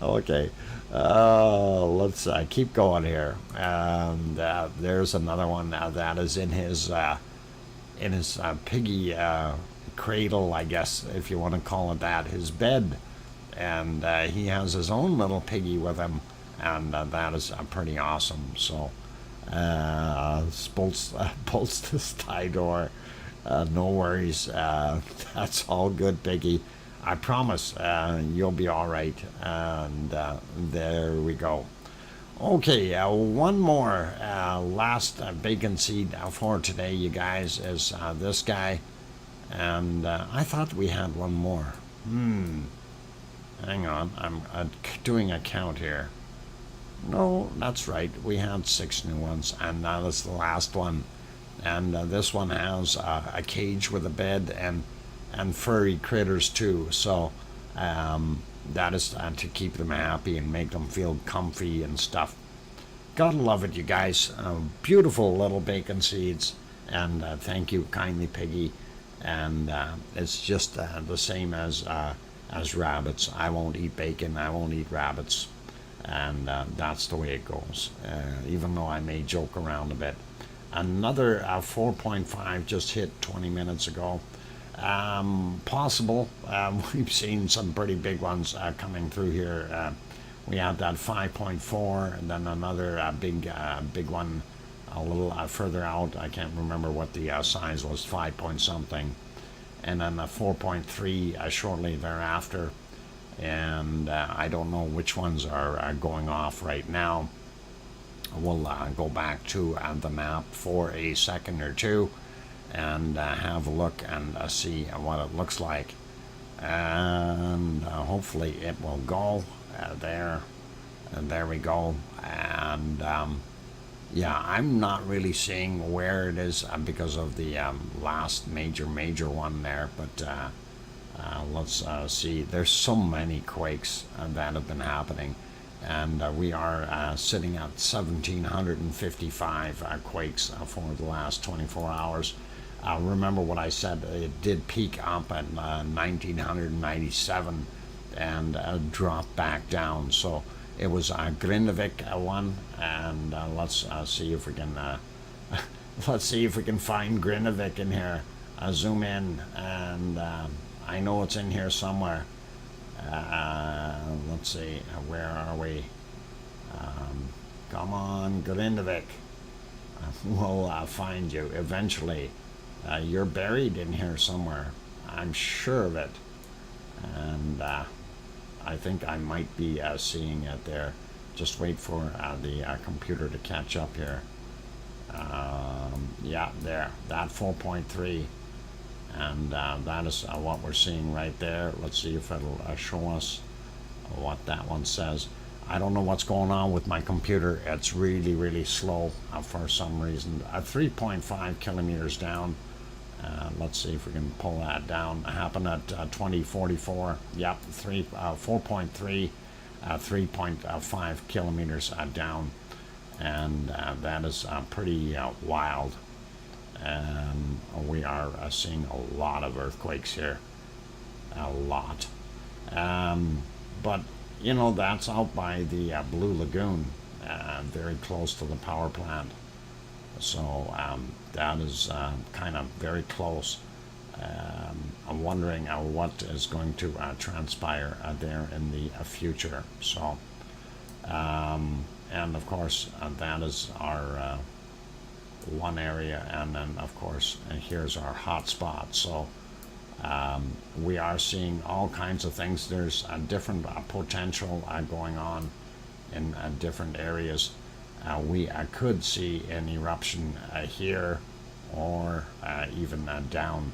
Okay. Let's keep going here. And there's another one that is in his piggy cradle, I guess, if you want to call it that, his bed. And he has his own little piggy with him, and that is pretty awesome. So bolts this tie door. No worries. That's all good, piggy. I promise you'll be all right. And there we go. Okay, one more last bacon seed for today, you guys, is this guy. And I thought we had one more. Hang on, I'm doing a count here. No, that's right, we had 6 new ones, and that is the last one. And this one has a cage with a bed and furry critters too. So that is to keep them happy and make them feel comfy and stuff. Gotta love it, you guys. Beautiful little bacon seeds. And thank you kindly, Piggy. And it's just the same as rabbits. I won't eat bacon. I won't eat rabbits. And that's the way it goes. Even though I may joke around a bit. Another 4.5 just hit 20 minutes ago. Possible. We've seen some pretty big ones coming through here. We had that 5.4, and then another big one a little further out. I can't remember what the size was, 5 point something. And then a 4.3 shortly thereafter. And I don't know which ones are going off right now. We'll go back to the map for a second or two and have a look and see what it looks like. And hopefully it will go there. And there we go. And yeah, I'm not really seeing where it is because of the last major one there. But let's see. There's so many quakes that have been happening. And we are sitting at 1,755 quakes for the last 24 hours. Remember what I said, it did peak up at 1,997 and dropped back down. So it was Grindavik one, and let's see if we can find Grindavik in here. Zoom in, and I know it's in here somewhere. Let's see, where are we? Come on, Grindavik. We'll find you eventually. You're buried in here somewhere. I'm sure of it. And I think I might be seeing it there. Just wait for the computer to catch up here. Yeah, there. That 4.3. And that is what we're seeing right there. Let's see if it'll show us what that one says. I don't know what's going on with my computer. It's really, really slow for some reason. 3.5 kilometers down. Let's see if we can pull that down. Happened at 2044. Yep, 4.3, 3.5 kilometers down. And that is pretty wild. We are seeing a lot of earthquakes here. A lot. But you know, that's out by the Blue Lagoon, very close to the power plant. So that is kind of very close. I'm wondering what is going to transpire there in the future. So, and of course, that is our one area, and then of course here's our hot spot. So we are seeing all kinds of things. There's a different potential going on in different areas. We could see an eruption here, or even down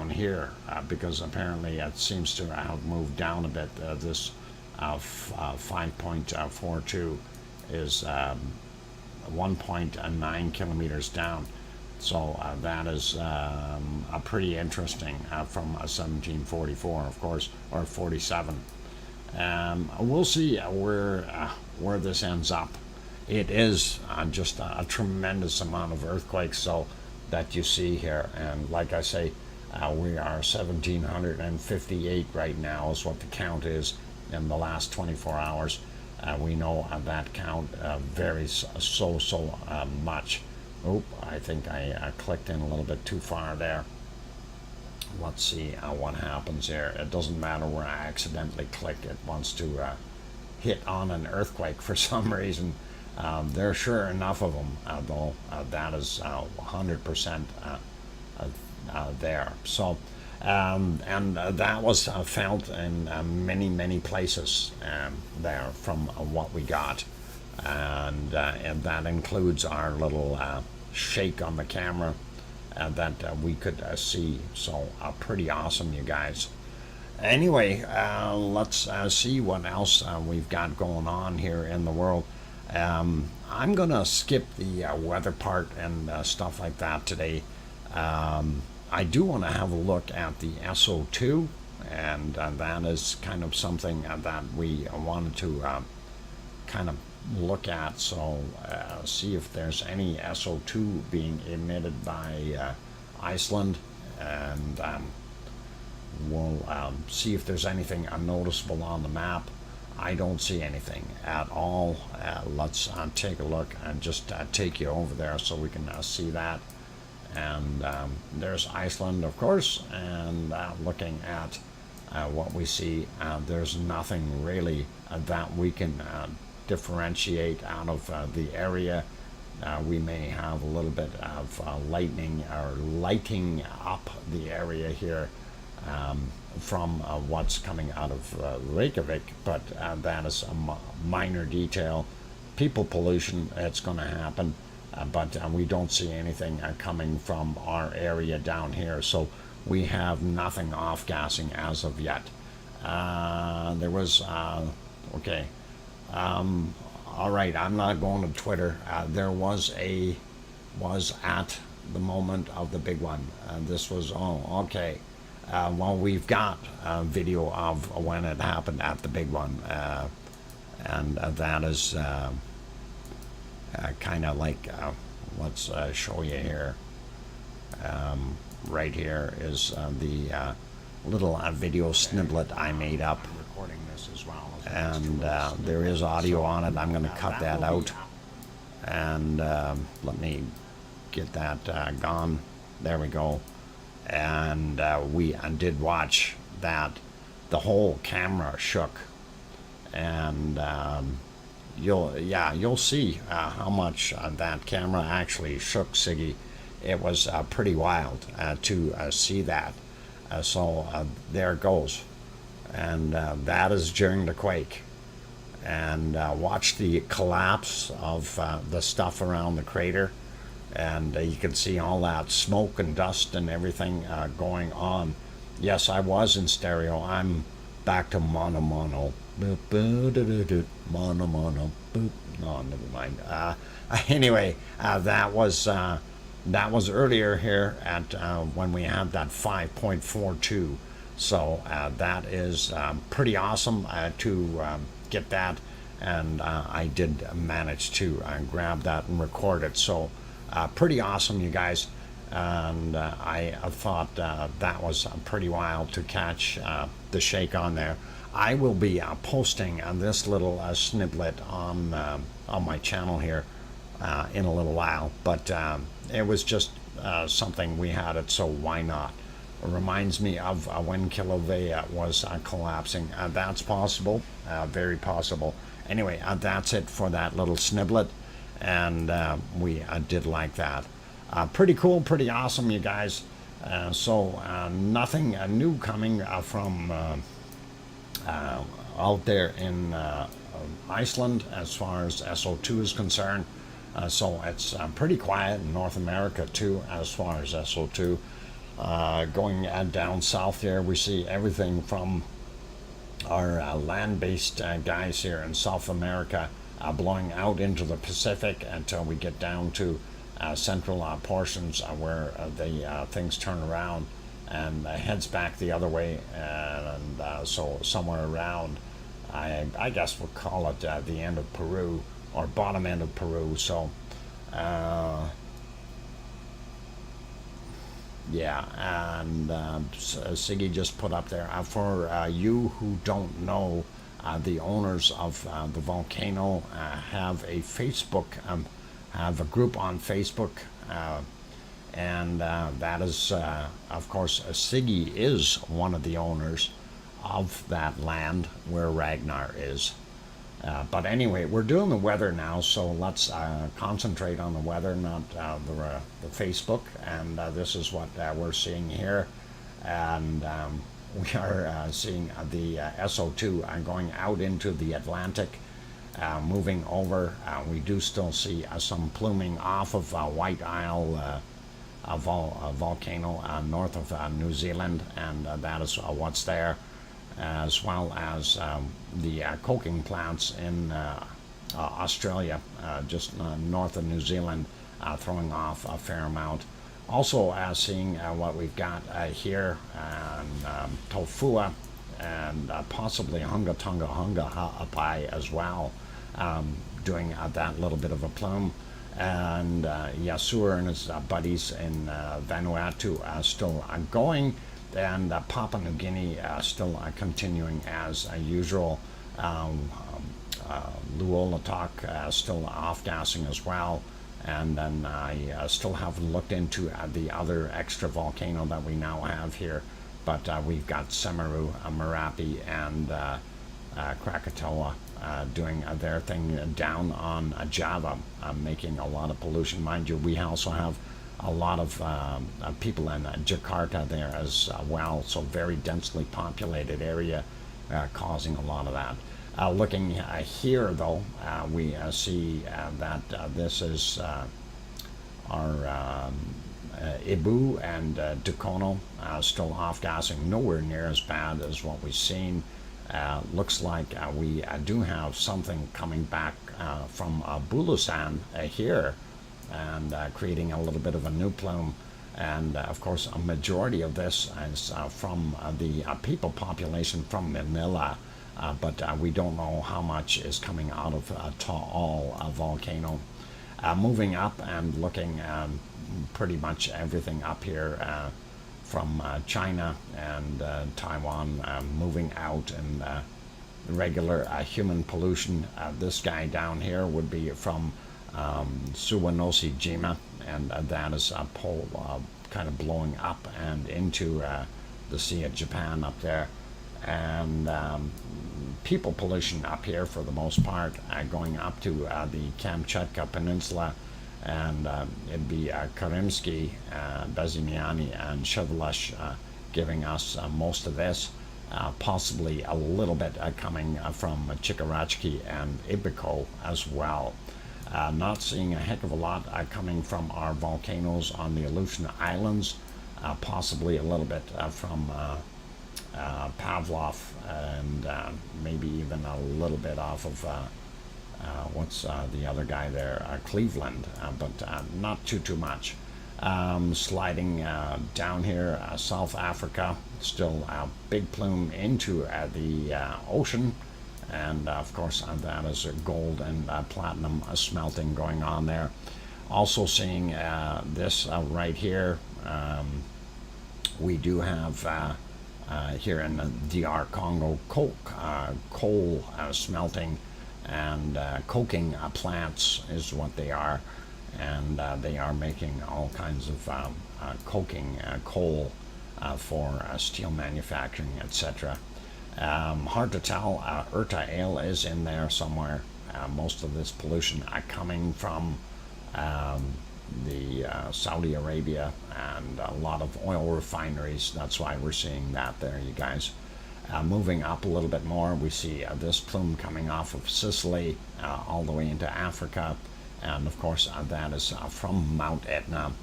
here, because apparently it seems to have moved down a bit. This 5.42 is 1.9 kilometers down. So that is pretty interesting from 1744, of course, or 47. We'll see where this ends up. It is just a tremendous amount of earthquakes, so that you see here. And like I say, we are 1,758 right now is what the count is in the last 24 hours. We know that count varies so much. Oop, I think I clicked in a little bit too far there. Let's see what happens here. It doesn't matter where I accidentally click. It wants to hit on an earthquake for some reason. There are sure enough of them, though. That is 100% there. So, and that was felt in many places there from what we got. And that includes our little shake on the camera that we could see. So pretty awesome, you guys. Anyway, let's see what else we've got going on here in the world. I'm gonna skip the weather part and stuff like that today. I do want to have a look at the SO2, and that is kind of something that we wanted to kind of look at. So see if there's any SO2 being emitted by Iceland, and we'll see if there's anything unnoticeable on the map. I don't see anything at all. Let's take a look and just take you over there so we can see that. And there's Iceland, of course, and looking at what we see, there's nothing really that we can differentiate out of the area. We may have a little bit of lightning or lighting up the area here from what's coming out of Reykjavik, but that is a minor detail. People pollution, it's going to happen, but we don't see anything coming from our area down here, so we have nothing off-gassing as of yet. There was, okay, all right, I'm not going to Twitter. There was at the moment of the big one. This was, okay. Well, we've got a video of when it happened at the big one, and that is kind of like, let's show you here. Right here is the little video sniblet I made up, and there is audio on it. I'm going to cut that out, and let me get that gone. There we go. And we did watch that the whole camera shook. And you'll see how much that camera actually shook, Siggy. It was pretty wild to see that. So there it goes. And that is during the quake. And watch the collapse of the stuff around the crater. And you can see all that smoke and dust and everything going on. Yes, I was in stereo. I'm back to mono mono. Boop, mono mono. Boop. No, never mind. Anyway, that was earlier here at when we had that 5.42. So that is pretty awesome to get that, and I did manage to grab that and record it. So pretty awesome, you guys. And I thought that was pretty wild to catch the shake on there. I will be posting this little snippet on my channel here in a little while, but it was just something we had it, so why not? It reminds me of when Kilauea was collapsing. That's possible, very possible. Anyway, that's it for that little sniblet, and we did like that. Pretty cool, pretty awesome, you guys. So nothing new coming from out there in Iceland as far as SO2 is concerned. So it's pretty quiet in North America too as far as SO2. Going down south there, we see everything from our land-based guys here in South America blowing out into the Pacific until we get down to central portions where the things turn around and heads back the other way, and so somewhere around, I guess we'll call it the end of Peru, or bottom end of Peru. So yeah, and Siggy just put up there, for you who don't know, the owners of the volcano have a Facebook, have a group on Facebook, and that is, of course, Siggy is one of the owners of that land where Ragnar is. But anyway, we're doing the weather now, so let's concentrate on the weather, not the Facebook. And this is what we're seeing here. And we are seeing the SO2 going out into the Atlantic, moving over. We do still see some pluming off of White Isle volcano north of New Zealand, and that is what's there, as well as the coking plants in Australia, just north of New Zealand, throwing off a fair amount. Also seeing what we've got here, Tofua, and possibly Hunga Tunga Hunga Ha'apai as well, doing that little bit of a plume. And Yasur and his buddies in Vanuatu still going, and Papua New Guinea still continuing as usual. Luolatok still off-gassing as well. And then I still haven't looked into the other extra volcano that we now have here. But we've got Semeru, Merapi, and Krakatoa doing their thing down on Java, making a lot of pollution. Mind you, we also have a lot of people in Jakarta there as well, so very densely populated area, causing a lot of that. Looking here, though, we see that this is our Ibu and Dukono still off-gassing, nowhere near as bad as what we've seen. Looks like we do have something coming back from Bulusan here, and creating a little bit of a new plume. And of course, a majority of this is from the people population from Manila, but we don't know how much is coming out of Taal volcano. Moving up and looking pretty much everything up here from China and Taiwan, moving out, and regular human pollution. This guy down here would be from Suwanosi Jima, and that is kind of blowing up and into the Sea of Japan up there. and people pollution up here for the most part, going up to the Kamchatka Peninsula, and it'd be Karimsky, Bezimiani, and Chevrolet giving us most of this. Possibly a little bit coming from Chikarachki and Ibico as well. Not seeing a heck of a lot coming from our volcanoes on the Aleutian Islands. Possibly a little bit from Pavlov, and maybe even a little bit off of what's the other guy there, Cleveland, but not too much. Sliding down here, South Africa, still a big plume into the ocean, and of course that is gold and platinum smelting going on there. Also seeing this right here, we do have here in the DR Congo coal smelting, and coking plants is what they are, and they are making all kinds of coking coal for steel manufacturing, etc. Hard to tell. Urta Ale is in there somewhere. Most of this pollution coming from the Saudi Arabia, and a lot of oil refineries. That's why we're seeing that there, you guys. Moving up a little bit more, we see this plume coming off of Sicily all the way into Africa, and of course that is from Mount Etna,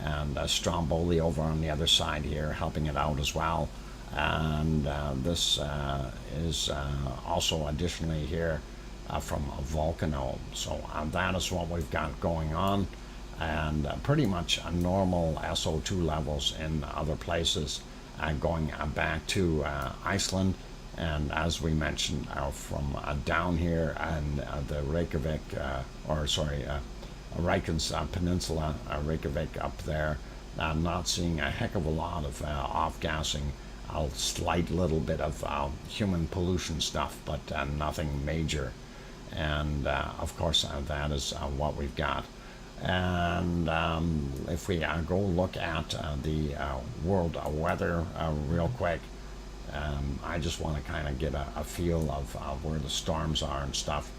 and Stromboli over on the other side here helping it out as well. And this is also additionally here from a volcano. So that is what we've got going on, and pretty much a normal SO2 levels in other places, going back to Iceland, and as we mentioned from down here and the Reykjavik, Reykjanes Peninsula, Reykjavik up there, not seeing a heck of a lot of off-gassing, a slight little bit of human pollution stuff, but nothing major. And of course that is what we've got. And if we go look at the world weather real quick, I just want to kind of get a feel of where the storms are and stuff.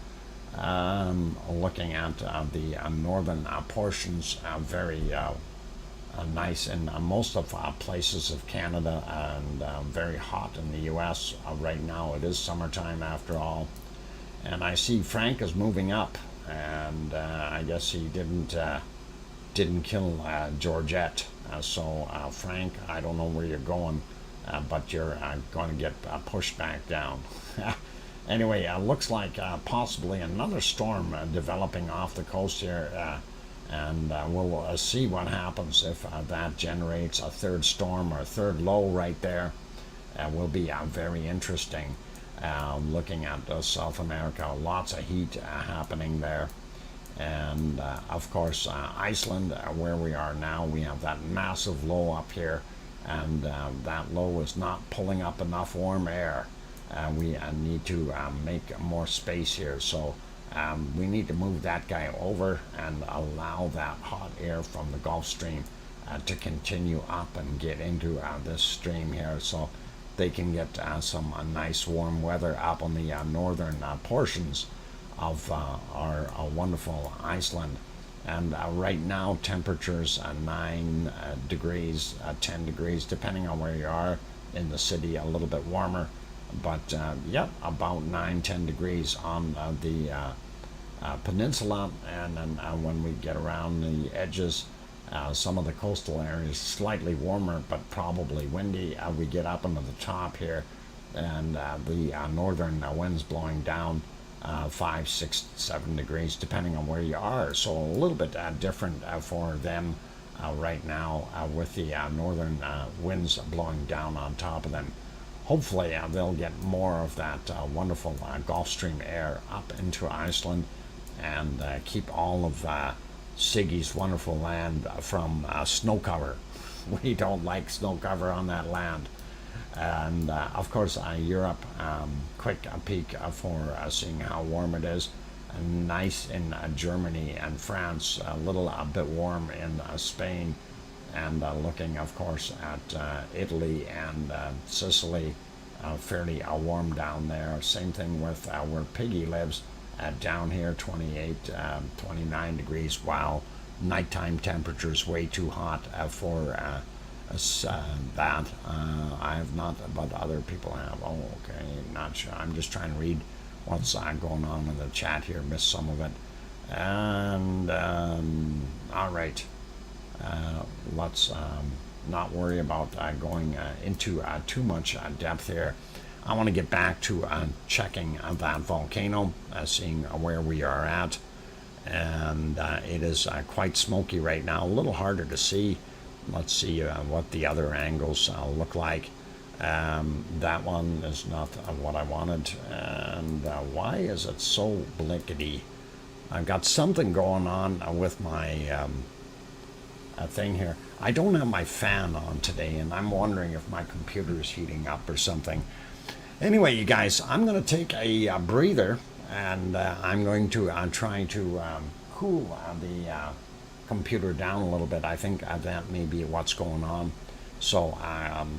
Looking at the northern portions, very nice in most of places of Canada, and very hot in the US right now. It is summertime after all. And I see Frank is moving up, and I guess he didn't kill Georgette. So Frank, I don't know where you're going, but you're going to get pushed back down. Anyway, looks like possibly another storm developing off the coast here, and we'll see what happens if that generates a third storm or a third low right there. Will be very interesting. Looking at South America, lots of heat happening there. And of course Iceland, where we are now, we have that massive low up here, and that low is not pulling up enough warm air. We need to make more space here, so we need to move that guy over and allow that hot air from the Gulf Stream to continue up and get into this stream here, so they can get some nice warm weather up on the northern portions of our wonderful Iceland. And right now temperatures 9 degrees, 10 degrees, depending on where you are in the city, a little bit warmer, but yep, about 9-10 degrees on the peninsula. And then when we get around the edges, some of the coastal areas slightly warmer, but probably windy. We get up into the top here, and the northern winds blowing down 5, 6, 7 degrees depending on where you are, so a little bit different for them right now, with the northern winds blowing down on top of them. Hopefully they'll get more of that wonderful Gulf Stream air up into Iceland, and keep all of Siggy's wonderful land from snow cover. We don't like snow cover on that land. And of course Europe, quick peek for seeing how warm it is. Nice in Germany and France, a little bit warm in Spain, and looking of course at Italy and Sicily, fairly warm down there. Same thing with where Piggy lives. Down here, 28, 29 degrees, while nighttime temperatures way too hot for that. I have not, but other people have. Oh, okay, not sure. I'm just trying to read what's going on in the chat here. Missed some of it. And all right, let's not worry about going into too much depth here. I want to get back to checking that volcano, seeing where we are at. And it is quite smoky right now, a little harder to see. Let's see what the other angles look like. That one is not what I wanted. And why is it so blinkety? I've got something going on with my thing here. I don't have my fan on today, and I'm wondering if my computer is heating up or something. Anyway, you guys, I'm going to take a breather, and I'm going to try to cool the computer down a little bit. I think that may be what's going on. So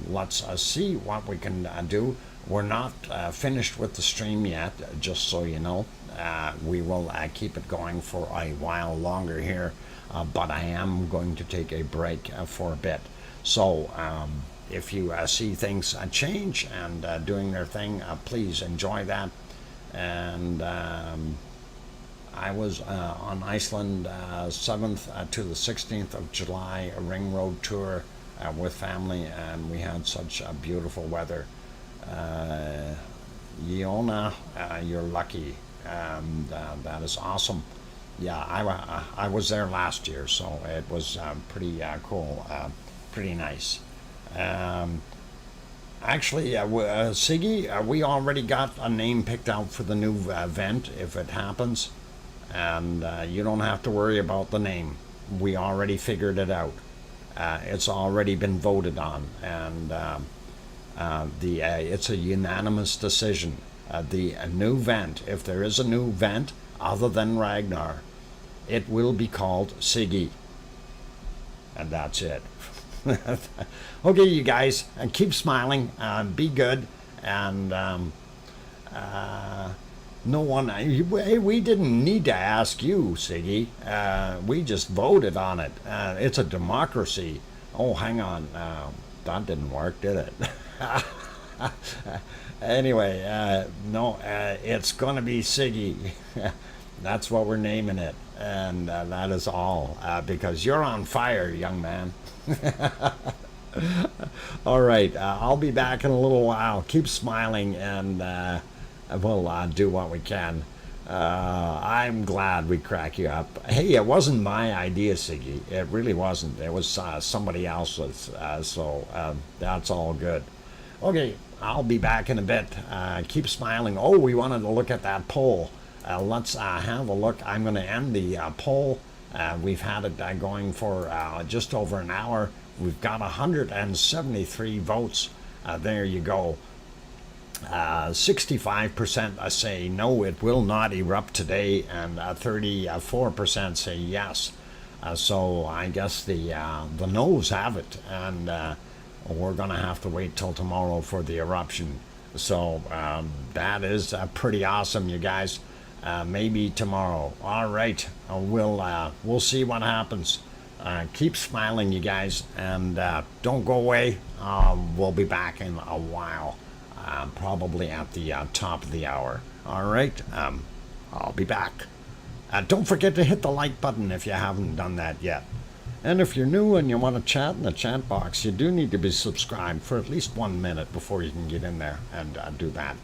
let's see what we can do. We're not finished with the stream yet, just so you know. We will keep it going for a while longer here, but I am going to take a break for a bit. So if you see things change and doing their thing, please enjoy that. And I was on Iceland 7th to the 16th of July, a ring road tour with family, and we had such beautiful weather. Iona, you're lucky. That is awesome. Yeah, I was there last year, so it was pretty cool, pretty nice. Actually, Siggy, we already got a name picked out for the new event if it happens, and you don't have to worry about the name. We already figured it out. It's already been voted on, and it's a unanimous decision. The new vent, if there is a new vent other than Ragnar, it will be called Siggy, and that's it. Okay, you guys, keep smiling, be good, and no one. We didn't need to ask you, Siggy. We just voted on it. It's a democracy. Oh, hang on, that didn't work, did it? Anyway, no, it's gonna be Siggy. That's what we're naming it, and that is all. Because you're on fire, young man. All right, I'll be back in a little while. Keep smiling, and we'll do what we can. I'm glad we crack you up. Hey, it wasn't my idea, Siggy. It really wasn't. It was somebody else's. So that's all good. Okay, I'll be back in a bit. Keep smiling. Oh, we wanted to look at that poll. Let's have a look. I'm going to end the poll. We've had it going for just over an hour. We've got 173 votes. There you go. 65% say no, it will not erupt today, and 34% say yes. So I guess the no's have it, and we're going to have to wait till tomorrow for the eruption. So that is pretty awesome, you guys. Maybe tomorrow. All right, we'll see what happens. Keep smiling, you guys, and don't go away. We'll be back in a while, probably at the top of the hour. All right, I'll be back. Don't forget to hit the like button if you haven't done that yet. And if you're new and you want to chat in the chat box, you do need to be subscribed for at least 1 minute before you can get in there and do that.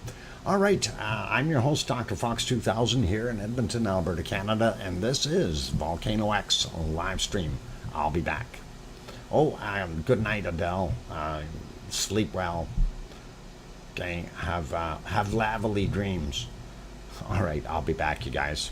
All right, I'm your host, DrFox2000, here in Edmonton, Alberta, Canada, and this is VolcanoX live stream. I'll be back. Oh, good night, Adele. Sleep well. Okay, have lavely dreams. All right, I'll be back, you guys.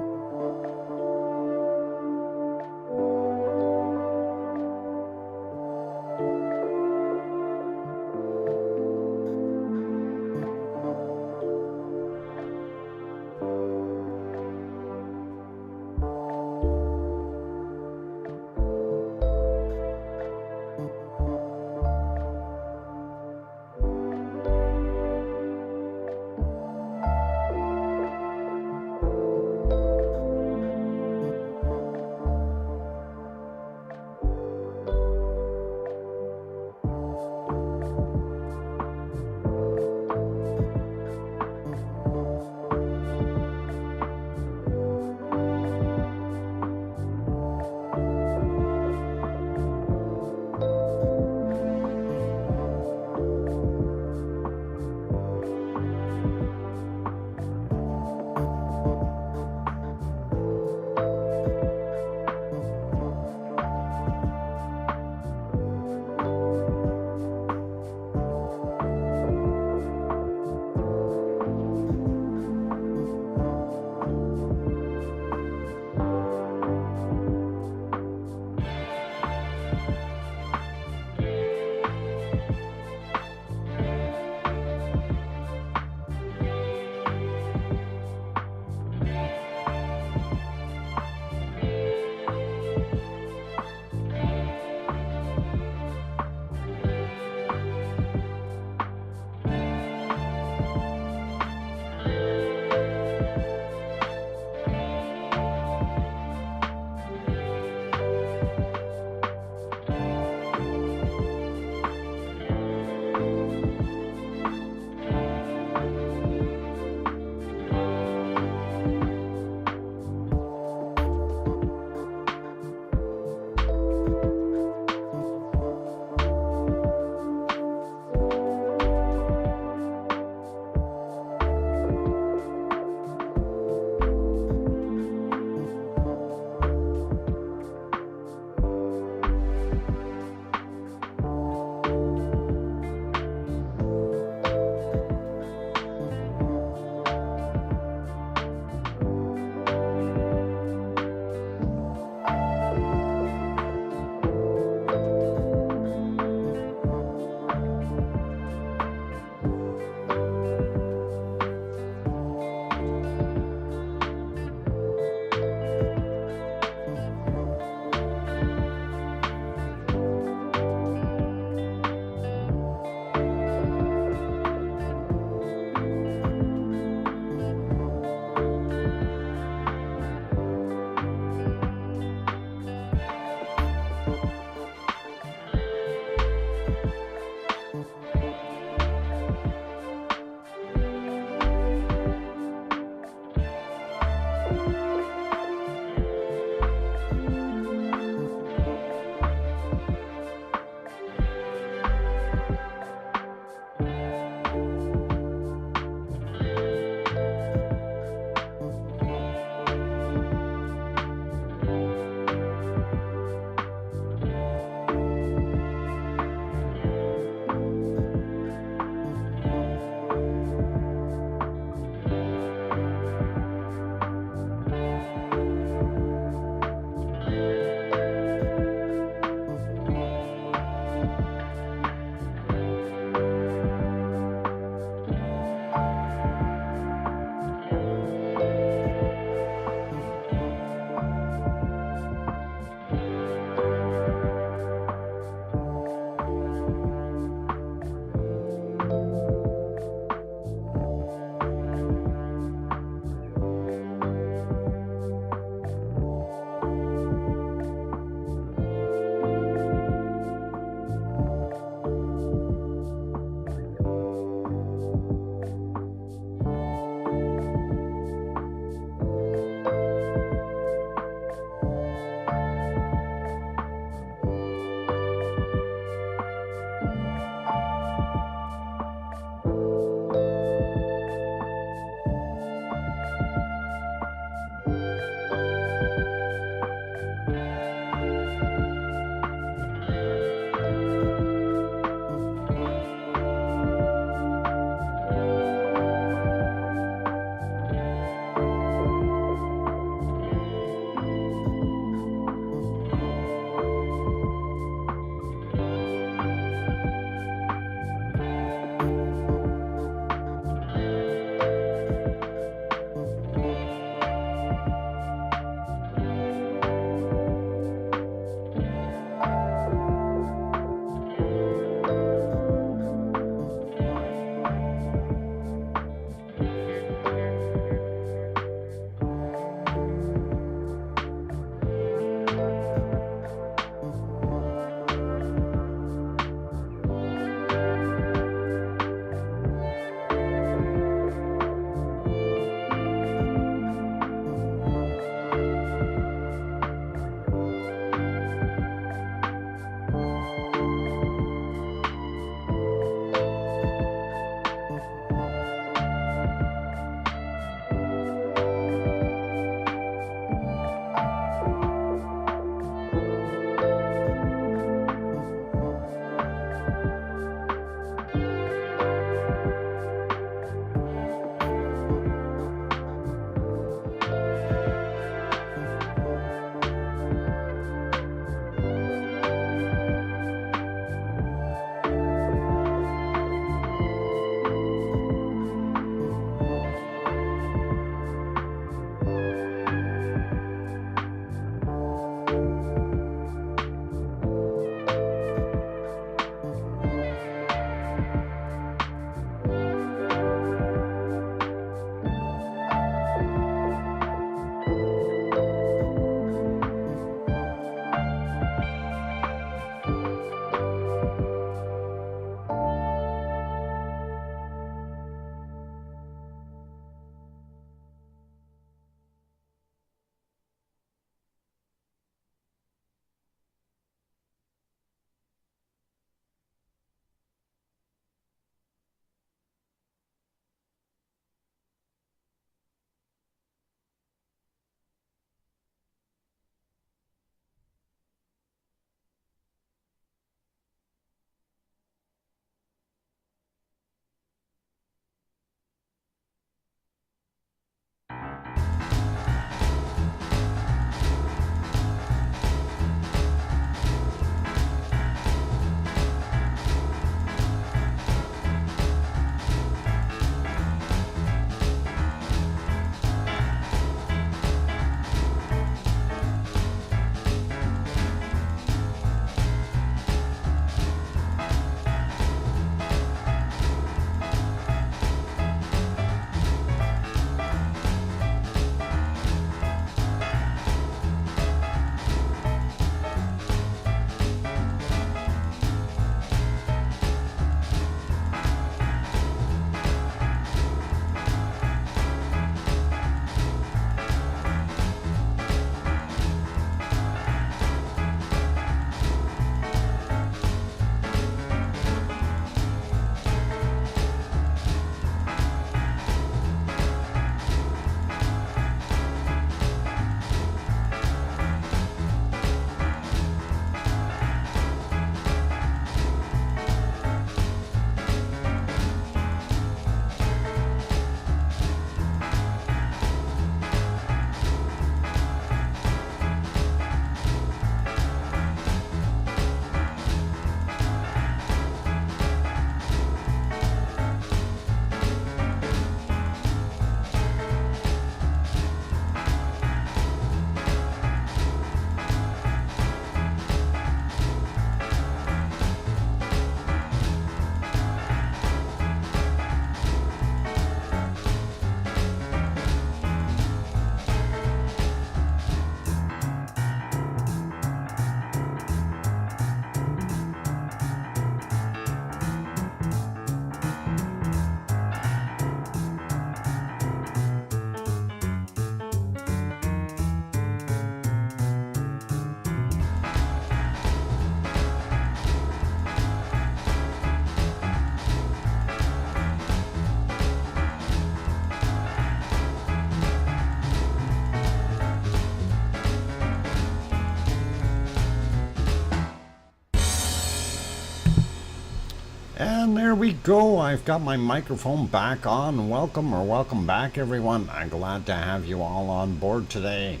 And there we go. I've got my microphone back on. Welcome back, everyone. I'm glad to have you all on board today.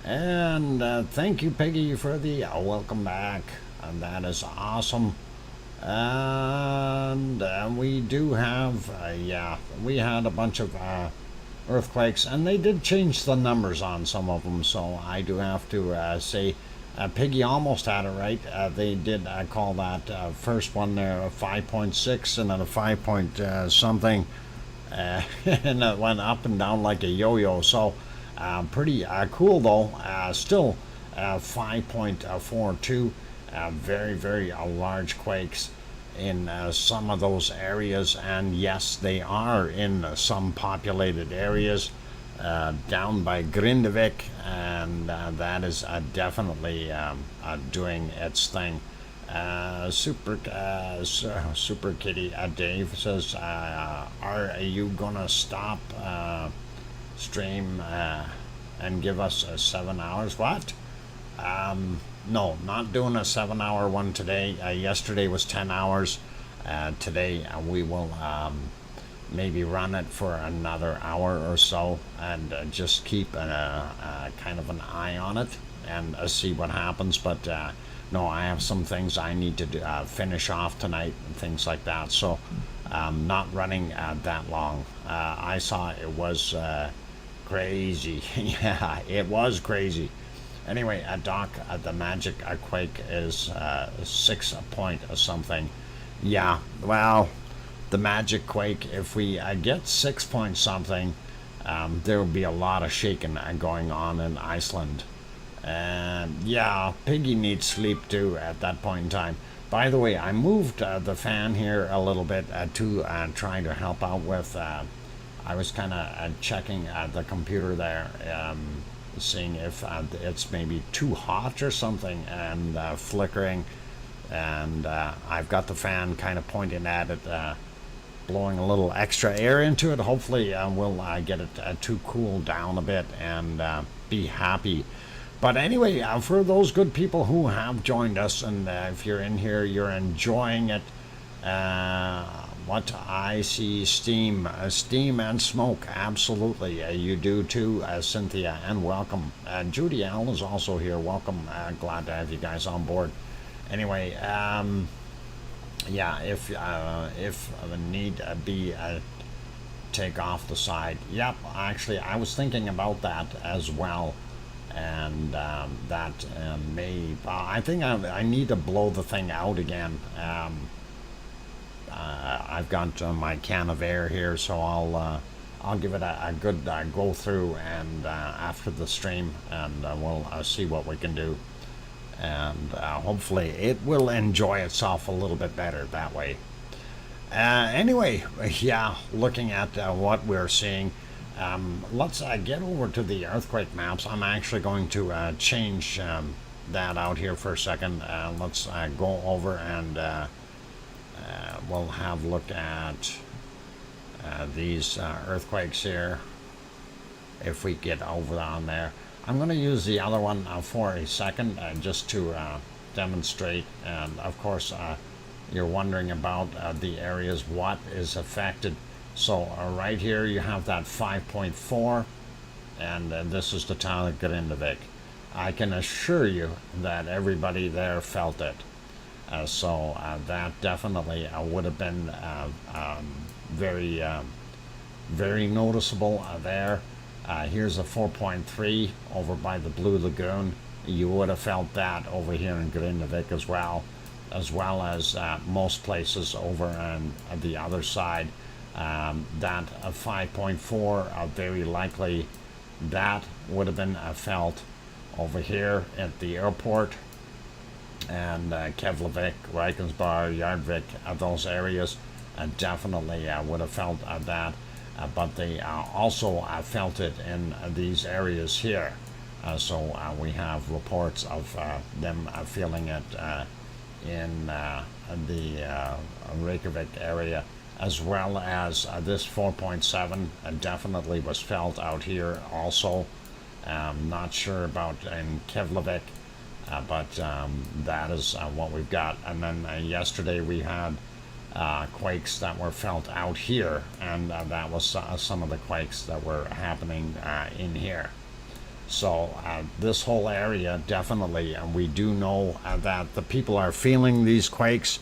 And thank you, Peggy, for the welcome back. And that is awesome. And we do have, we had a bunch of earthquakes, and they did change the numbers on some of them. So I do have to say, Piggy almost had it right. They did call that first one there a 5.6 and then a 5 point something, and it went up and down like a yo-yo. So pretty cool though. Still 5.42. Very large quakes in some of those areas, and yes, they are in some populated areas. Down by Grindavik, and that is definitely doing its thing. Super Kitty Dave says, are you gonna stop stream and give us 7 hours? What? No, not doing a 7 hour one today. Yesterday was 10 hours. Today we will maybe run it for another hour or so, and just keep kind of an eye on it and see what happens. But no, I have some things I need to finish off tonight and things like that. So not running that long. I saw it was crazy. Yeah, it was crazy. Anyway, Doc, the magic quake is 6 point something. Yeah, well, the magic quake, if we get 6 point something, there will be a lot of shaking going on in Iceland. And yeah, Piggy needs sleep too at that point in time. By the way, I moved the fan here a little bit to trying to help out with, I was kind of checking the computer there, seeing if it's maybe too hot or something, and flickering. And I've got the fan kind of pointing at it, blowing a little extra air into it. Hopefully we'll get it to cool down a bit and be happy. But anyway, for those good people who have joined us, and if you're in here, you're enjoying it. What I see, steam and smoke. Absolutely, you do too, Cynthia, and welcome. Judy L is also here. Welcome. Glad to have you guys on board. Anyway, yeah, if need be, take off the side. Yep, actually, I was thinking about that as well, and that may. I think I need to blow the thing out again. I've got my can of air here, so I'll give it a good go through, and after the stream, and we'll see what we can do. And hopefully it will enjoy itself a little bit better that way. Anyway, yeah, looking at what we're seeing, let's get over to the earthquake maps. I'm actually going to change that out here for a second. Let's go over and we'll have a look at these earthquakes here, if we get over on there. I'm going to use the other one for a second, just to demonstrate. And of course, you're wondering about the areas, what is affected. So right here you have that 5.4, and this is the town of Grindavik. I can assure you that everybody there felt it. So that definitely would have been very noticeable there. Here's a 4.3 over by the Blue Lagoon. You would have felt that over here in Grindavik as well as most places over on the other side. That 5.4, very likely that would have been felt over here at the airport, and Keflavik, Reykjanesbær, Yardvik, those areas definitely would have felt that. But they also felt it in these areas here. So we have reports of them feeling it in the Reykjavik area, as well as this 4.7 definitely was felt out here also. Not sure about in Keflavik, but that is what we've got. And then yesterday we had quakes that were felt out here, and that was some of the quakes that were happening in here. So this whole area, definitely, we do know that the people are feeling these quakes,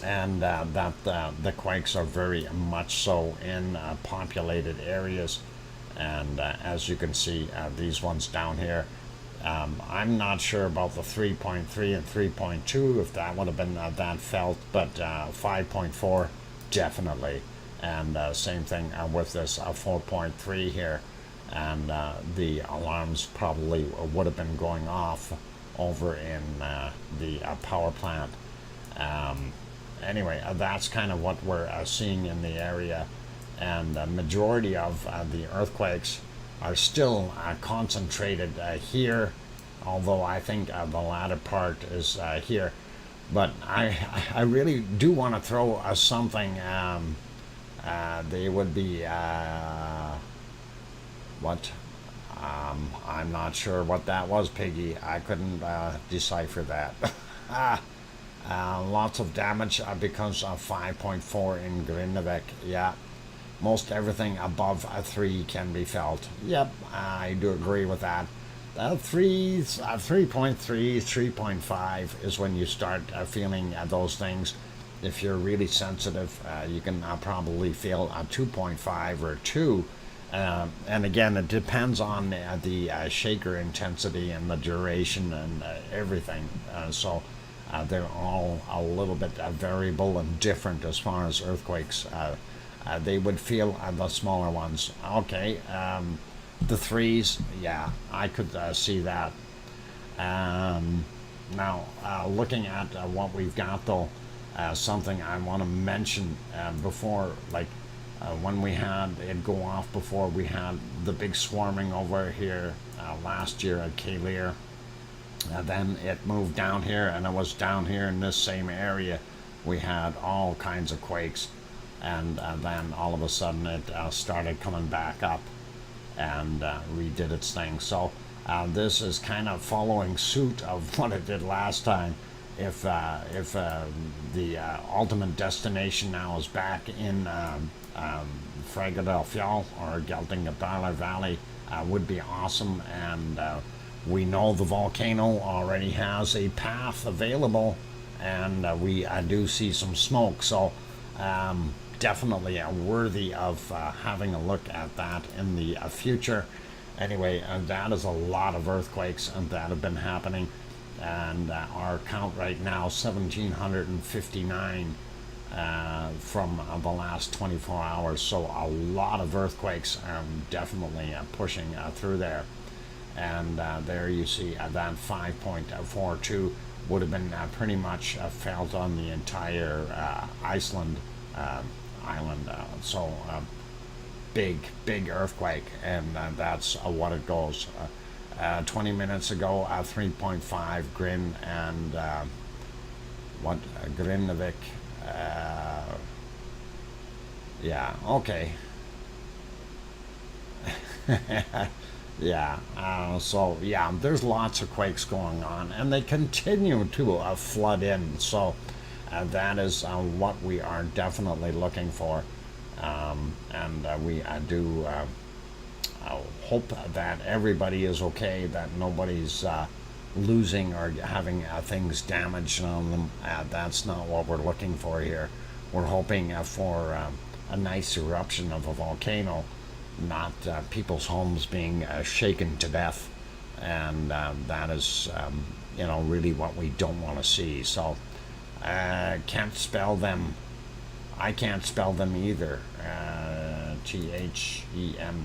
and that the quakes are very much so in populated areas. And as you can see, these ones down here, I'm not sure about the 3.3 and 3.2, if that would have been that felt, but 5.4 definitely. And same thing with this 4.3 here. And the alarms probably would have been going off over in the power plant. Anyway, that's kind of what we're seeing in the area. And the majority of the earthquakes are still concentrated here, although I think the latter part is here. But I really do want to throw something. They would be what? I'm not sure what that was, Piggy. I couldn't decipher that. Lots of damage because of 5.4 in Grindavik. Yeah, most everything above a 3 can be felt. Yep, I do agree with that. 3.3, 3.5 is when you start feeling those things. If you're really sensitive, you can probably feel a 2.5 or 2. And again, it depends on the shaker intensity and the duration and everything. So they're all a little bit variable and different as far as earthquakes. They would feel the smaller ones. Okay, the 3s, yeah, I could see that. Now, looking at what we've got, though, something I want to mention before, like when we had it go off before, we had the big swarming over here last year at Kalir. Then it moved down here, and it was down here in this same area. We had all kinds of quakes, and then all of a sudden it started coming back up and redid its thing. So this is kind of following suit of what it did last time. If the ultimate destination now is back in Fragadalfjall or Geltingabalar Valley, would be awesome. And we know the volcano already has a path available, and we do see some smoke. So definitely worthy of having a look at that in the future. Anyway, that is a lot of earthquakes that have been happening. And our count right now, 1,759 from the last 24 hours. So a lot of earthquakes, definitely pushing through there. And there you see that 5.42 would have been pretty much felt on the entire Iceland island. So big earthquake, and that's what it goes. 20 minutes ago, 3.5 Grin, and Grindavik. Yeah, okay. Yeah, so yeah, there's lots of quakes going on, and they continue to flood in. So that is what we are definitely looking for, and we do hope that everybody is okay, that nobody's losing or having things damaged on them. That's not what we're looking for here. We're hoping for a nice eruption of a volcano, not people's homes being shaken to death, and that is really what we don't want to see. So can't spell them. I can't spell them either. THEM,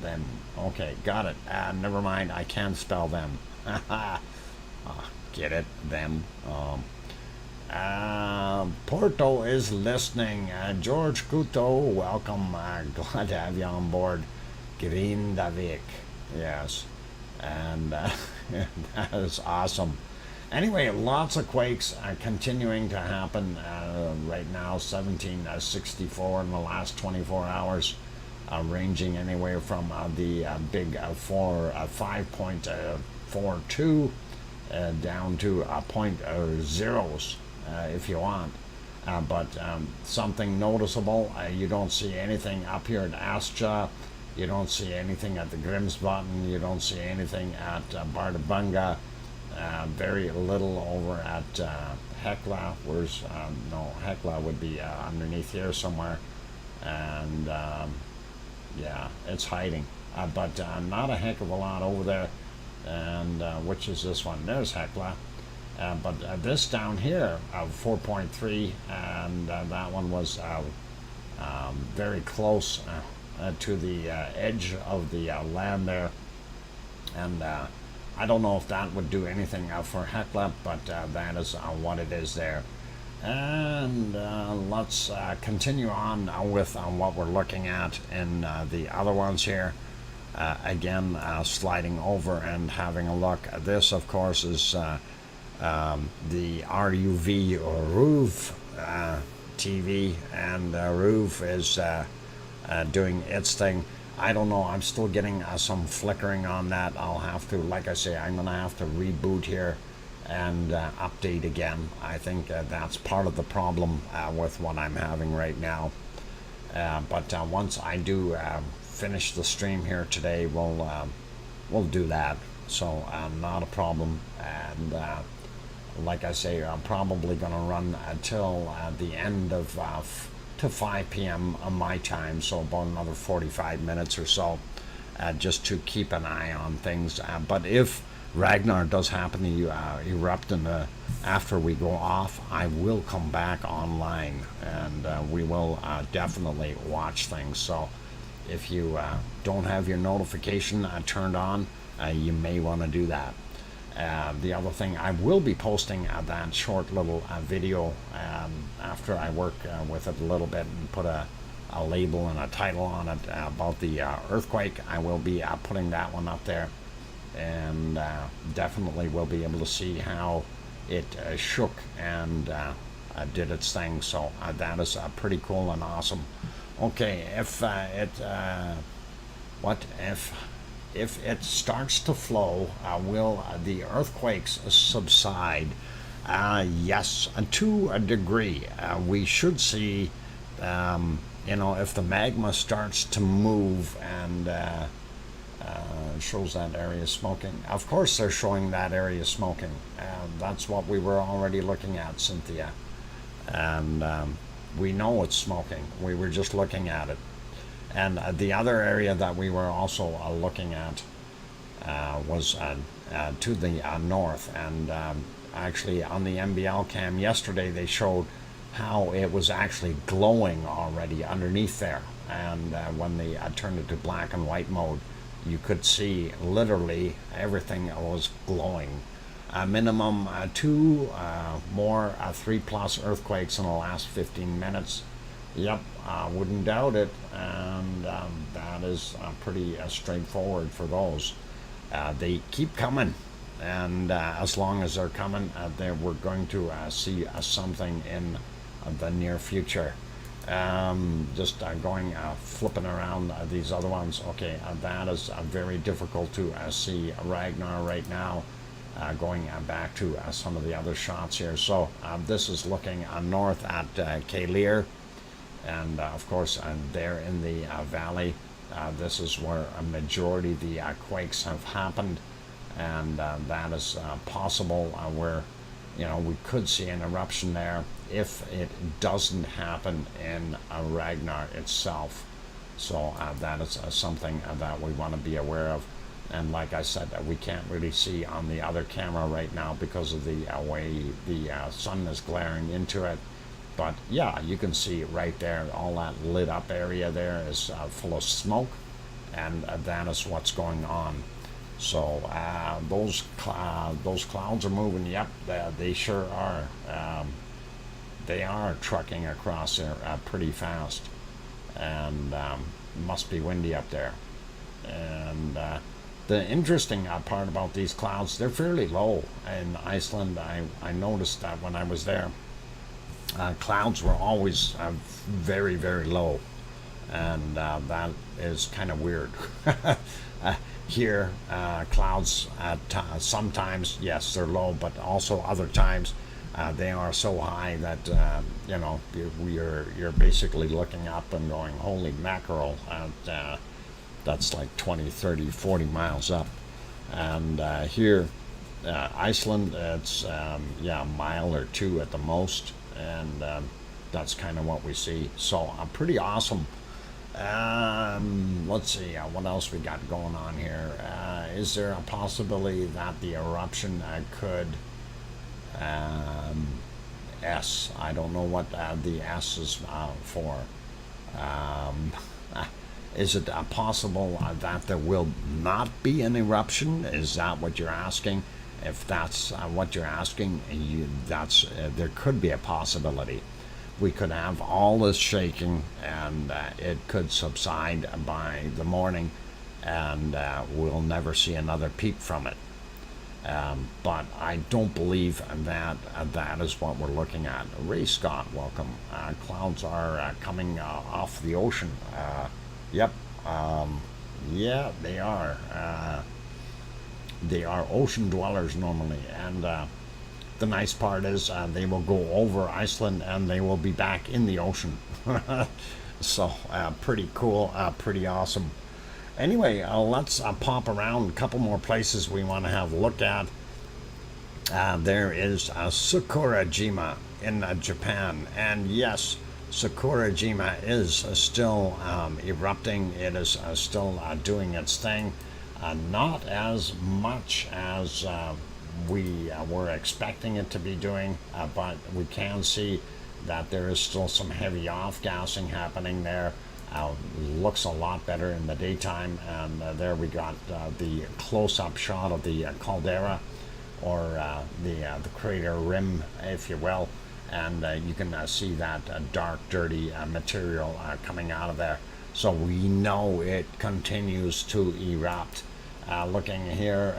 them. Okay, got it. Never mind, I can spell them. Get it, them. Porto is listening. George Couto, welcome. Glad to have you on board. Grindavik, yes. And that is awesome. Anyway, lots of quakes continuing to happen right now. 1764 in the last 24 hours, ranging anywhere from the big 5.42 down to point zeros, if you want. but something noticeable, you don't see anything up here at Astra, you don't see anything at the Grimsbotn, you don't see anything at Bardabunga, very little over at Hecla. Where's no, Hecla would be underneath here somewhere, and yeah, it's hiding, but not a heck of a lot over there. And which is this one? There's Hecla. But this down here, 4.3, and that one was very close to the edge of the land there. And I don't know if that would do anything for Hecla, but that is what it is there. And let's continue on with what we're looking at in the other ones here. Again, sliding over and having a look. This, of course, is the RUV or RUV TV, and RUV is doing its thing. I don't know, I'm still getting some flickering on that. I'll have to, like I say, I'm going to have to reboot here and update again. I think that's part of the problem with what I'm having right now. But once I do finish the stream here today, we'll do that. So not a problem. And like I say, I'm probably going to run until the end of to 5 p.m. on my time, so about another 45 minutes or so, just to keep an eye on things. But if Ragnar does happen to erupt after we go off, I will come back online, and we will definitely watch things. So if you don't have your notification turned on, you may want to do that. The other thing, I will be posting that short little video after I work with it a little bit and put a label and a title on it about the earthquake. I will be putting that one up there, and definitely will be able to see how it shook and did its thing. So that is pretty cool and awesome. Okay, if it starts to flow, will the earthquakes subside? Yes, to a degree. We should see, if the magma starts to move and shows that area smoking. Of course they're showing that area smoking. That's what we were already looking at, Cynthia. And we know it's smoking. We were just looking at it. And the other area that we were also looking at was to the north. And actually on the MBL cam yesterday, they showed how it was actually glowing already underneath there. And when they turned it to black and white mode, you could see literally everything was glowing. Minimum 2 more 3+ earthquakes in the last 15 minutes. Yep, wouldn't doubt it, and that is pretty straightforward for those. They keep coming, and as long as they're coming, we're going to see something in the near future. Just going flipping around these other ones. Okay, that is very difficult to see Ragnar right now. Going back to some of the other shots here. So this is looking north at Kalir. And of course, there in the valley, this is where a majority of the quakes have happened, and that is possible where, we could see an eruption there if it doesn't happen in Ragnar itself. So that is something that we want to be aware of. And like I said, we can't really see on the other camera right now because of the way the sun is glaring into it. But yeah, you can see right there, all that lit up area there is full of smoke, and that is what's going on. So those clouds are moving. Yep, they sure are. They are trucking across there pretty fast, and must be windy up there. And the interesting part about these clouds, they're fairly low in Iceland. I noticed that when I was there. Clouds were always very, very low, and that is kind of weird. Here, clouds at sometimes, yes, they're low, but also other times They are so high that you know, you're basically looking up and going, holy mackerel, and that's like 20, 30, 40 miles up. And here, Iceland, it's yeah, a mile or two at the most, and that's kind of what we see. So pretty awesome. Let's see, what else we got going on here. Is there a possibility that the eruption could S? I don't know what the S is for. Um, is it possible that there will not be an eruption? Is that what you're asking? If that's what you're asking, that's there could be a possibility. We could have all this shaking, and it could subside by the morning, and we'll never see another peep from it. But I don't believe that that is what we're looking at. Ray Scott, welcome. Clouds are coming off the ocean. Yep. Yeah, they are. They are ocean dwellers normally, and the nice part is they will go over Iceland and they will be back in the ocean. So pretty cool, pretty awesome. Anyway, let's pop around a couple more places we want to have a look at. There is Sakurajima in Japan, and yes, Sakurajima is still erupting. It is still doing its thing. Not as much as we were expecting it to be doing, but we can see that there is still some heavy off-gassing happening there. Looks a lot better in the daytime, and there we got the close-up shot of the caldera, or the crater rim, if you will, and you can see that dark, dirty material coming out of there. So we know it continues to erupt. Looking here,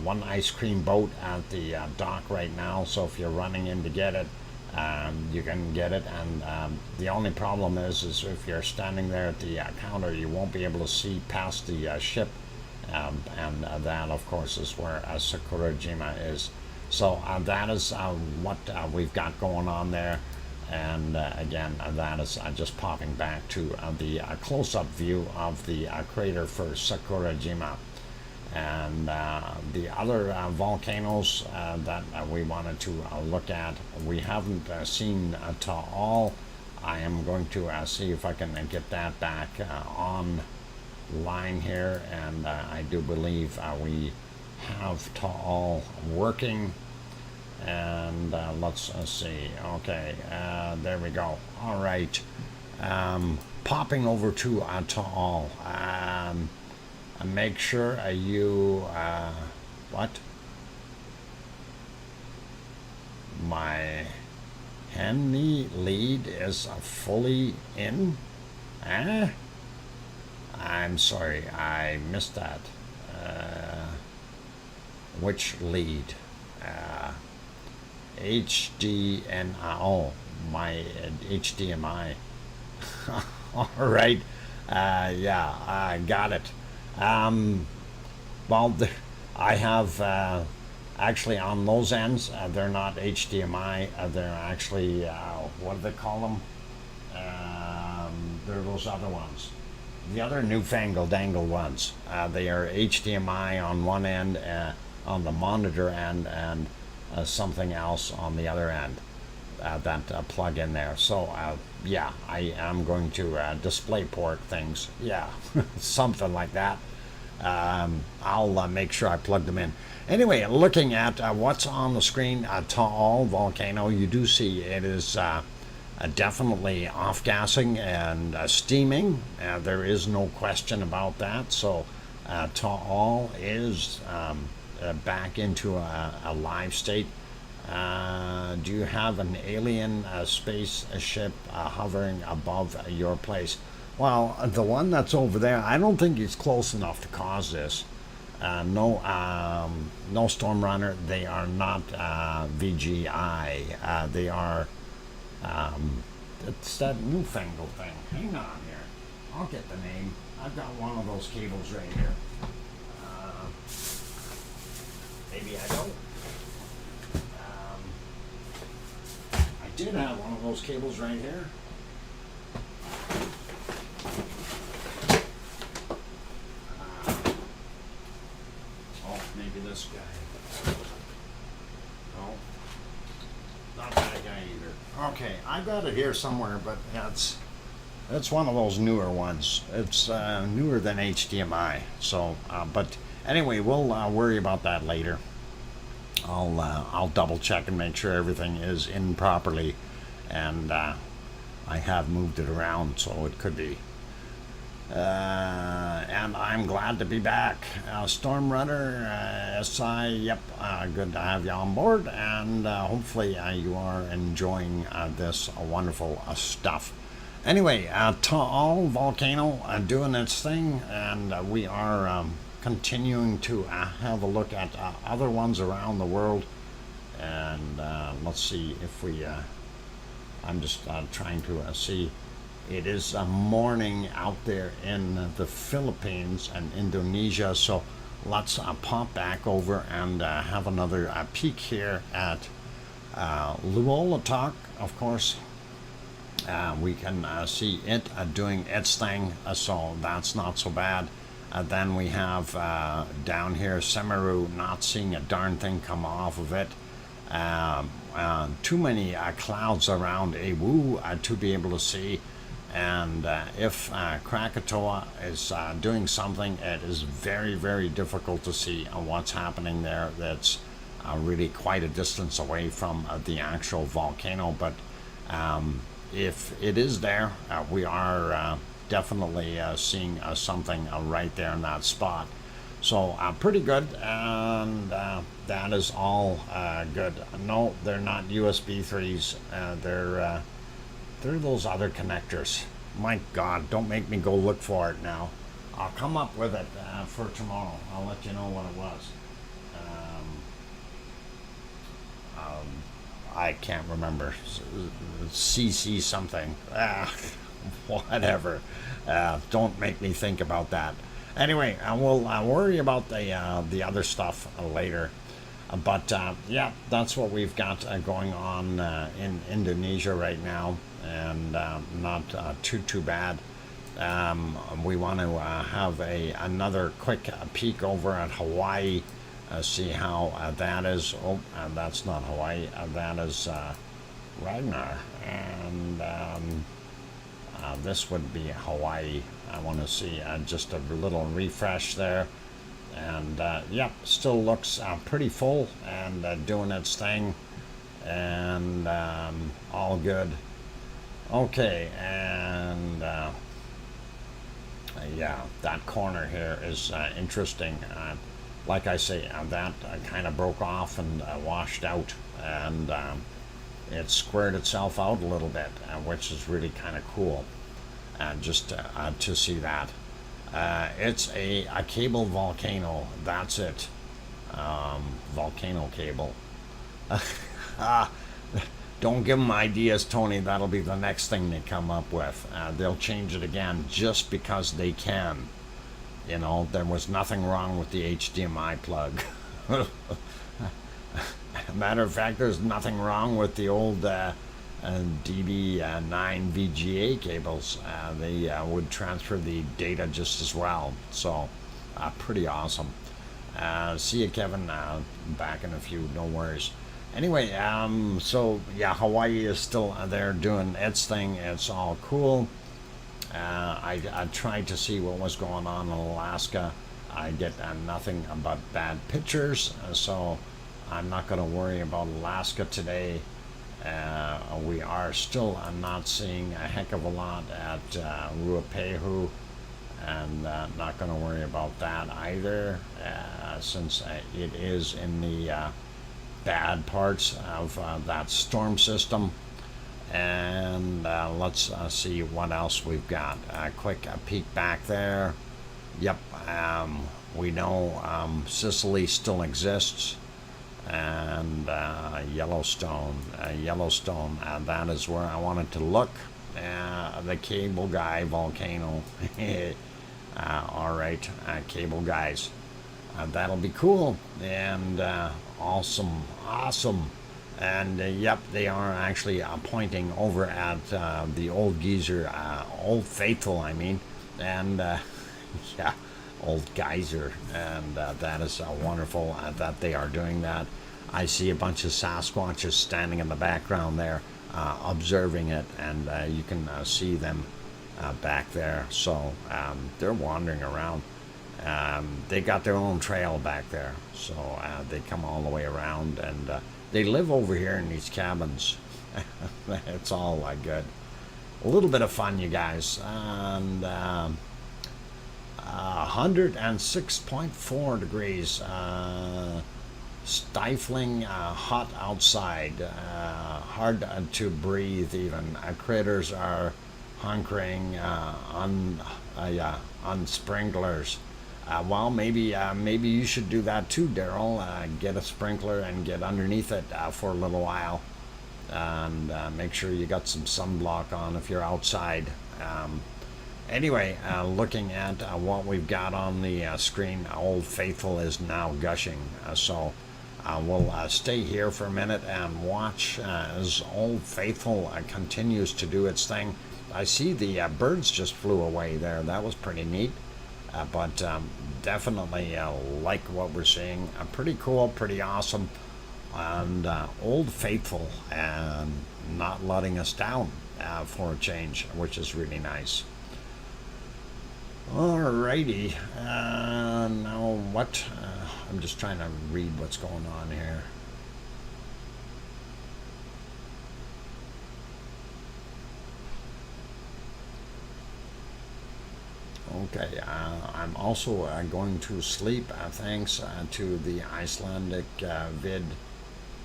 one ice cream boat at the dock right now, so if you're running in to get it, you can get it. And the only problem is if you're standing there at the counter, you won't be able to see past the ship, and that of course is where Sakurajima is. So that is what we've got going on there. And again, that is just popping back to the close-up view of the crater for Sakurajima. And the other volcanoes that we wanted to look at, we haven't seen to all. I am going to see if I can get that back online here, and I do believe we have to all working. And let's see. Okay, there we go. All right, popping over to Taal. Make sure you what? My Henny lead is fully in. I'm sorry, I missed that. Which lead? HDNO, my HDMI. All right. Yeah, I got it. Well, I have actually on those ends, they're not HDMI, they're actually, what do they call them? They're those other ones. The other newfangled angle ones. They are HDMI on one end, on the monitor end, and something else on the other end. That plug in there. So yeah, I am going to display port things. Yeah, something like that. I'll make sure I plug them in. Anyway, looking at what's on the screen, Taal volcano, you do see it is definitely off-gassing and steaming. There is no question about that. So Taal is back into a live state. Do you have an alien spaceship hovering above your place? Well, the one that's over there, I don't think he's close enough to cause this. No Storm Runner. They are not VGI. They are. It's that newfangled thing. Hang on here. I'll get the name. I've got one of those cables right here. Maybe I don't. did have one of those cables right here. Oh, maybe this guy. No, not that guy either. Okay, I got it here somewhere, but it's one of those newer ones. It's newer than HDMI. So, but anyway, we'll worry about that later. I'll double check and make sure everything is in properly, and I have moved it around, so it could be. And I'm glad to be back. Storm Runner, SI, yep, good to have you on board, and hopefully you are enjoying this wonderful stuff. Anyway, to all Volcano doing its thing, and we are continuing to have a look at other ones around the world, and let's see if we I'm just trying to see. It is morning out there in the Philippines and Indonesia, so let's pop back over and have another peek here at Luolatok. Of course, we can see it doing its thing, so that's not so bad. Then we have down here Semeru, not seeing a darn thing come off of it. Too many clouds around Ewu to be able to see. And if Krakatoa is doing something, it is very, very difficult to see what's happening there. That's really quite a distance away from the actual volcano. But if it is there, we are definitely seeing something right there in that spot. So pretty good, and that is all good. No, they're not USB 3s. They're those other connectors. My God, don't make me go look for it now. I'll come up with it for tomorrow. I'll let you know what it was. I can't remember. CC something. Whatever. Don't make me think about that. Anyway, we'll worry about the other stuff later. But yeah, that's what we've got going on in Indonesia right now, and not too bad. We want to have another quick peek over at Hawaii, see how that is. Oh, that's not Hawaii. That is Ragnar, and this would be Hawaii. I want to see just a little refresh there. And yep, still looks pretty full and doing its thing, and all good. Okay, and yeah, that corner here is interesting. Like I say, that kind of broke off and washed out, and it squared itself out a little bit, which is really kind of cool, just to see that. It's a cable volcano. That's it. Volcano cable. Don't give them ideas, Tony. That'll be the next thing they come up with. They'll change it again just because they can. You know, there was nothing wrong with the HDMI plug. Matter of fact, there's nothing wrong with the old DB9 VGA cables. They would transfer the data just as well. So pretty awesome. See you, Kevin. Back in a few, no worries. Anyway, so yeah, Hawaii is still there doing its thing. It's all cool. I tried to see what was going on in Alaska. I get nothing but bad pictures, so I'm not going to worry about Alaska today. We are still not seeing a heck of a lot at Ruapehu, and not going to worry about that either, since it is in the bad parts of that storm system. And let's see what else we've got. A quick peek back there. Yep, we know Sicily still exists, and Yellowstone, that is where I wanted to look. The cable guy volcano. All right, cable guys, that'll be cool, and awesome. And yep, they are actually pointing over at the old geyser, Old Faithful, I mean, and yeah, Old Geyser, and that is wonderful that they are doing that. I see a bunch of Sasquatches standing in the background there, observing it, and you can see them back there. So they're wandering around. They got their own trail back there, so they come all the way around, and they live over here in these cabins. It's all good. A little bit of fun, you guys. And 106.4 degrees. Stifling hot outside. Hard to breathe even. Critters are hunkering on sprinklers. Well, maybe you should do that too, Daryl. Get a sprinkler and get underneath it for a little while, and make sure you got some sunblock on if you're outside. Anyway, looking at what we've got on the screen, Old Faithful is now gushing. So we'll stay here for a minute and watch as Old Faithful continues to do its thing. I see the birds just flew away there. That was pretty neat. But definitely like what we're seeing. Pretty cool, pretty awesome. And Old Faithful and not letting us down for a change, which is really nice. Alrighty. Now what? I'm just trying to read what's going on here. Okay, I'm also going to sleep thanks to the Icelandic vid.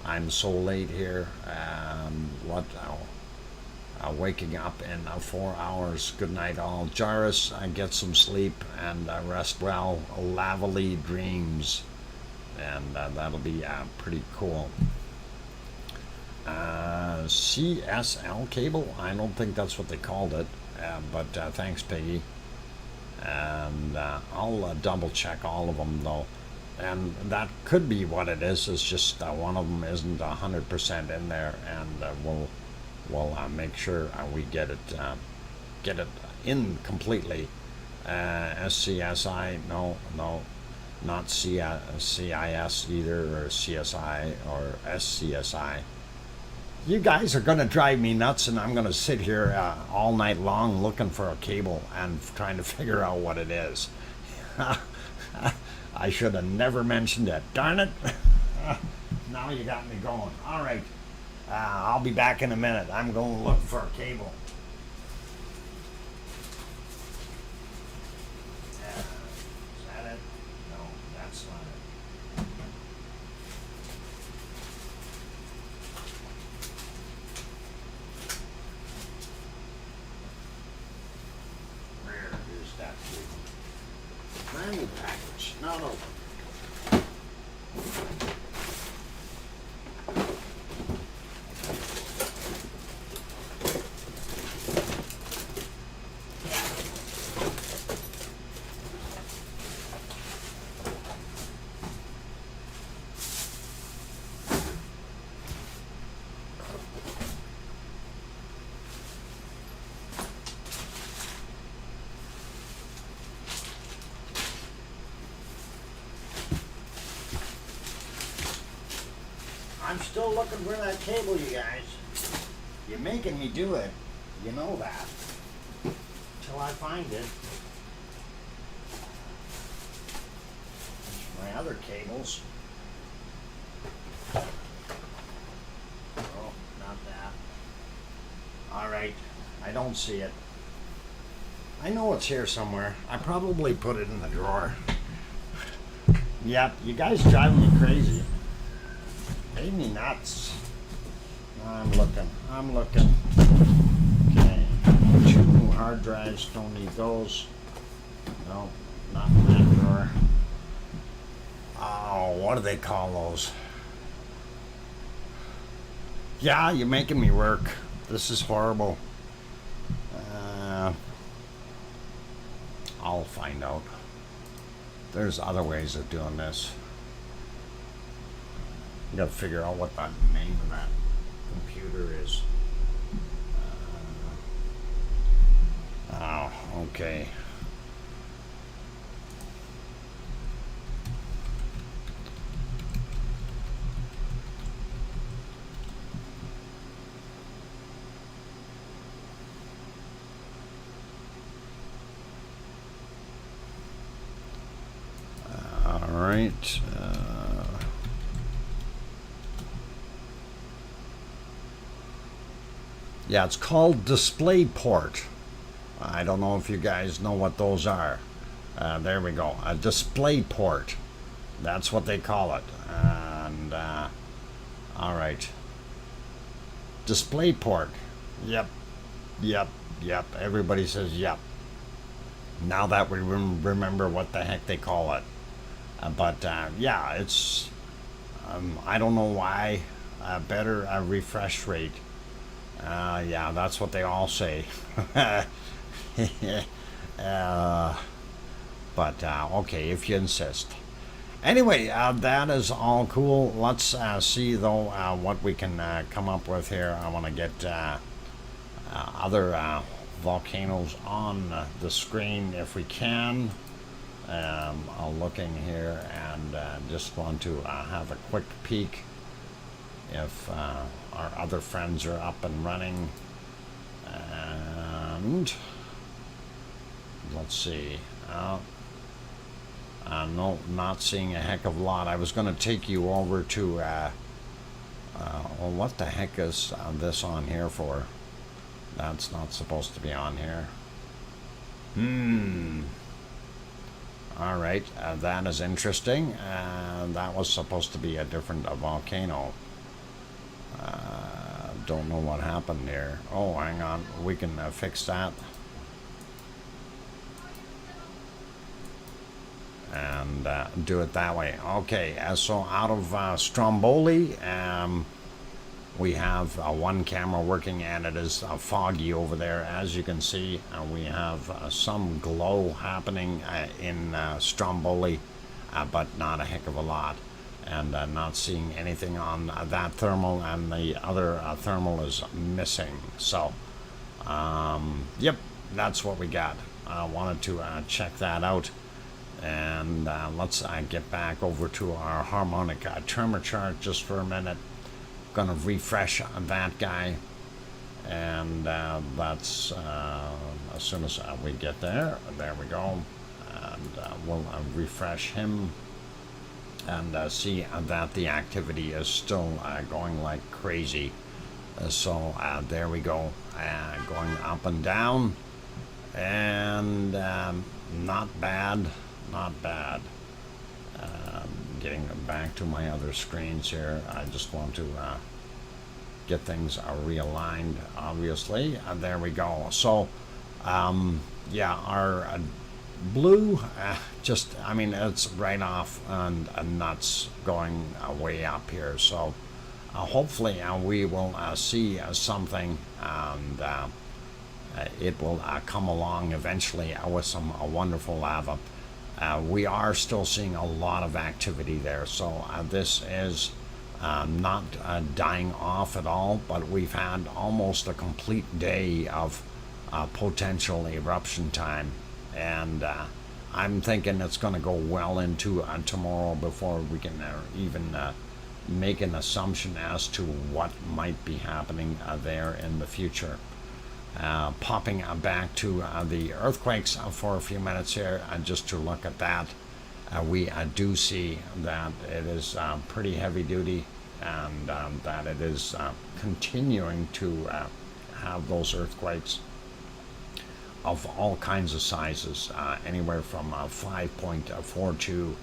I'm so late here. Waking up in 4 hours. Good night, all. Jairus, get some sleep and rest well. Lavely dreams. And that'll be pretty cool. CSL cable? I don't think that's what they called it. But thanks, Peggy. And I'll double check all of them though, and that could be what it is. It's just one of them isn't 100% in there, and we'll make sure we get it in completely. SCSI, no, not CIS either, or CSI or SCSI. You guys are going to drive me nuts, and I'm going to sit here all night long looking for a cable and trying to figure out what it is. I should have never mentioned it. Darn it. Now you got me going. All right. I'll be back in a minute. I'm going to look for a cable. Is that it? No, that's not it. Brand new package, not open. I'm still looking for that cable, you guys. You're making me do it. You know that. Till I find it. There's my other cables. Oh, not that. Alright. I don't see it. I know it's here somewhere. I probably put it in the drawer. Yep, you guys drive me crazy. Made me nuts. I'm looking. Okay. 2 new hard drives, don't need those. No, not in that drawer. Oh, what do they call those? Yeah, you're making me work. This is horrible. I'll find out. There's other ways of doing this. Gotta figure out what the name of that computer is. Oh, okay. All right. Yeah, it's called DisplayPort. I don't know if you guys know what those are. There we go. A DisplayPort. That's what they call it. And all right. DisplayPort. Yep. Yep. Yep. Everybody says yep. Now that we remember what the heck they call it. But yeah, it's. I don't know why. Better refresh rate. Yeah, that's what they all say. But okay, if you insist. Anyway, that is all cool. Let's see though what we can come up with here. I want to get other volcanoes on the screen if we can. I'm looking here and just want to have a quick peek if our other friends are up and running. And let's see. No, not seeing a heck of a lot. I was going to take you over to well, what the heck is this on here for? That's not supposed to be on here. All right, that is interesting. That was supposed to be a different volcano. Don't know what happened there. Oh, hang on. We can fix that. And do it that way. Okay, so out of Stromboli, we have one camera working, and it is foggy over there. As you can see, we have some glow happening in Stromboli, but not a heck of a lot. And not seeing anything on that thermal, and the other thermal is missing. So, yep, that's what we got. I wanted to check that out. And let's get back over to our harmonic tremor chart just for a minute. Gonna refresh that guy, and that's as soon as we get there. There we go, and we'll refresh him and see that the activity is still going like crazy. So there we go, going up and down, and not bad. Not bad. Getting back to my other screens here. I just want to get things realigned, obviously. There we go. So, yeah, our blue, just, I mean, it's right off and nuts going way up here. So, hopefully, we will see something, and it will come along eventually with some wonderful lava. We are still seeing a lot of activity there, so this is not dying off at all, but we've had almost a complete day of potential eruption time, and I'm thinking it's going to go well into tomorrow before we can even make an assumption as to what might be happening there in the future. Popping back to the earthquakes for a few minutes here, just to look at that. We do see that it is pretty heavy duty, and that it is continuing to have those earthquakes of all kinds of sizes, anywhere from 5.42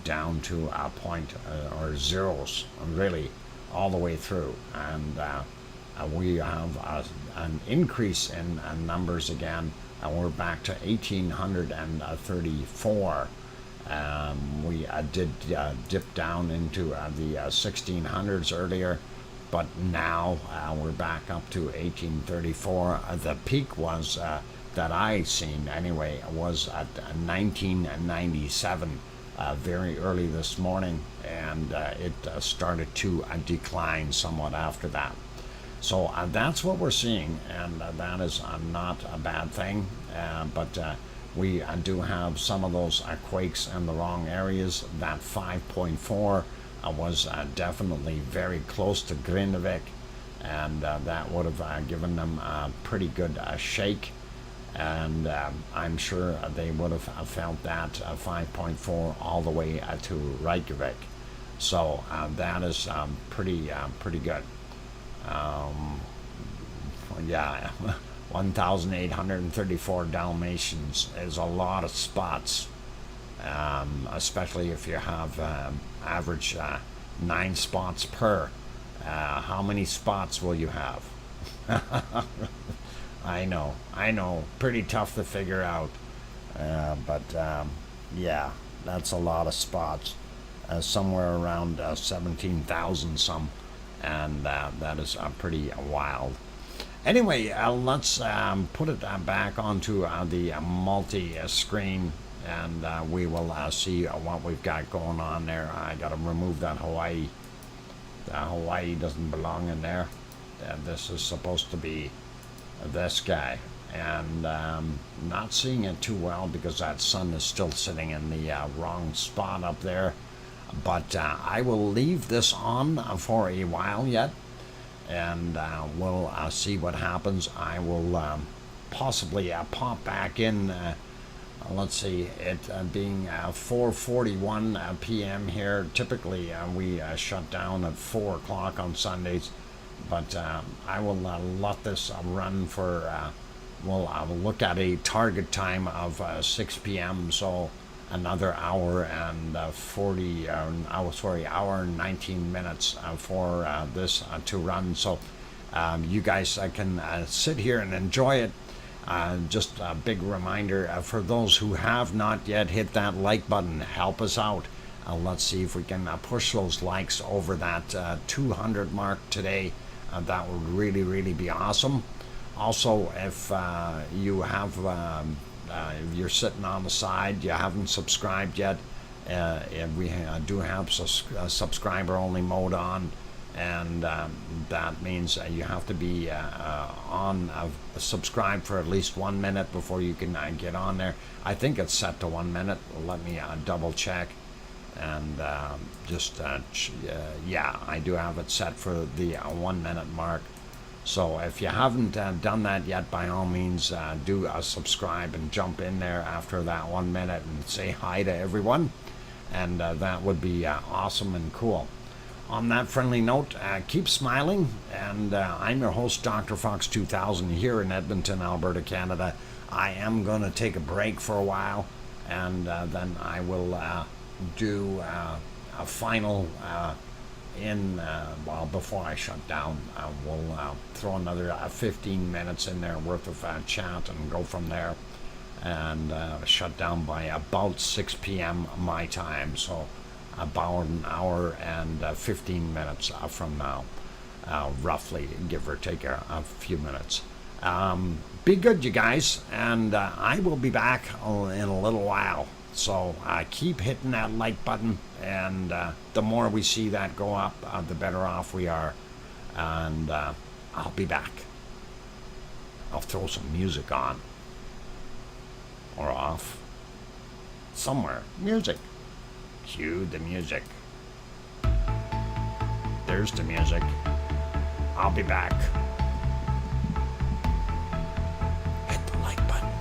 down to point or zeros, really, all the way through. And we have an increase in numbers again, and we're back to 1,834. We did dip down into the 1600s earlier, but now we're back up to 1834. The peak was that I seen anyway was at 1997. very early this morning, and it started to decline somewhat after that. So that's what we're seeing, and that is not a bad thing. But we do have some of those quakes in the wrong areas. That 5.4 was definitely very close to Grindavik, and that would have given them a pretty good shake. And I'm sure they would have felt that 5.4 all the way to Reykjavik. So that is pretty good. Yeah, 1,834 Dalmatians is a lot of spots, especially if you have average 9 spots per. How many spots will you have? I know, pretty tough to figure out, but yeah, that's a lot of spots, somewhere around 17,000 some, and that is pretty wild. Anyway, let's put it back onto the multi-screen, and we will see what we've got going on there. I got to remove that Hawaii. Hawaii doesn't belong in there. This is supposed to be this guy, and not seeing it too well because that sun is still sitting in the wrong spot up there. But I will leave this on for a while yet, and we'll see what happens. I will possibly pop back in. Let's see, it being 4:41 p.m. here. Typically we shut down at 4 o'clock on Sundays, but I will let this run for, we'll look at a target time of 6 p.m. So another hour and hour and 19 minutes for this to run. So you guys can sit here and enjoy it. Just a big reminder for those who have not yet hit that like button, help us out. Let's see if we can push those likes over that 200 mark today. That would really be awesome. Also, if you have if you're sitting on the side, you haven't subscribed yet, we do have subscriber only mode on, and that means you have to be on subscribe for at least 1 minute before you can get on there. I think it's set to 1 minute. Let me double check, and yeah, I do have it set for the 1 minute mark. So if you haven't done that yet, by all means do subscribe and jump in there after that 1 minute and say hi to everyone, and that would be awesome and cool. On that friendly note, keep smiling, and I'm your host, DrFox2000, here in Edmonton, Alberta, Canada. I am going to take a break for a while, and then I will do a final well, before I shut down. We'll throw another 15 minutes in there worth of chat and go from there, and shut down by about 6 p.m. my time. So about an hour and 15 minutes from now, roughly, give or take a few minutes. Be good, you guys, and I will be back in a little while. So keep hitting that like button, and the more we see that go up, the better off we are. And I'll be back. I'll throw some music on, or off, somewhere. Music. Cue the music. There's the music. I'll be back. Hit the like button.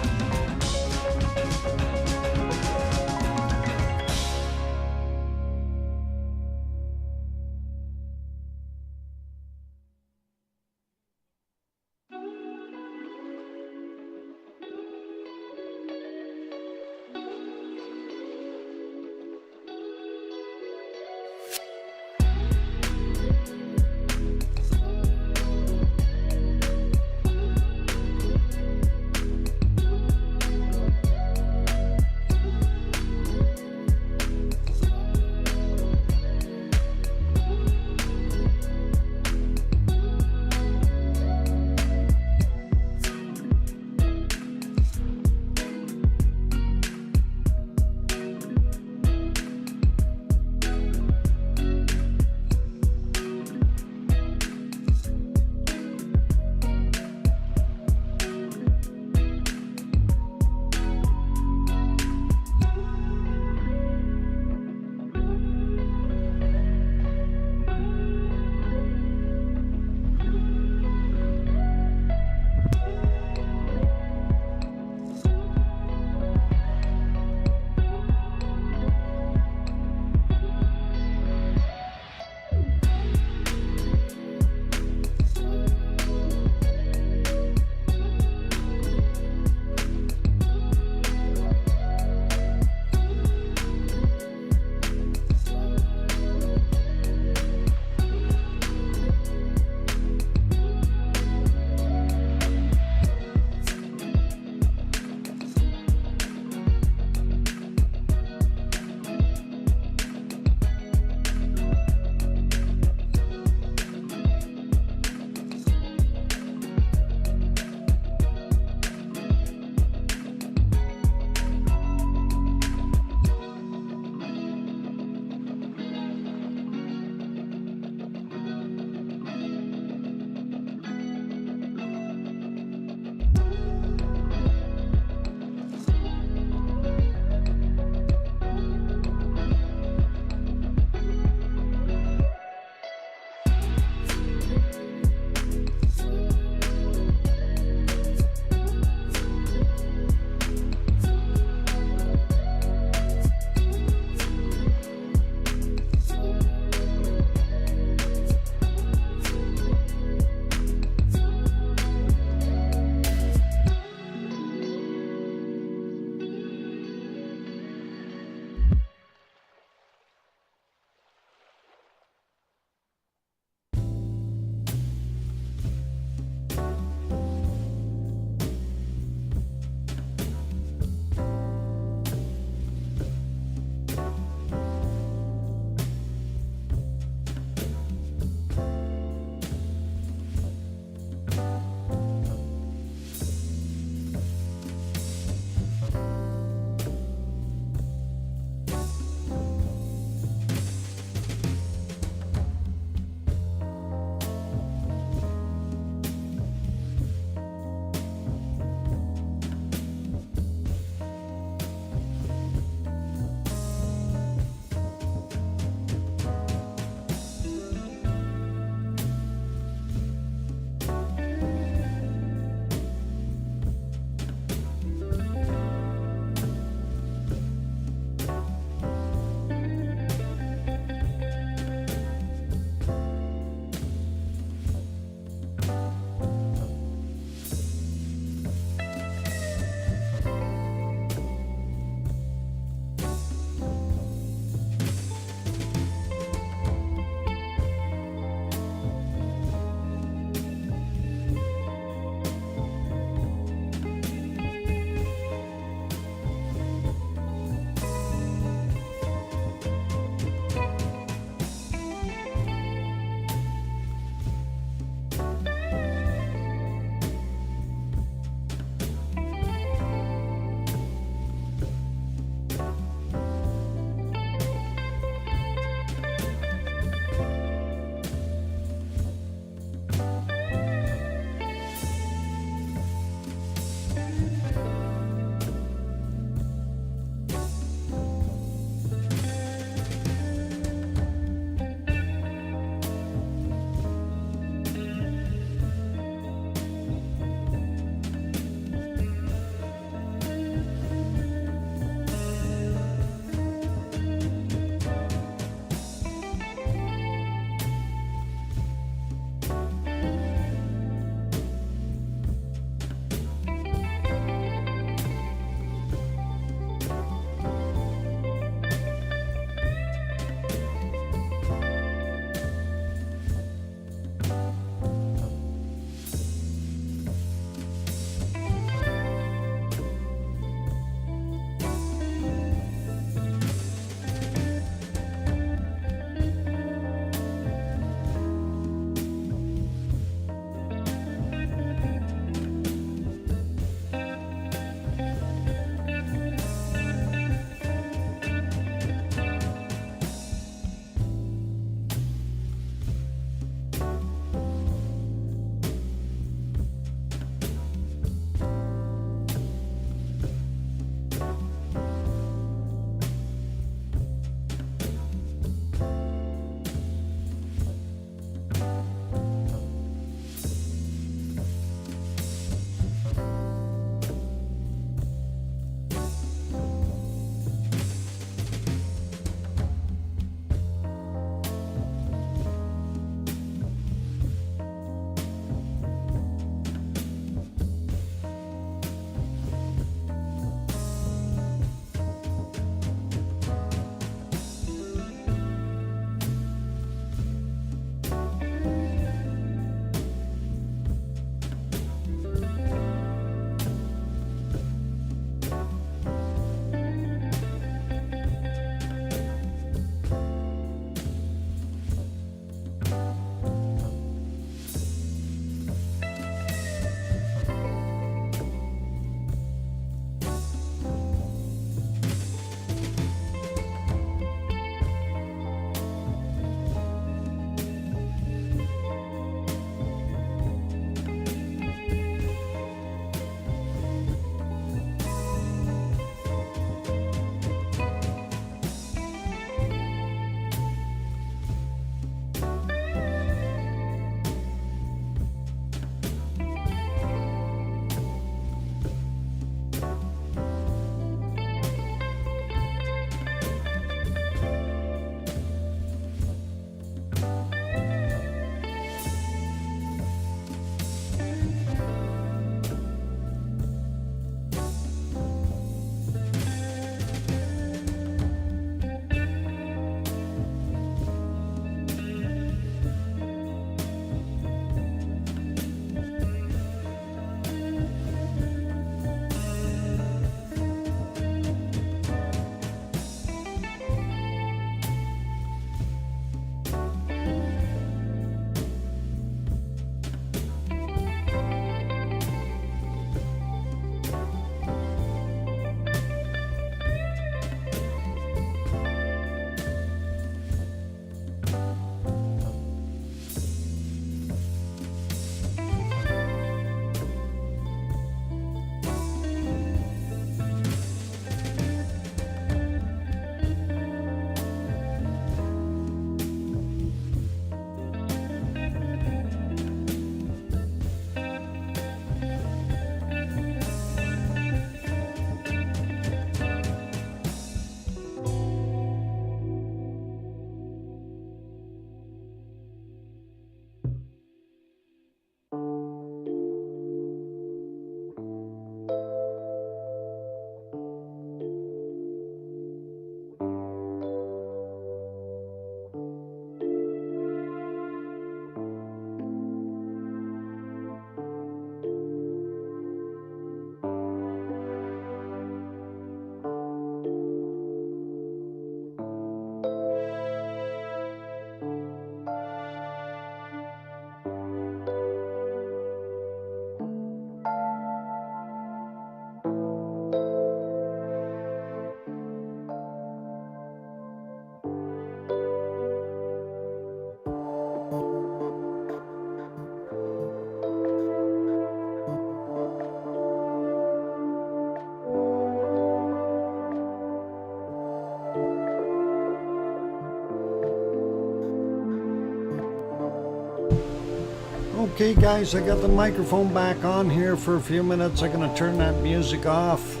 Okay guys, I got the microphone back on here for a few minutes. I'm going to turn that music off,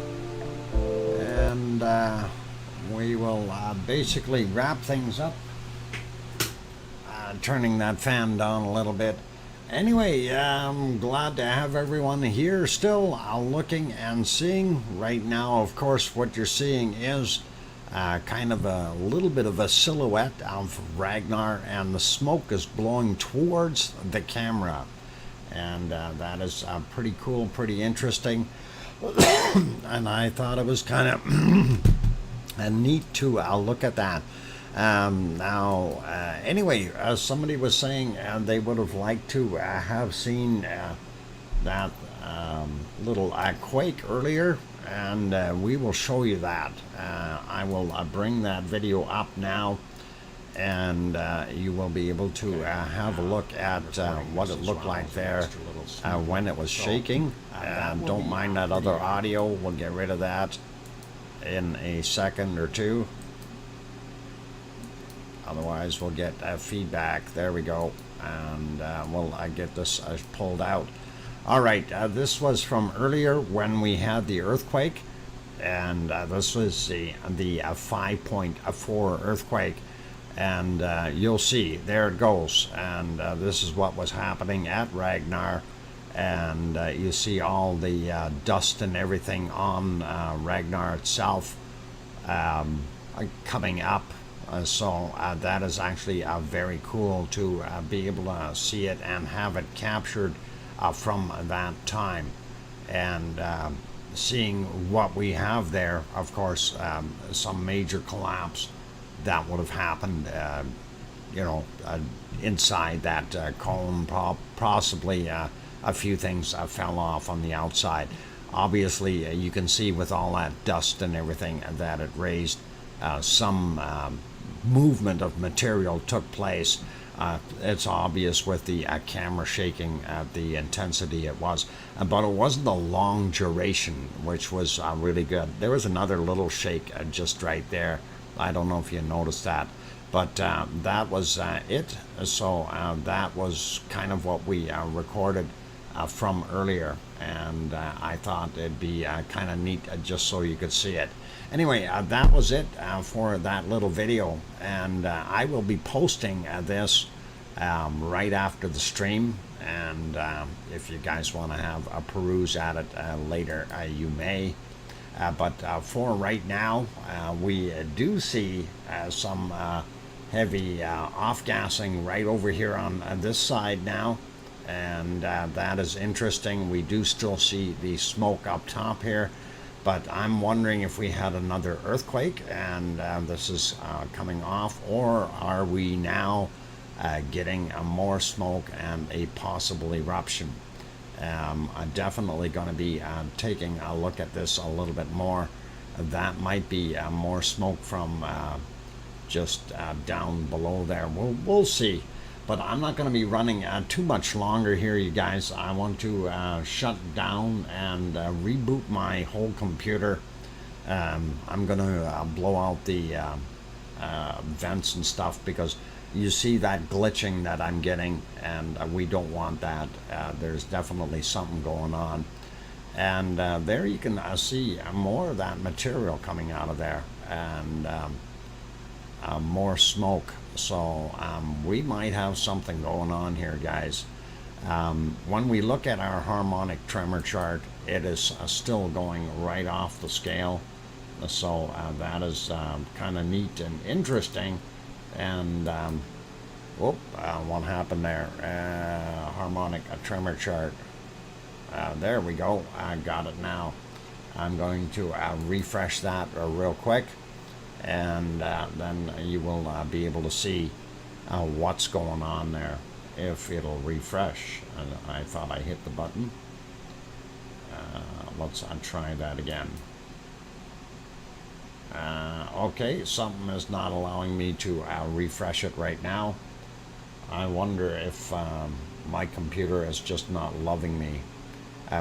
and we will basically wrap things up, turning that fan down a little bit. Anyway, I'm glad to have everyone here still looking and seeing. Right now, of course, what you're seeing is kind of a little bit of a silhouette of Ragnar, and the smoke is blowing towards the camera, and that is pretty cool, pretty interesting. And I thought it was kind of neat to look at that. Anyway, somebody was saying they would have liked to have seen that little quake earlier, and we will show you that. I will bring that video up now, and you will be able to have a look at what it looked like there when it was shaking. Don't mind that other audio, we'll get rid of that in a second or two. Otherwise we'll get feedback. There we go, and we'll get this pulled out. Alright, this was from earlier when we had the earthquake, and this was the 5.4 earthquake, and you'll see, there it goes, and this is what was happening at Ragnar, and you see all the dust and everything on Ragnar itself coming up. So that is actually very cool to be able to see it and have it captured from that time, and seeing what we have there. Of course, some major collapse that would have happened, inside that cone. Possibly a few things fell off on the outside. Obviously, you can see with all that dust and everything that it raised some movement of material took place. It's obvious with the camera shaking at the intensity it was, but it wasn't a long duration, which was really good. There was another little shake just right there. I don't know if you noticed that, but that was it. So that was kind of what we recorded from earlier, and I thought it'd be kind of neat just so you could see it. Anyway, that was it for that little video, and I will be posting this right after the stream, and if you guys want to have a peruse at it later, you may. But for right now, we do see some heavy off-gassing right over here on this side now, and that is interesting. We do still see the smoke up top here, but I'm wondering if we had another earthquake and this is coming off, or are we now getting more smoke and a possible eruption. I'm definitely going to be taking a look at this a little bit more. That might be more smoke from just down below there. We'll see. But I'm not going to be running too much longer here, you guys. I want to shut down and reboot my whole computer. I'm going to blow out the vents and stuff, because you see that glitching that I'm getting, and we don't want that. There's definitely something going on. And there you can see more of that material coming out of there, and more smoke. So we might have something going on here, guys. When we look at our harmonic tremor chart, it is still going right off the scale. So that is kind of neat and interesting. And what happened there? Harmonic tremor chart. There we go. I got it now. I'm going to refresh that real quick, and then you will be able to see what's going on there if it'll refresh. I thought I hit the button. Let's try that again. Okay, something is not allowing me to refresh it right now. I wonder if my computer is just not loving me.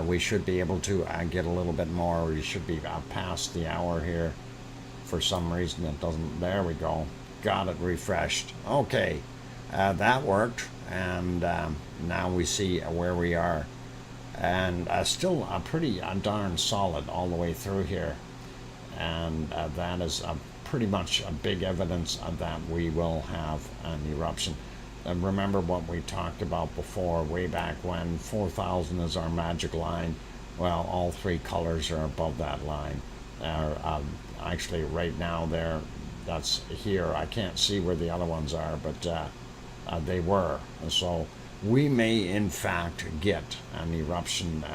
We should be able to get a little bit more. We should be past the hour here. For some reason it doesn't. There we go. Got it refreshed. Okay, that worked. and now we see where we are, and still pretty darn solid all the way through here, and that is pretty much a big evidence that we will have an eruption. Remember what we talked about before, way back when 4,000 is our magic line. Well, all three colors are above that line. Actually, right now that's here. I can't see where the other ones are, but they were. So we may, in fact, get an eruption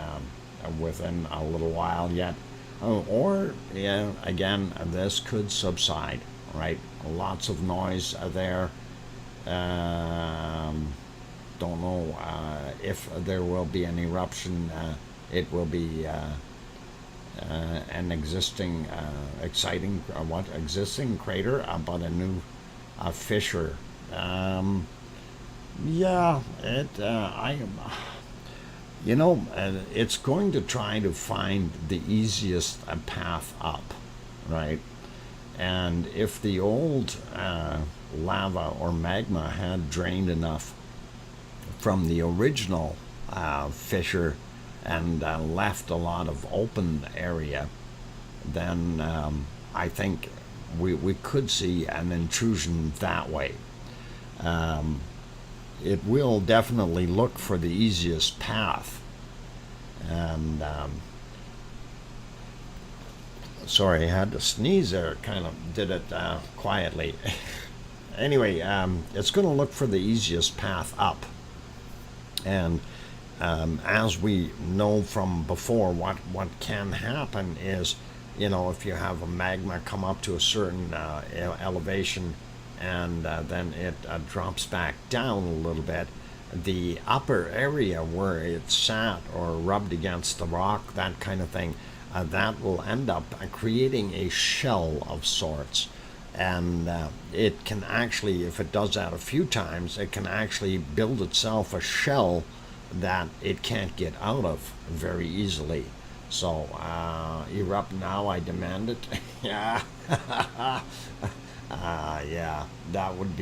within a little while yet. Or, yeah, again, this could subside, right? Lots of noise there. Don't know if there will be an eruption. It will be an existing, exciting, existing crater, but a new fissure. Yeah, it's going to try to find the easiest path up, right? And if the old lava or magma had drained enough from the original fissure and left a lot of open area, then I think we could see an intrusion that way. It will definitely look for the easiest path. And sorry, I had to sneeze there. Kind of did it quietly. Anyway, it's going to look for the easiest path up. And as we know from before, what can happen is, if you have a magma come up to a certain elevation, and then it drops back down a little bit, the upper area where it sat or rubbed against the rock, that kind of thing, that will end up creating a shell of sorts. And it can actually, if it does that a few times, it can actually build itself a shell that it can't get out of very easily. So, erupt now, I demand it. Yeah. Yeah, that would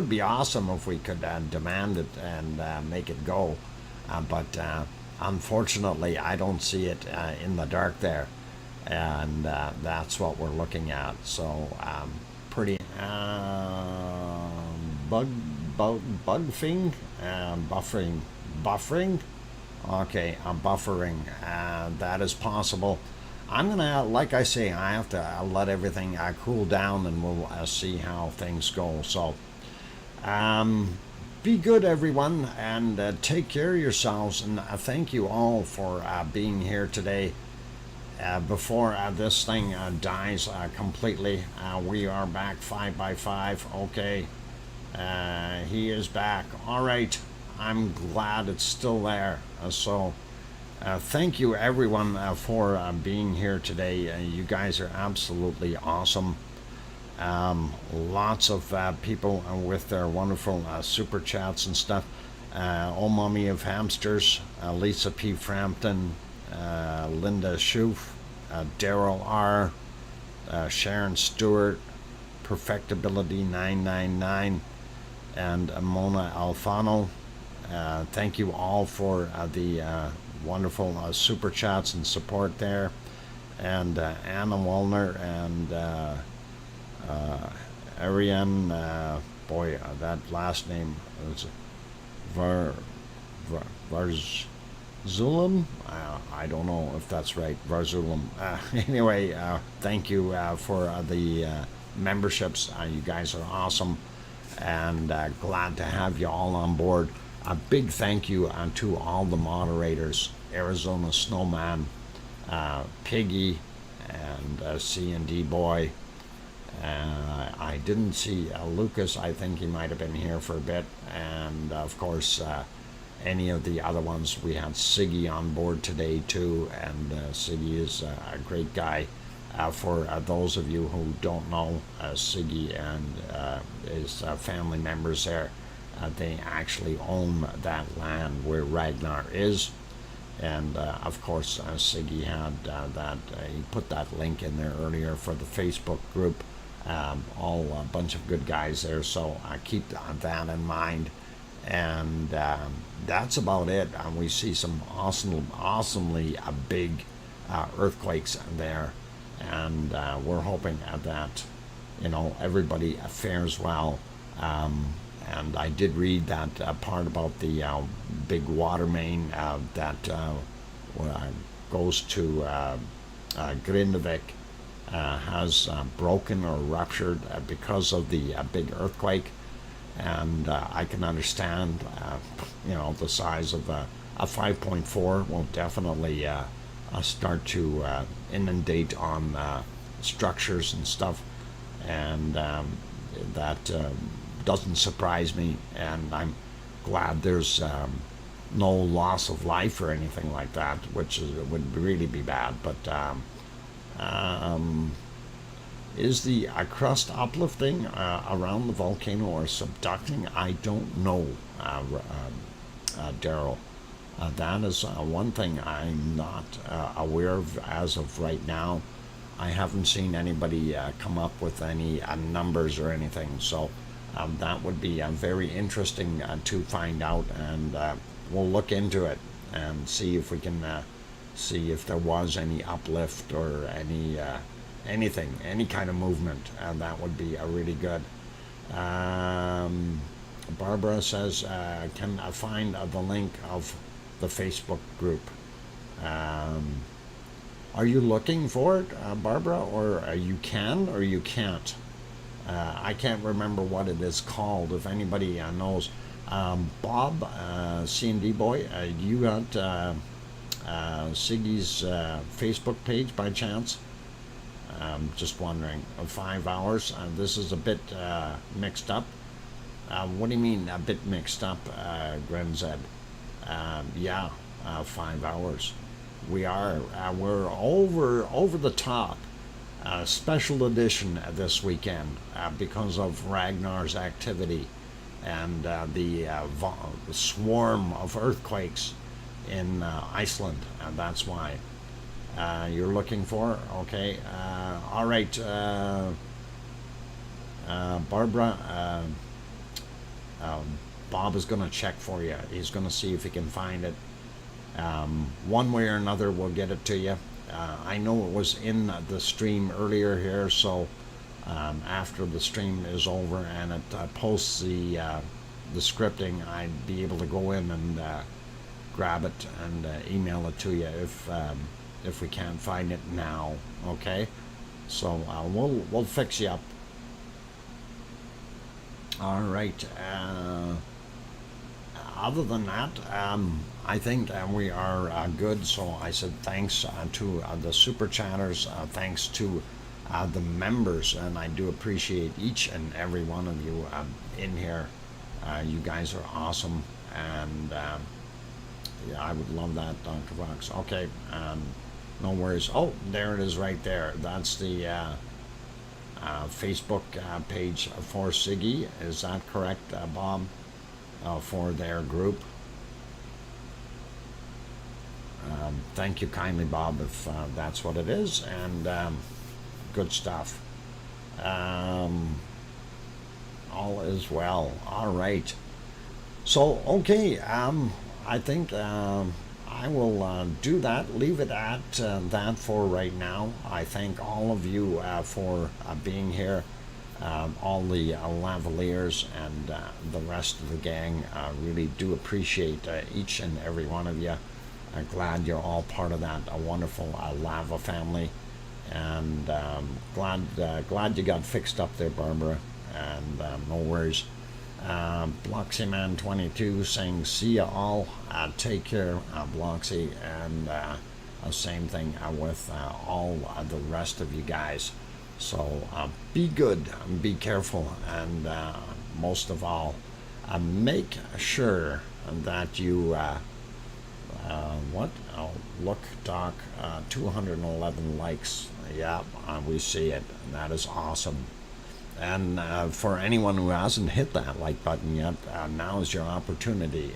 be awesome if we could demand it and make it go. But unfortunately, I don't see it in the dark there, and that's what we're looking at. So pretty bug thing, buffering. Okay, buffering. That is possible. I'm gonna, like I say, I have to let everything cool down, and we'll see how things go. So, be good, everyone, and take care of yourselves. And thank you all for being here today. Before this thing dies completely, we are back 5x5. Okay, he is back. All right, I'm glad it's still there. Thank you, everyone, for being here today. You guys are absolutely awesome. Lots of people with their wonderful super chats and stuff. Oh Mommy of Hamsters, Lisa P. Frampton, Linda Schoof, Daryl R., Sharon Stewart, Perfectability 999, and Mona Alfano. Thank you all for the wonderful super chats and support there, and Anna Wallner and Ariane, boy, that last name is Varzulum. I don't know if that's right, Varzulum. Anyway, thank you for the memberships. You guys are awesome, and glad to have you all on board. A big thank you to all the moderators, Arizona Snowman, Piggy, and C&D Boy. I didn't see Lucas. I think he might have been here for a bit. And, of course, any of the other ones. We had Siggy on board today, too. And Siggy is a great guy. For those of you who don't know, Siggy and his family members there, they actually own that land where Ragnar is. And of course, Siggy had that, he put that link in there earlier for the Facebook group. All a bunch of good guys there, so keep that in mind. and that's about it. We see some awesomely big earthquakes there, and we're hoping that everybody fares well. And I did read that part about the big water main that goes to Grindavik has broken or ruptured because of the big earthquake. And I can understand, the size of a 5.4 will definitely start to inundate on structures and stuff. And that doesn't surprise me, and I'm glad there's no loss of life or anything like that, which would really be bad. But is the crust uplifting around the volcano or subducting? I don't know, Daryl. That is one thing I'm not aware of as of right now. I haven't seen anybody come up with any numbers or anything, so that would be very interesting to find out, and we'll look into it and see if we can see if there was any uplift or anything, any kind of movement, and that would be really good. Barbara says, can I find the link of the Facebook group? Are you looking for it, Barbara, or you can or you can't? I can't remember what it is called. If anybody knows, Bob, C&D boy, you got Siggy's Facebook page by chance? Just wondering. 5 hours. This is a bit mixed up. What do you mean a bit mixed up, Gren Zed? Yeah, 5 hours. We're over the top. Special edition this weekend because of Ragnar's activity and the swarm of earthquakes in Iceland, and that's why you're looking for. Okay, all right, Barbara. Bob is going to check for you. He's going to see if he can find it. One way or another, we'll get it to you. I know it was in the stream earlier here, so after the stream is over and it posts the scripting, I'd be able to go in and grab it and email it to you if we can't find it now. Okay, so we'll fix you up. All right. Other than that, I think we are good. So I said thanks to the super chatters, thanks to the members, and I do appreciate each and every one of you in here. You guys are awesome, and yeah, I would love that, Dr. Fox. Okay, no worries. Oh, there it is right there. That's the Facebook page for Siggy. Is that correct, Bob? For their group. Thank you kindly, Bob, if that's what it is, and good stuff. All is well. All right. So, okay, I think I will do that, leave it at that for right now. I thank all of you for being here. All the lavaliers and the rest of the gang really do appreciate each and every one of you. Glad you're all part of that wonderful lava family, and glad you got fixed up there, Barbara, and no worries. Bloxyman22 saying see ya all, take care, Bloxy, and same thing with all the rest of you guys. So be good, be careful, and most of all, make sure that you look, Doc, 211 likes. Yeah, we see it. That is awesome. And for anyone who hasn't hit that like button yet, now is your opportunity.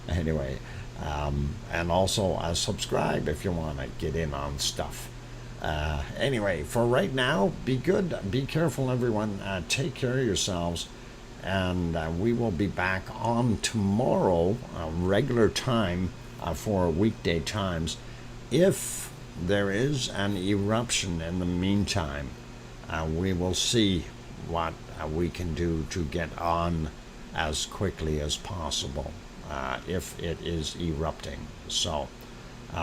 Anyway, and also subscribe if you want to get in on stuff. Anyway, for right now, be good, be careful, everyone. Take care of yourselves, and we will be back on tomorrow, regular time for weekday times. If there is an eruption in the meantime, we will see what we can do to get on as quickly as possible if it is erupting. So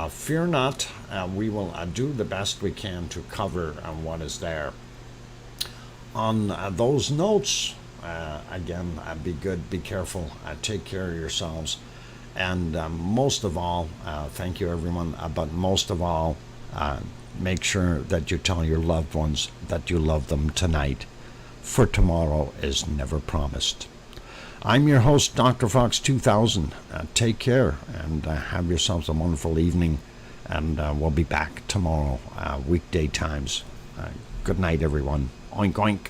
fear not, we will do the best we can to cover what is there. On those notes, again, be good, be careful, take care of yourselves, and most of all, thank you everyone, but most of all, make sure that you tell your loved ones that you love them tonight, for tomorrow is never promised. I'm your host, DrFox2000. Take care and have yourselves a wonderful evening, and we'll be back tomorrow, weekday times. Good night, everyone. Oink, oink.